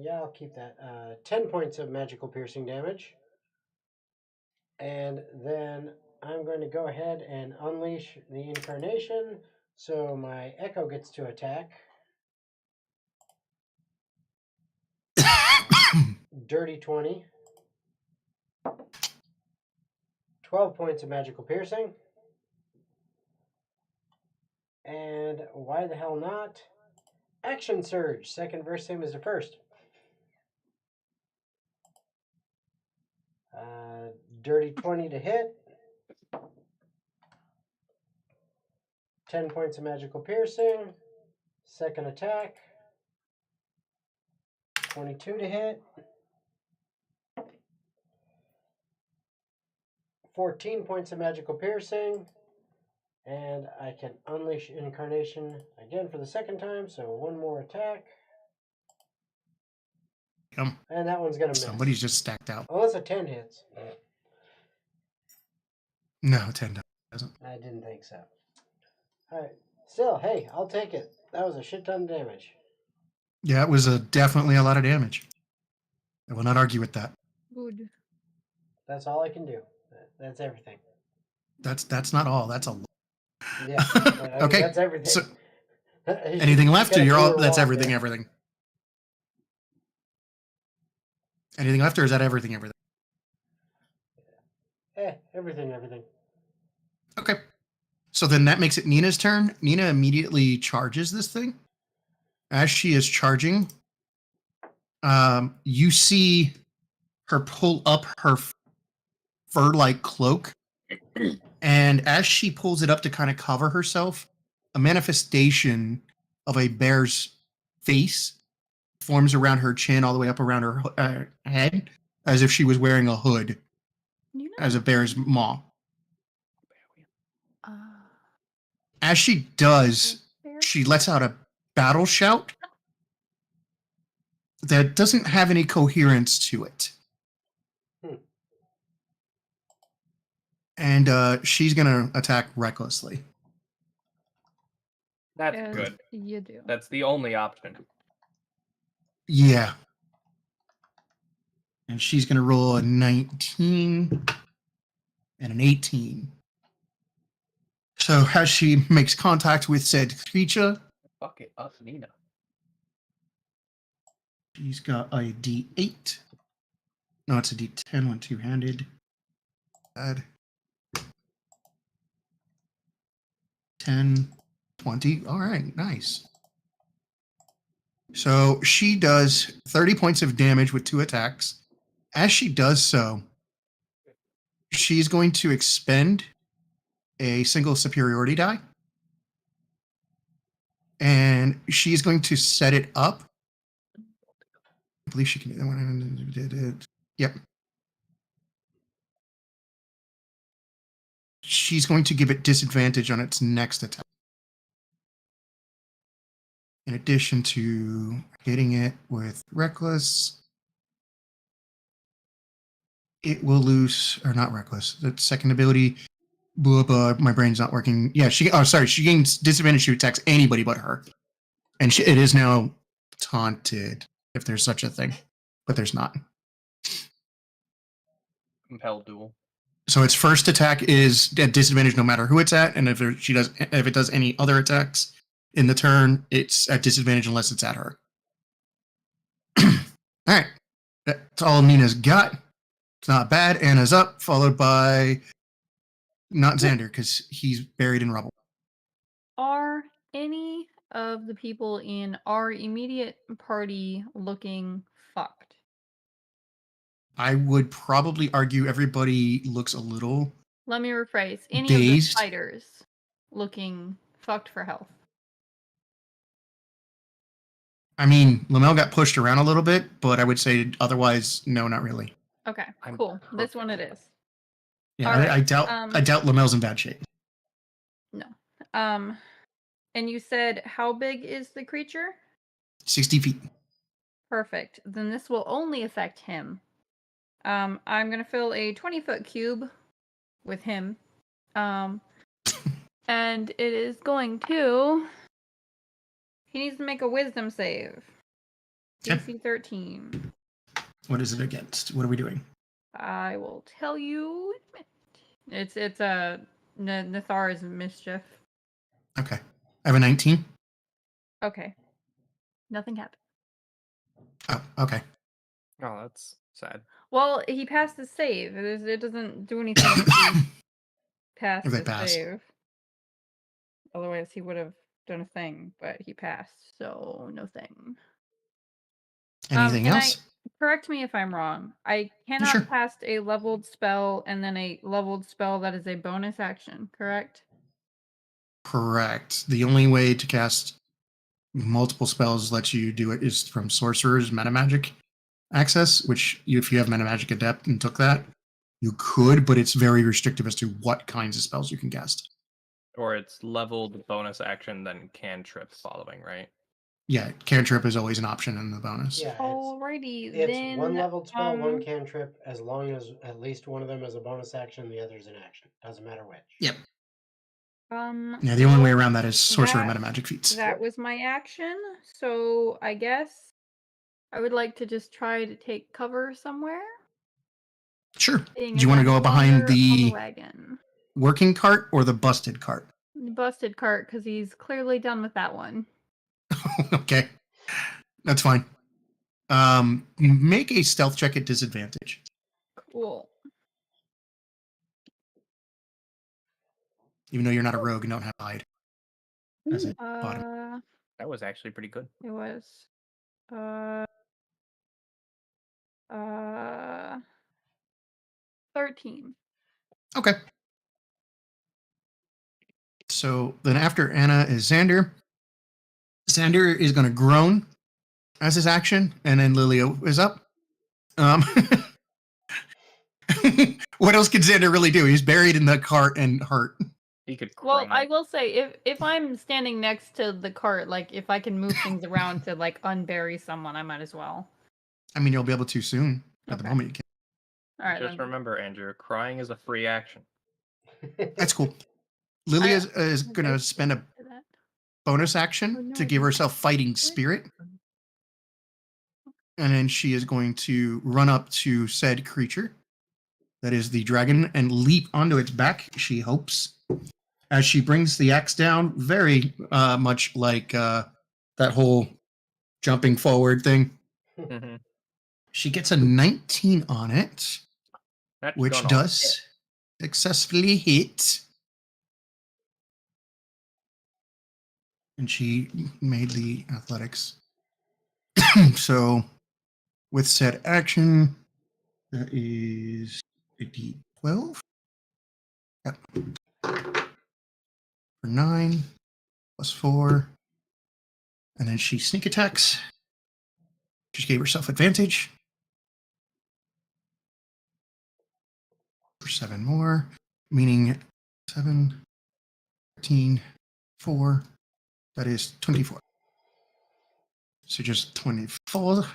Yeah, I'll keep that. 10 points of magical piercing damage. And then I'm going to go ahead and unleash the incarnation. So my Echo gets to attack. Dirty 20. 12 points of magical piercing. And why the hell not? Action Surge. Second verse, same as the first. Dirty 20 to hit. 10 points of magical piercing. Second attack. 22 to hit. 14 points of magical piercing. And I can unleash incarnation again for the second time. So one more attack. And that one's going to miss. Somebody's just stacked out. Unless a 10 hits. No, 10 doesn't. I didn't think so. Alright. Still, hey, I'll take it. That was a shit ton of damage. Yeah, it was definitely a lot of damage. I will not argue with that. Good. That's all I can do. That's everything. That's not all. That's a lot. Yeah. I mean, Okay, that's everything. so anything left, or you're all? That's everything. There. Everything. Anything left, or is that everything? Everything. Everything. Okay. So then that makes it Nina's turn. Nina immediately charges this thing. As she is charging, you see her pull up her fur-like cloak. And as she pulls it up to kind of cover herself, a manifestation of a bear's face forms around her chin, all the way up around her head, as if she was wearing a hood, as a bear's maw. As she does, she lets out a battle shout that doesn't have any coherence to it. And she's going to attack recklessly. That's As good. You do. That's the only option. Yeah. And she's going to roll a 19 and an 18. So as she makes contact with said creature, Fuck it up, Nina. she's got a D8. No, it's a D10, one two-handed. Add 10, 20. All right, nice. So she does 30 points of damage with 2 attacks. As she does so, she's going to expend a single superiority die. And she's going to set it up. I believe she can do that one. Yep. She's going to give it disadvantage on its next attack. In addition to hitting it with Reckless, it will lose, or not Reckless, the second ability. My brain's not working. Yeah, she gains disadvantage to attacks anybody but her. And it is now taunted, if there's such a thing. But there's not. Compel duel. So its first attack is at disadvantage no matter who it's at, and if it does any other attacks in the turn, it's at disadvantage unless it's at her. All right, that's all Nina's got. It's not bad. Anna's up, followed by not Xander because he's buried in rubble. Are any of the people in our immediate party looking fucked? I would probably argue everybody looks a little. Let me rephrase. Any of the Dazed? fighters looking fucked for health? I mean, Lamel got pushed around a little bit, but I would say otherwise, no, not really. Okay, I'm cool. This one it is. Yeah, All right, I doubt Lamel's in bad shape. No. And you said how big is the creature? 60 feet. Perfect. Then this will only affect him. I'm gonna fill a 20-foot cube with him. And it is going to. He needs to make a wisdom save. Okay. DC 13. What is it against? What are we doing? I will tell you. It's a Nathar's mischief. Okay. I have a 19. Okay. Nothing happened. Oh, okay. Oh, that's sad. Well, he passed the save. It doesn't do anything if he passed If they the pass. save. Otherwise, he would have done a thing, but he passed, so no thing. Anything else? Correct me if I'm wrong. I cannot Sure. cast a leveled spell and then a leveled spell that is a bonus action, correct? Correct. The only way to cast multiple spells lets you do it is from Sorcerer's Meta Magic access, which if you have Meta Magic Adept and took that, you could, but it's very restrictive as to what kinds of spells you can cast. Or it's leveled bonus action, then cantrip following, right? Yeah, cantrip is always an option in the bonus. Yeah, Alrighty, it's then. one leveled spell, one cantrip, as long as at least one of them is a bonus action, the other's an action. Doesn't matter which. Yep. Yeah, the only way around that is Sorcerer Meta Magic feats. That was my action, so I guess I would like to just try to take cover somewhere. Sure. Do Being you want to as go I'm no behind longer on the wagon. working cart or the busted cart? The busted cart, because he's clearly done with that one. Okay. That's fine. Make a stealth check at disadvantage. Cool. Even though you're not a rogue and don't have hide. As a bottom. That was actually pretty good. It was. 13. Okay. So then after Anna is Xander. Xander is going to groan as his action, and then Lilia is up. What else can Xander really do? He's buried in the cart and hurt. He could. Well, I will say, if I'm standing next to the cart, like if I can move things around to like unbury someone, I might as well. I mean, you'll be able to soon. At the Okay. moment, you can. All right. Just remember, Andrew, crying is a free action. That's cool. Lilia is going to spend a bonus action to give herself fighting spirit. And then she is going to run up to said creature. That is the dragon, and leap onto its back, she hopes. As she brings the axe down, very much like that whole jumping forward thing. Mm-hmm. She gets a 19 on it, That's which does successfully hit. And she made the athletics. So, with said action, that is a d12. Yep. For 9, plus 4. And then she sneak attacks. She gave herself advantage. For 7 more, meaning 7, 13, 4. That is 24. So just 24.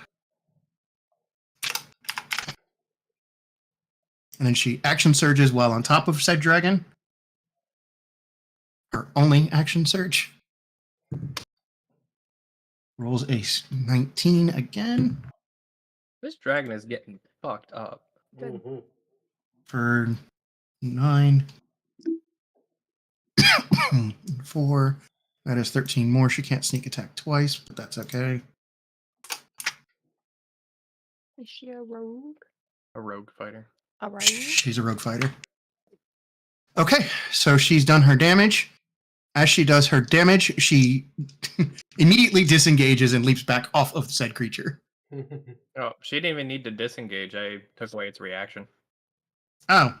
And then she action surges while on top of said dragon. Her only action surge. Rolls a 19 again. This dragon is getting fucked up. Mm-hmm. For 9. 4. That is 13 more. She can't sneak attack twice, but that's okay. Is she a rogue? A rogue fighter. A rogue? She's a rogue fighter. Okay, so she's done her damage. As she does her damage, she immediately disengages and leaps back off of said creature. Oh, she didn't even need to disengage. I took away its reaction. Oh,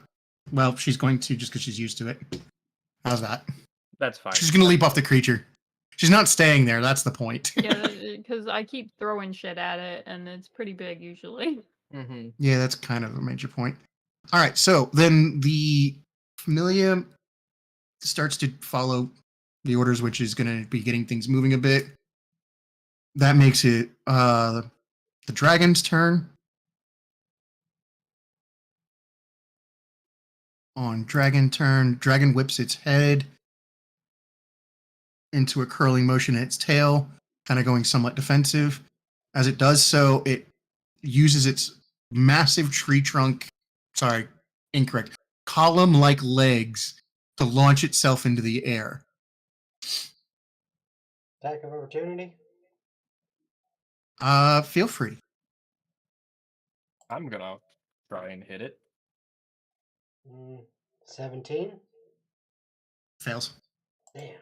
well, she's going to just because she's used to it. How's that? That's fine. She's going to leap off the creature. She's not staying there. That's the point. Yeah, because I keep throwing shit at it, and it's pretty big usually. Mm-hmm. Yeah, that's kind of a major point. All right, so then the Familia starts to follow the orders, which is going to be getting things moving a bit. That makes it the dragon's turn. On dragon turn, dragon whips its head into a curling motion in its tail, kind of going somewhat defensive. As it does so, it uses its massive tree trunk, sorry, incorrect, column-like legs to launch itself into the air. Attack of opportunity. Feel free. I'm gonna try and hit it. 17. Fails. Damn.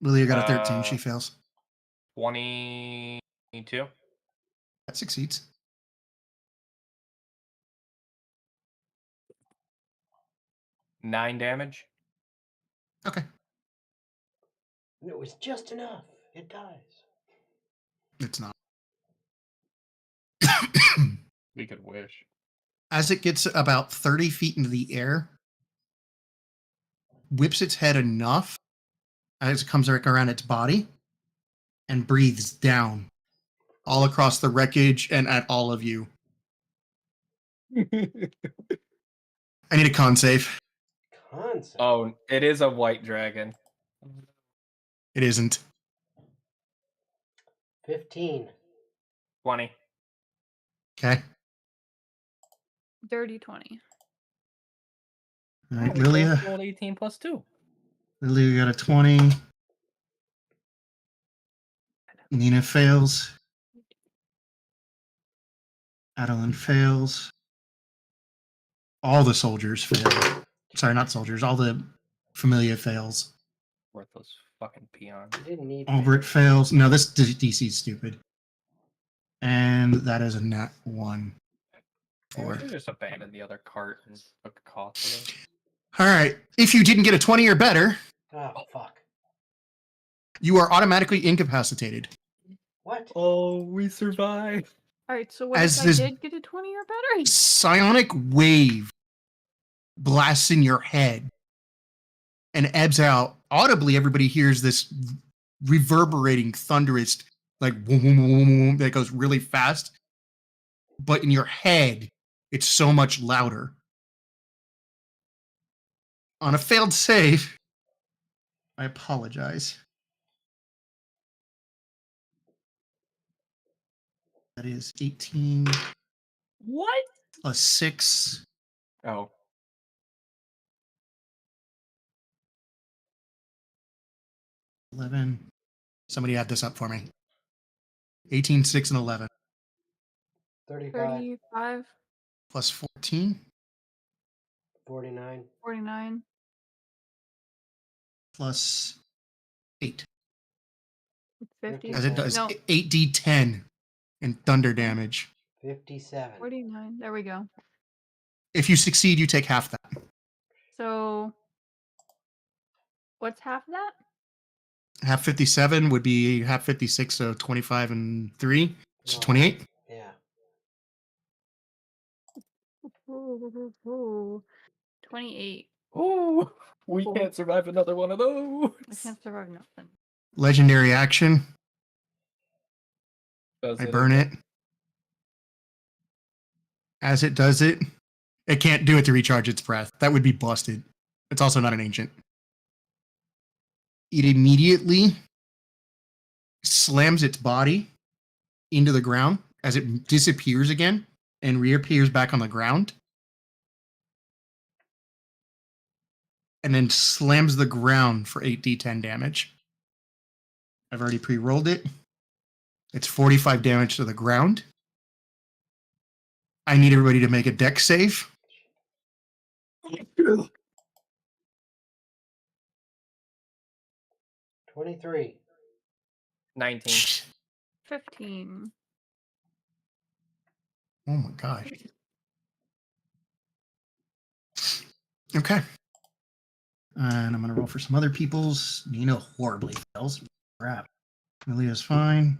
Lilia got a 13. She fails. 22. That succeeds. Nine damage. Okay. It was just enough. It dies. It's not. We could wish. As it gets about 30 feet into the air, whips its head enough as it comes around its body and breathes down all across the wreckage and at all of you. I need a con save. Concept. Oh, it is a white dragon. It isn't. 15. 20. Okay. Dirty 20. All right, We Lilia. both rolled 18 plus 2. Lilia got a 20. Nina fails. Adeline fails. All the soldiers fail. Sorry, not soldiers. All the familia fails. Worthless fucking peons. You didn't need Albert fails. No, this DC is stupid. And that is a nat 1. Yeah, we 4. should just abandon the other cart and took a cost of it. All right. If you didn't get a 20 or better, Oh, fuck. you are automatically incapacitated. What? Oh, we survived. All right, so what As if this- I did get a 20 or better? Psionic wave blasts in your head and ebbs out. Audibly, everybody hears this reverberating, thunderous, like boom, boom, boom, boom, boom, that goes really fast. But in your head, it's so much louder. On a failed save, I apologize. That is 18 What? plus 6. Oh, 11. Somebody add this up for me. 18, 6, and 11. 35. 35, Plus 14. 49. 49. Plus 8. 50. As it does No, 8d10 in thunder damage. 57. 49. There we go. If you succeed, you take half that. So, what's half of that? Half 57 would be half 56, so 25 and 3. So 28. Yeah. Ooh, 28. oh, we Cool. can't survive another one of those. I can't survive nothing. Legendary action. Does I burn it. As it does it, it can't do it to recharge its breath. That would be busted. It's also not an ancient. It immediately slams its body into the ground as it disappears again and reappears back on the ground. And then slams the ground for 8d10 damage. I've already pre-rolled it. It's 45 damage to the ground. I need everybody to make a dex save. 23. 19. 15. Oh my gosh. Okay. And I'm going to roll for some other people's. Nina horribly fails. Crap. Lilia's fine.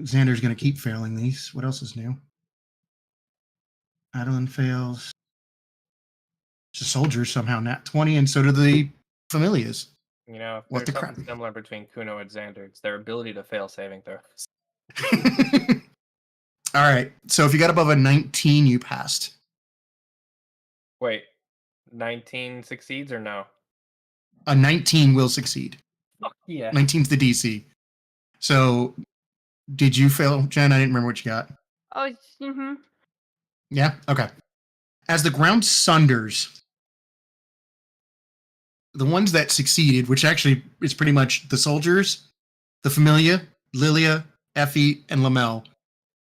Xander's going to keep failing these. What else is new? Adeline fails. The soldiers somehow nat 20, and so do the familias. You know, if What there's the something crap? similar between Kuno and Xander, it's their ability to fail saving throws. All right. So if you got above a 19, you passed. Wait, 19 succeeds or no? A 19 will succeed. Fuck yeah. 19's the DC. So, did you fail, Jen? I didn't remember what you got. Oh, mm-hmm. Yeah? Okay. As the ground sunders, the ones that succeeded, which actually is pretty much the soldiers, the Familia, Lilia, Effie, and Lamel,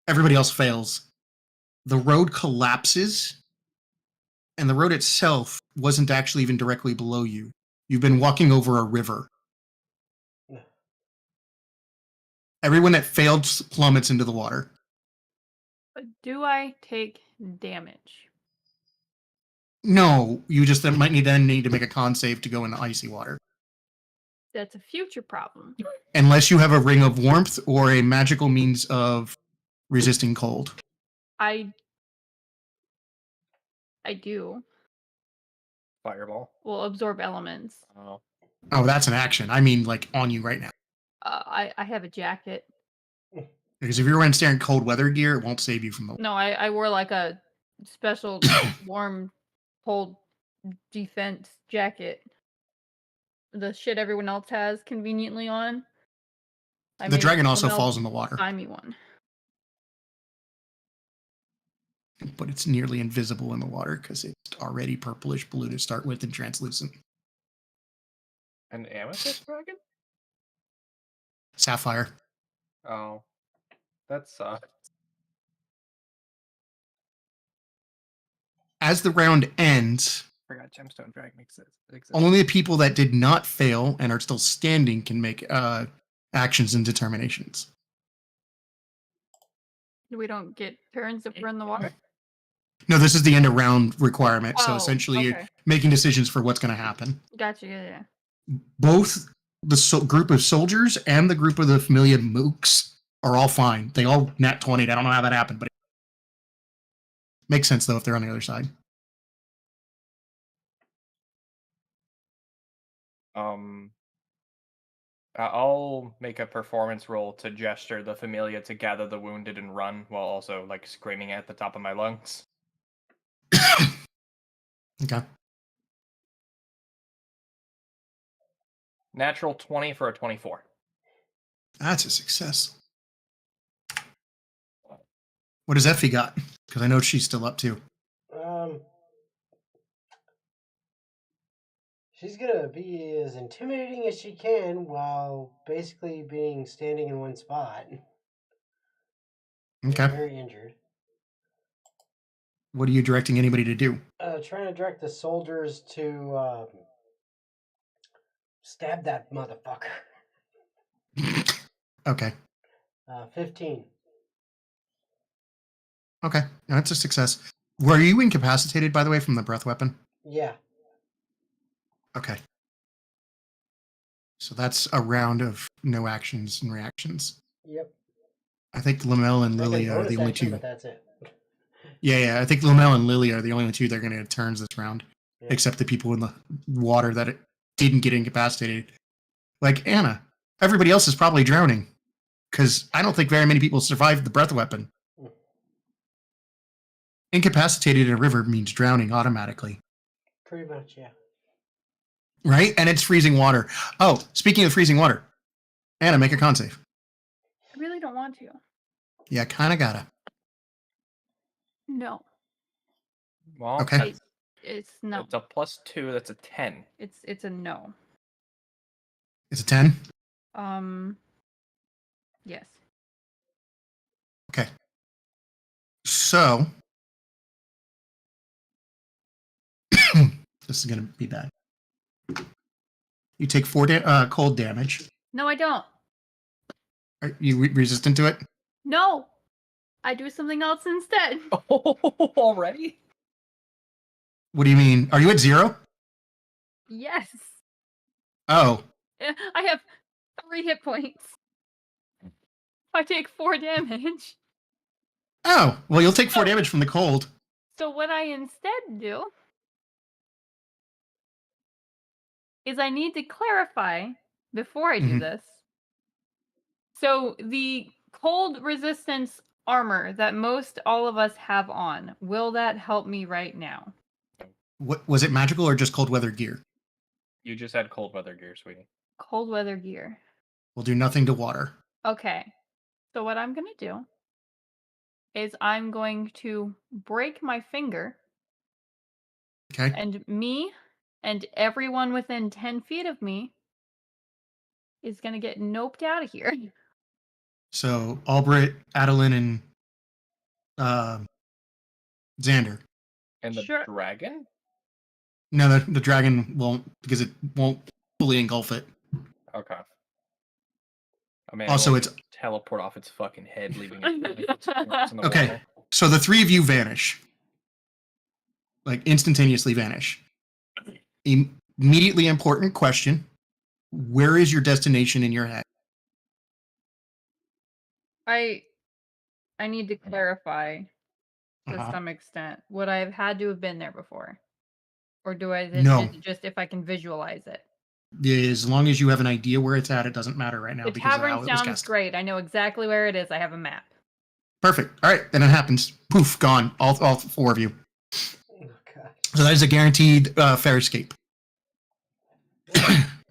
everybody else fails. The road collapses, and the road itself wasn't actually even directly below you. You've been walking over a river. Everyone that failed plummets into the water. Do I take damage? No, you just might need to make a con save to go into icy water. That's a future problem. Unless you have a ring of warmth or a magical means of resisting cold. I do. Fireball. Will absorb elements. Oh. Oh, that's an action. I mean, like, on you right now. I have a jacket. Because if you're wearing staring cold weather gear, it won't save you from the... No, I wore like a special warm, cold defense jacket. The shit everyone else has conveniently on. The dragon also falls in the water. Buy me one. But it's nearly invisible in the water because it's already purplish blue to start with and translucent. An amethyst dragon? Sapphire. Oh. That sucks. As the round ends, Forgot gemstone dragon exists. only the people that did not fail and are still standing can make actions and determinations. We don't get turns if we're in the water. No, this is the end of round requirement. So Oh, essentially, okay. you're making decisions for what's going to happen. Gotcha. Yeah. Both the group of soldiers and the group of the Familia mooks are all fine. They all nat 20'd. I don't know how that happened, but it makes sense, though, if they're on the other side. I'll make a performance roll to gesture the Familia to gather the wounded and run, while also like screaming at the top of my lungs. Okay. Natural 20 for a 24. That's a success. What has Effie got? Because I know she's still up too. She's gonna be as intimidating as she can while basically being standing in one spot. Okay. Very injured. What are you directing anybody to do? Trying to direct the soldiers to stab that motherfucker. Okay. 15. Okay. That's a success. Were you incapacitated, by the way, from the breath weapon? Yeah. Okay. So that's a round of no actions and reactions. Yep. I think Lamel and Like a Lily are bonus the only action, two. but that's it. Yeah. I think Lamel and Lily are the only two that are going to get turns this round. Yeah. Except the people in the water that didn't get incapacitated. Like Anna. Everybody else is probably drowning. Because I don't think very many people survived the breath weapon. Incapacitated in a river means drowning automatically. Pretty much, yeah. Right? And it's freezing water. Oh, speaking of freezing water. Anna, make a con save. I really don't want to. Yeah, kind of gotta. No. Well, Okay. It's no. It's a +2. That's a 10. It's a no. It's a 10? Yes. Okay. So, this is going to be bad. You take 4 cold damage. No, I don't. Are you resistant to it? No. I do something else instead. Oh, already? What do you mean? Are you at 0? Yes. Oh. I have 3 hit points. I take 4 damage. Oh. Well, you'll take 4 damage from the cold. So what I instead do is I need to clarify before I do this. So the cold resistance armor that most all of us have on, will that help me right now? What was it magical or just cold weather gear? You just had cold weather gear, sweetie. Cold weather gear. We'll do nothing to water. Okay. So what I'm going to do is I'm going to break my finger, Okay. and me and everyone within 10 feet of me is going to get noped out of here. So Albert, Adeline, and Xander. And the Sure. dragon? No, the dragon won't, because it won't fully engulf it. Okay. I mean, Also, it'll it's teleport off its fucking head, leaving it. In the okay. water. So the three of you vanish, like instantaneously vanish. Immediately important question: where is your destination in your head? I need to clarify to Uh-huh. some extent. Would I have had to have been there before? Or No. is it just if I can visualize it? As long as you have an idea where it's at, it doesn't matter right now The because of tavern how it was sounds cast. great. I know exactly where it is. I have a map. Perfect. All right, then it happens. Poof, gone. All four of you. Oh, God. So that is a guaranteed fair escape.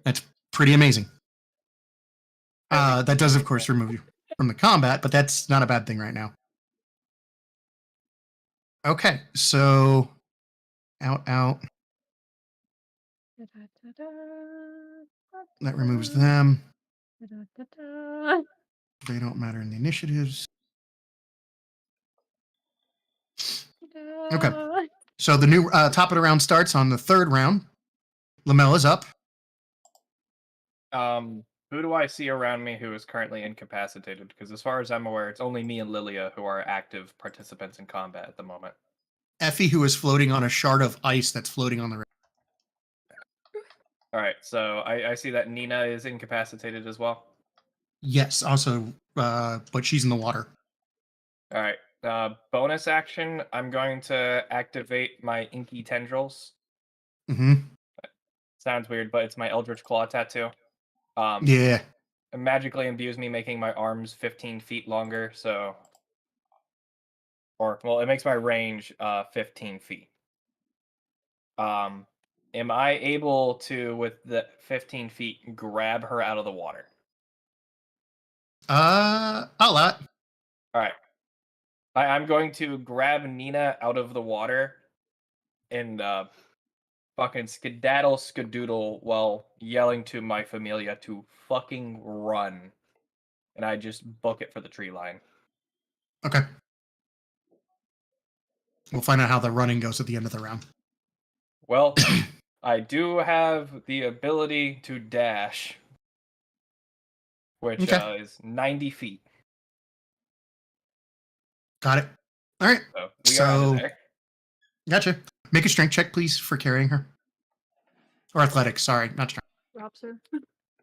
That's pretty amazing. That does, of course, remove you from the combat, but that's not a bad thing right now. Okay, so out. That removes them. They don't matter in the initiatives. Okay. So the new top of the round starts on the third round. Lamella's up. Who do I see around me who is currently incapacitated? Because as far as I'm aware, it's only me and Lilia who are active participants in combat at the moment. Effie, who is floating on a shard of ice that's floating on the river. All right, so I see that Nina is incapacitated as well. Yes, also, but she's in the water. All right, bonus action. I'm going to activate my inky tendrils. Mm-hmm. Sounds weird, but it's my Eldritch Claw tattoo. Yeah. It magically imbues me, making my arms 15 feet longer. So, it makes my range 15 feet. Am I able to, with the 15 feet, grab her out of the water? A lot. All right. I'm going to grab Nina out of the water and fucking skedaddle skadoodle while yelling to my familia to fucking run. And I just book it for the tree line. Okay. We'll find out how the running goes at the end of the round. Well, I do have the ability to dash, which is 90 feet. Got it. All right. So we are out of there. Gotcha. Make a strength check, please, for carrying her. Or athletics, sorry, not strength. Drops her.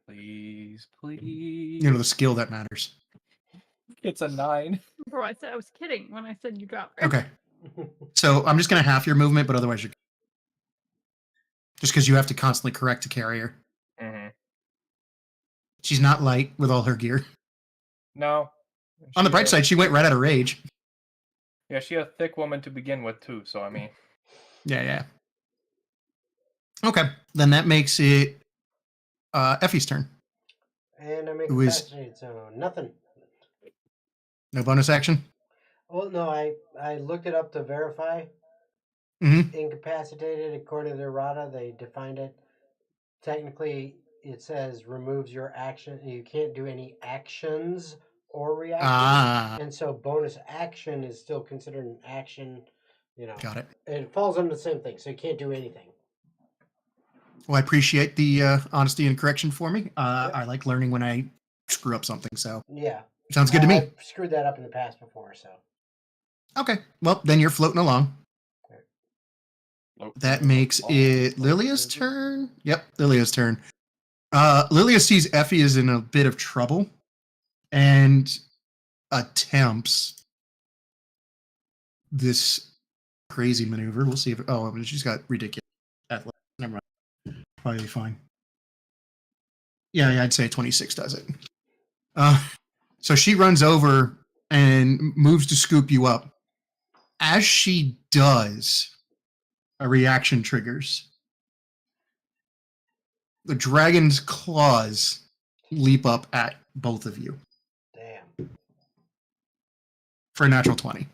Please. You know, the skill that matters. It's a 9. Bro, I was kidding when I said you dropped her. Okay. So I'm just going to half your movement, but otherwise you're just because you have to constantly correct to carry her. Mm-hmm. She's not light with all her gear. No. On the bright side, she went right out of rage. Yeah, she's a thick woman to begin with, too, so I mean. Yeah. Okay, then that makes it Effie's turn. And I'm Who is- incapacitated, so nothing. No bonus action? Well, no, I looked it up to verify. Mm-hmm. Incapacitated, according to the errata, they defined it. Technically, it says removes your action. You can't do any actions or reactions. And so bonus action is still considered an action. You know, Got it. it falls under the same thing, so you can't do anything. Well, I appreciate the honesty and correction for me. Yep. I like learning when I screw up something, so Yeah. sounds good to me. I've screwed that up in the past before, so. Okay, well, then you're floating along. That makes it Lilia's turn. Yep, Lilia's turn. Lilia sees Effie is in a bit of trouble and attempts this crazy maneuver. We'll see if she's got ridiculous athletics. Never mind. Probably fine. Yeah, I'd say 26 does it. So she runs over and moves to scoop you up. As she does, a reaction triggers. The dragon's claws leap up at both of you Damn. for a natural 20.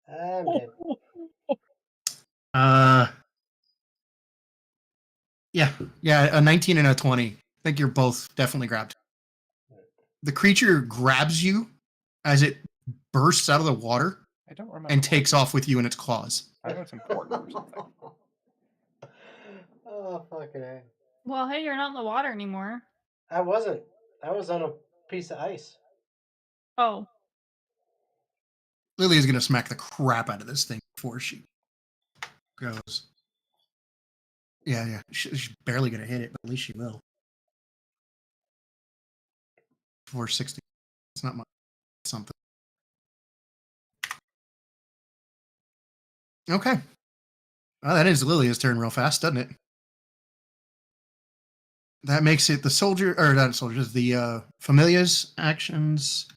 I'm dead. Yeah, a 19 and a 20. I think you're both definitely grabbed. The creature grabs you as it bursts out of the water I don't remember. and takes off with you in its claws. I know it's important or something. Oh, fucking A. Well, hey, you're not in the water anymore. I wasn't. I was on a piece of ice. Oh, Lily is going to smack the crap out of this thing before she goes. Yeah. She's barely going to hit it, but at least she will. 460. It's not much. Something. Okay. Well, that is Lily's turn real fast, doesn't it? That makes it the soldier, or not soldiers, the familias actions.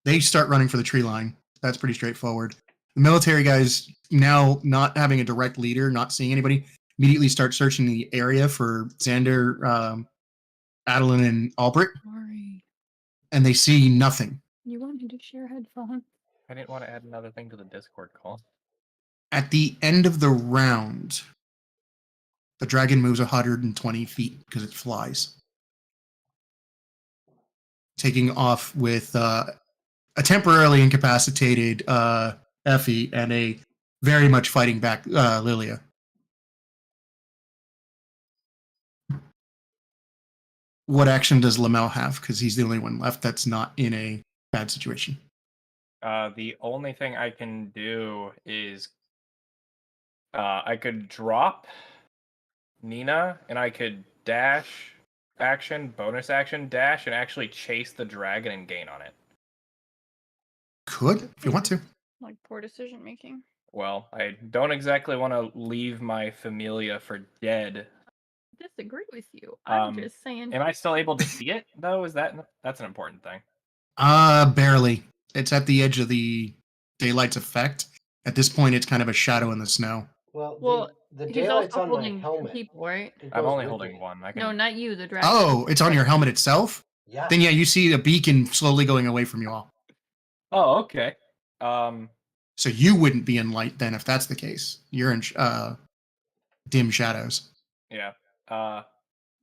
They start running for the tree line. That's pretty straightforward. The military guys, now not having a direct leader, not seeing anybody, immediately start searching the area for Xander, Adeline, and Albrecht, sorry. and they see nothing. You wanted to share headphones. I didn't want to add another thing to the Discord call. At the end of the round, the dragon moves 120 feet because it flies, taking off with a temporarily incapacitated Effie and a very much fighting back Lilia. What action does Lamel have? Because he's the only one left that's not in a bad situation. The only thing I can do is I could drop Nina and I could dash action, bonus action, dash, and actually chase the dragon and gain on it. Could, if you want to. Like poor decision making. Well, I don't exactly want to leave my familia for dead. Disagree with you. I'm just saying. Am I still able to see it though? That's an important thing? Barely. It's at the edge of the daylight's effect. At this point, it's kind of a shadow in the snow. Well, the he's daylight's also on my holding helmet. people, right? It I'm goes only with holding me. one. I can... No, not you, the dragon. Oh, it's on your helmet itself? Yeah. Then yeah, you see a beacon slowly going away from you all. Oh, okay. So you wouldn't be in light then if that's the case. You're in dim shadows. Yeah.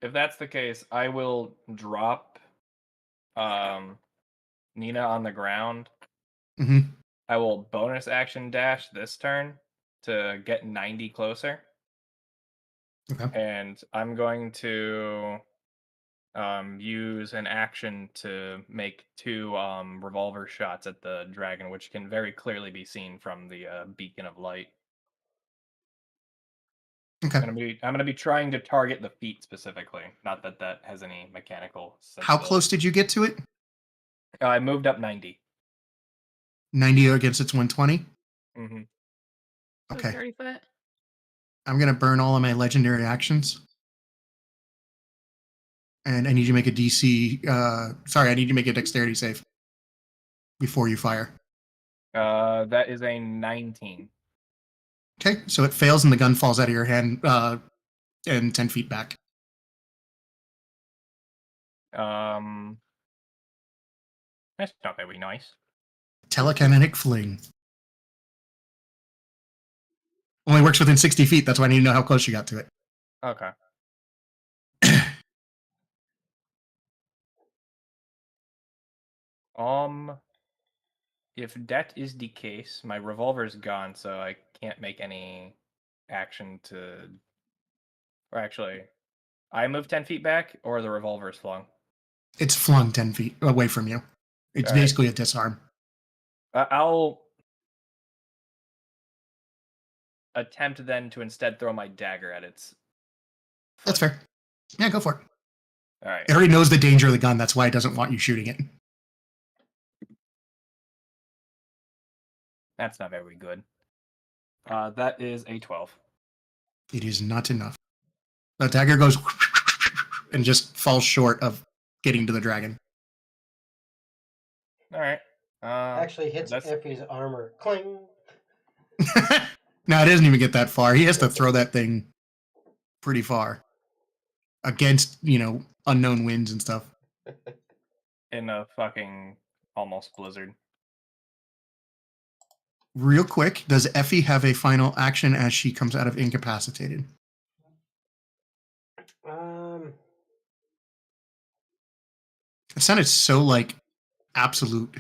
If that's the case, I will drop Nina on the ground. Mm-hmm. I will bonus action dash this turn to get 90 closer. Okay. And I'm going to use an action to make 2 revolver shots at the dragon, which can very clearly be seen from the beacon of light. Okay. I'm gonna be trying to target the feet specifically. Not that that has any mechanical sense. How close did you get to it? I moved up 90. 90 against its 120? Mm-hmm. Okay. 30 foot. I'm going to burn all of my legendary actions. And I need you to make a DC. I need you to make a dexterity save before you fire. That is a 19. Okay, so it fails and the gun falls out of your hand and 10 feet back. That's not very nice. Telekinetic fling. Only works within 60 feet. That's why I need to know how close you got to it. Okay. If that is the case, my revolver is gone, so I can't make any action to. Or actually, I move 10 feet back, or the revolver is flung. It's flung 10 feet away from you. It's basically a disarm. I'll attempt then to instead throw my dagger at its. That's fair. Yeah, go for it. All right. It already knows the danger of the gun. That's why it doesn't want you shooting it. That's not very good. That is a 12. It is not enough. The dagger goes and just falls short of getting to the dragon. All right. Actually hits Effie's armor. Cling. No, it doesn't even get that far. He has to throw that thing pretty far. against, unknown winds and stuff. In a fucking almost blizzard. Real quick, does Effie have a final action as she comes out of incapacitated? It sounded so like absolute.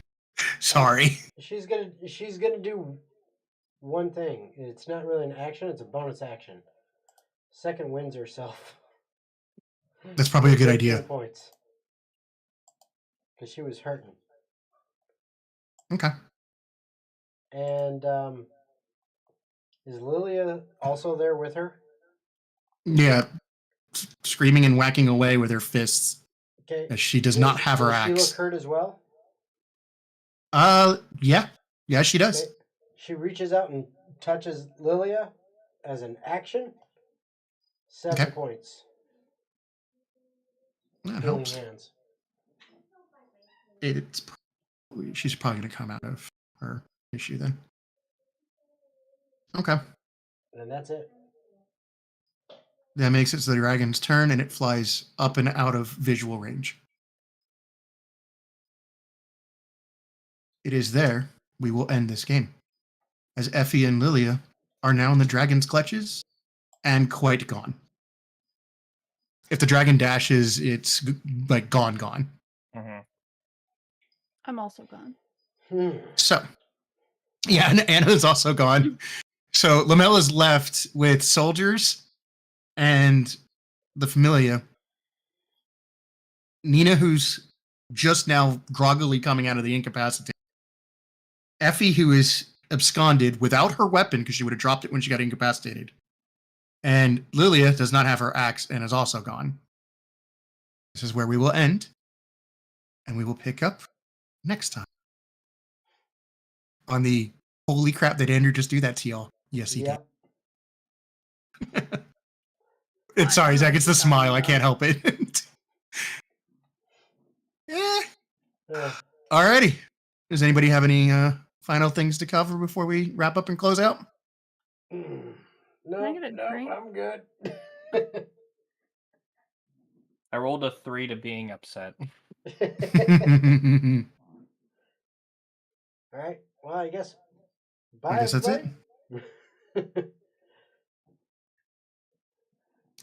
Sorry. She's gonna do one thing. It's not really an action; it's a bonus action. Second wins herself. That's probably a good 15 idea. points because she was hurting. Okay. And is Lilia also there with her? Yeah, screaming and whacking away with her fists. Okay. As she does not have her Does she axe. look hurt as well? Yeah, she does. Okay. She reaches out and touches Lilia as an action. 7 points. That Healing helps. hands. She's probably going to come out of her issue then. Okay. And that's it. That makes it so the dragon's turn, and it flies up and out of visual range. It is there we will end this game, as Effie and Lilia are now in the dragon's clutches and quite gone. If the dragon dashes, it's like gone. Mm-hmm. I'm also gone. So, yeah, and Anna is also gone. So Lamella's left with soldiers and the Familia. Nina, who's just now groggily coming out of the incapacitation. Effie, who is absconded without her weapon because she would have dropped it when she got incapacitated. And Lilia does not have her axe and is also gone. This is where we will end. And we will pick up next time on the holy crap, did Andrew just do that to y'all? Yes, he did. It's sorry, Zach, it's the smile. I can't help it. Yeah. Alrighty. Does anybody have any final things to cover before we wrap up and close out? No, I'm good. I rolled a 3 to being upset. All right. Well, I guess. Bye. I guess that's it.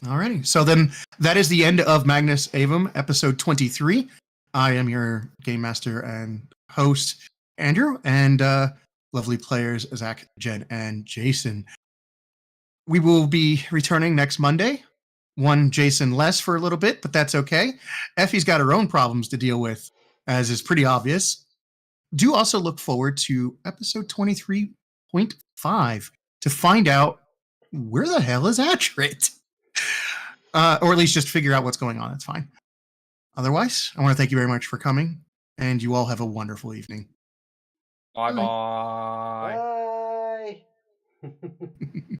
Alrighty. So then that is the end of Magnus Aevum, episode 23. I am your game master and host, Andrew, and lovely players, Zach, Jen, and Jason. We will be returning next Monday. One Jason less for a little bit, but that's okay. Effie's got her own problems to deal with, as is pretty obvious. Do also look forward to episode 23.5 to find out where the hell is Atrit? Or at least just figure out what's going on. That's fine. Otherwise, I want to thank you very much for coming, and you all have a wonderful evening. Bye-bye. Bye.